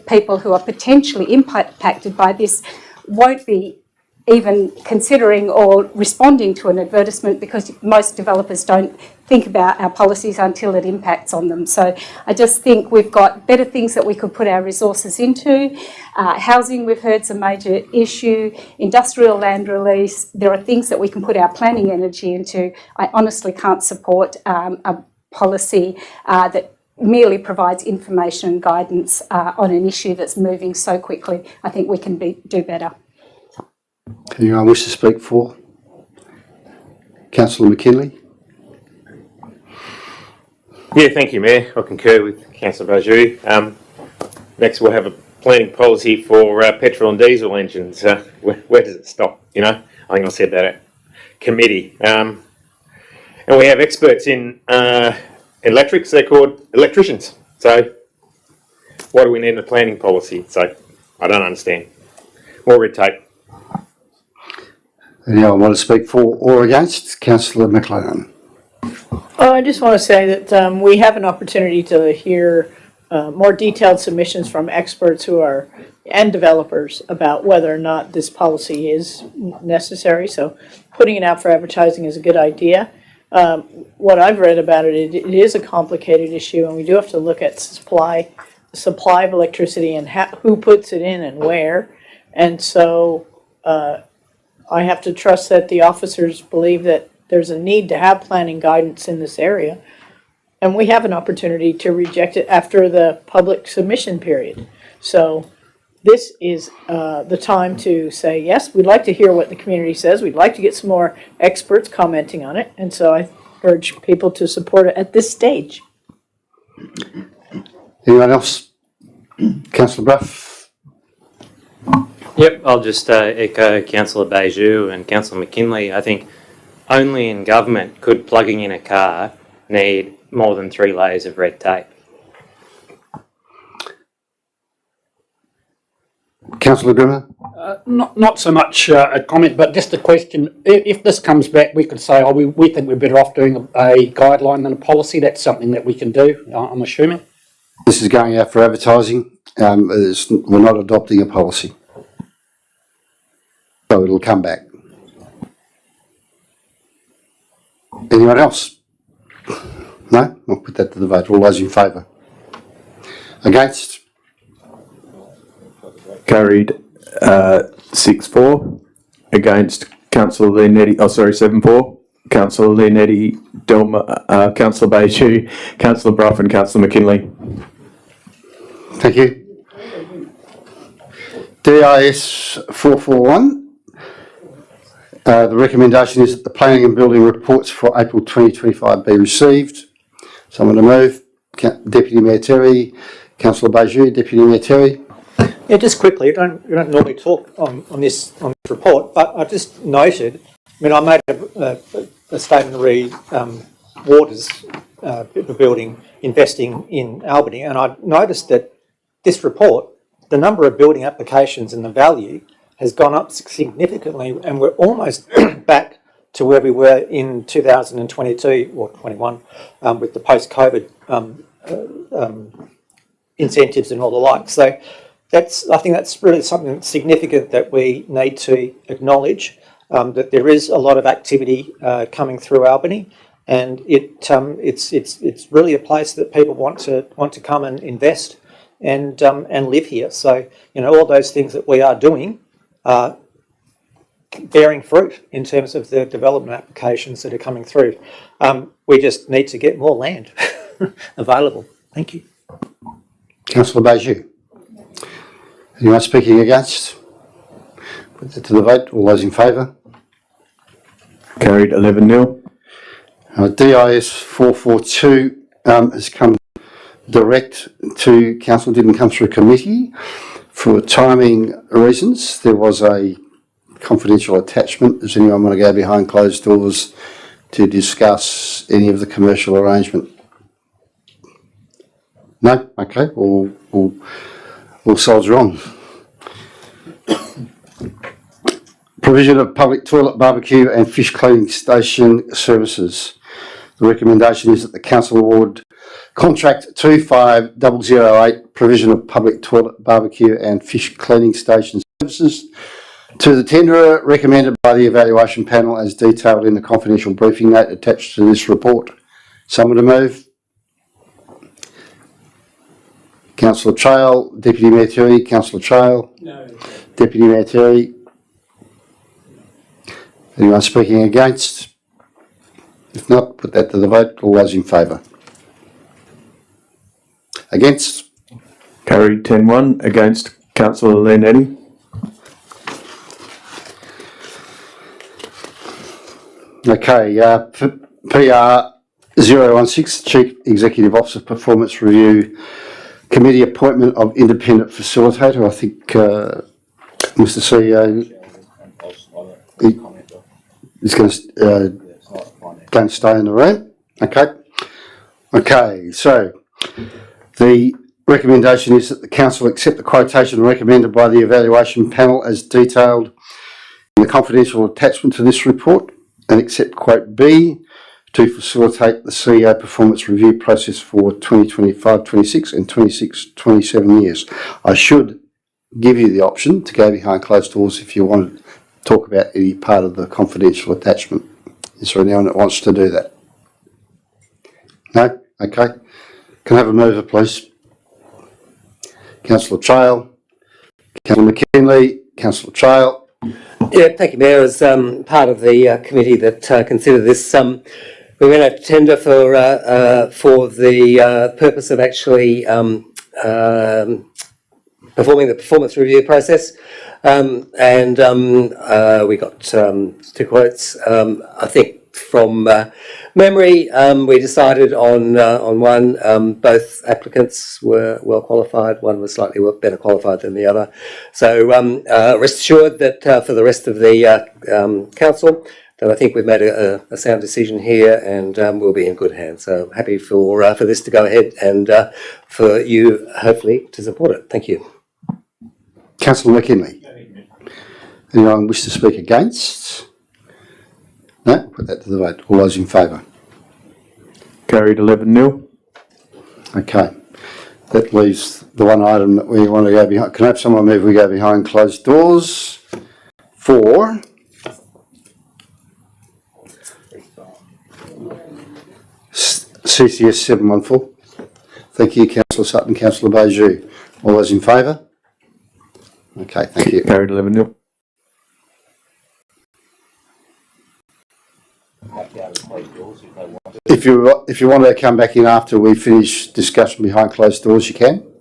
people who are potentially impacted by this won't be even considering or responding to an advertisement, because most developers don't think about our policies until it impacts on them. So I just think we've got better things that we could put our resources into. Housing, we've heard, is a major issue. Industrial land release, there are things that we can put our planning energy into. I honestly can't support a policy that merely provides information and guidance on an issue that's moving so quickly. I think we can do better. Anyone wish to speak for? Councillor McKinley? Yeah, thank you, Mayor. I concur with Councillor Bajou. Next, we'll have a planning policy for petrol and diesel engines. Where does it stop? You know, I think I said that at committee. And we have experts in electrics. They're called electricians. So, why do we need a planning policy? So, I don't understand. More red tape. Anyone want to speak for or against? Councillor McLennan. I just want to say that we have an opportunity to hear more detailed submissions from experts and developers about whether or not this policy is necessary. So putting it out for advertising is a good idea. What I've read about it is a complicated issue, and we do have to look at supply of electricity and who puts it in and where. And so I have to trust that the officers believe that there's a need to have planning guidance in this area. And we have an opportunity to reject it after the public submission period. So this is the time to say, yes, we'd like to hear what the community says. We'd like to get some more experts commenting on it. And so I urge people to support it at this stage. Anyone else? Councillor Bruff? Yep, I'll just echo Councillor Bajou and Councillor McKinley. I think only in government could plugging in a car need more than 3 layers of red tape. Councillor Grimmer? Not so much a comment, but just a question. If this comes back, we could say, we think we're better off doing a guideline than a policy. That's something that we can do, I'm assuming. This is going out for advertising. We're not adopting a policy. So it'll come back. Anyone else? No? I'll put that to the vote. All those in favour? Against? Carried 6-4. Against Councillor Leonetti, 7-4. Councillor Leonetti, Councillor Bajou, Councillor Bruff and Councillor McKinley. Thank you. DIS 441. The recommendation is that the planning and building reports for April 2025 be received. Someone to move. Deputy Mayor Terry, Councillor Bajou, Deputy Mayor Terry. Yeah, just quickly, you don't normally talk on this report, but I just noted, I made a statement re Waters building investing in Albany, and I noticed that this report, the number of building applications and the value has gone up significantly, and we're almost back to where we were in 2022 or 21 with the post-COVID incentives and all the like. So I think that's really something significant that we need to acknowledge, that there is a lot of activity coming through Albany, and it's really a place that people want to come and invest and live here. So all those things that we are doing are bearing fruit in terms of the development applications that are coming through. We just need to get more land available. Thank you. Councillor Bajou. Anyone speaking against? Put that to the vote. All those in favour? Carried 11-0. DIS 442 has come direct to council, didn't come through committee. For timing reasons, there was a confidential attachment. Does anyone want to go behind closed doors to discuss any of the commercial arrangement? No? Okay. All soldier on. Provision of public toilet, barbecue and fish cleaning station services. The recommendation is that the council award contract 25008, provision of public toilet, barbecue and fish cleaning station services To the tenderer recommended by the evaluation panel as detailed in the confidential briefing note attached to this report. Someone to move? Councillor Trail, Deputy Mayor Terry, Councillor Trail. No. Deputy Mayor Terry. Anyone speaking against? If not, put that to the vote. All those in favour? Against? Carried 10-1. Against, Councillor Leonetti. Okay, PR 016, Chief Executive Officer Performance Review Committee appointment of independent facilitator. I think Mr. CEO is going to stay in the room. Okay. Okay, so the recommendation is that the council accept the quotation recommended by the evaluation panel as detailed in the confidential attachment to this report, and accept quote B to facilitate the CEO performance review process for 2025-26 and 26-27 years. I should give you the option to go behind closed doors if you want to talk about any part of the confidential attachment. Is there anyone that wants to do that? No? Okay. Can I have a mover, please? Councillor Trail, Councillor McKinley, Councillor Trail. Yeah, thank you, Mayor. As part of the committee that considered this, we went out to tender for the purpose of actually performing the performance review process, and we got 2 quotes. I think from memory, we decided on one. Both applicants were well qualified. One was slightly better qualified than the other. So rest assured that for the rest of the council, that I think we've made a sound decision here, and we'll be in good hands. So happy for this to go ahead, and for you hopefully to support it. Thank you. Councillor McKinley. Anyone wish to speak against? No? Put that to the vote. All those in favour? Carried 11-0. Okay. That leaves the one item that we want to go behind. Can I have someone move we go behind closed doors for CCS 714? Thank you, Councillor Sutton, Councillor Bijou. All those in favour? Okay, thank you. Carried 11-0. If you want to come back in after we finish discussion behind closed doors, you can.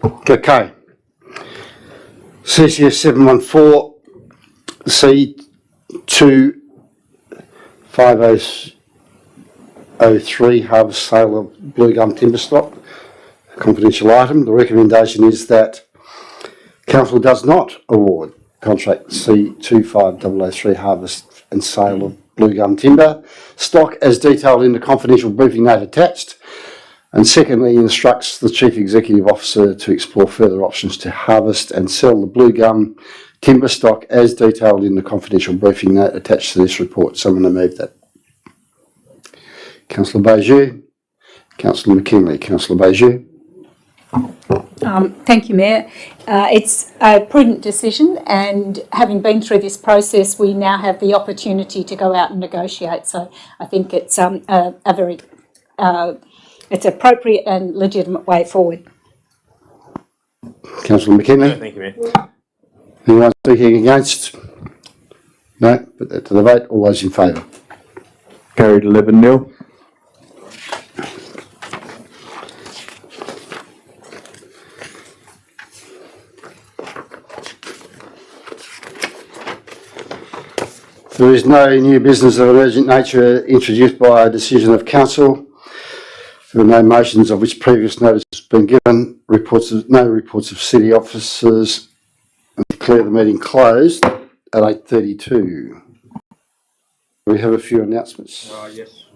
Okay. CCS 714 C2503 harvest sale of blue gum timber stock, confidential item. The recommendation is that Council does not award contract C25003 harvest and sale of blue gum timber stock as detailed in the confidential briefing note attached. And secondly, instructs the Chief Executive Officer to explore further options to harvest and sell the blue gum timber stock as detailed in the confidential briefing note attached to this report. Someone to move that. Councillor Beaujeu, Councillor McKinley. Councillor Beaujeu. Thank you, Mayor. It's a prudent decision, and having been through this process, we now have the opportunity to go out and negotiate. So I think it's it's appropriate and legitimate way forward. Councillor McKinley. No, thank you, Mayor. Anyone speaking against? No. Put that to the vote. All those in favour? Carried 11-0. There is no new business of an urgent nature introduced by a decision of Council. There are no motions of which previous notice has been given. No reports of city officers. I declare the meeting closed at 8:32. We have a few announcements. Yes.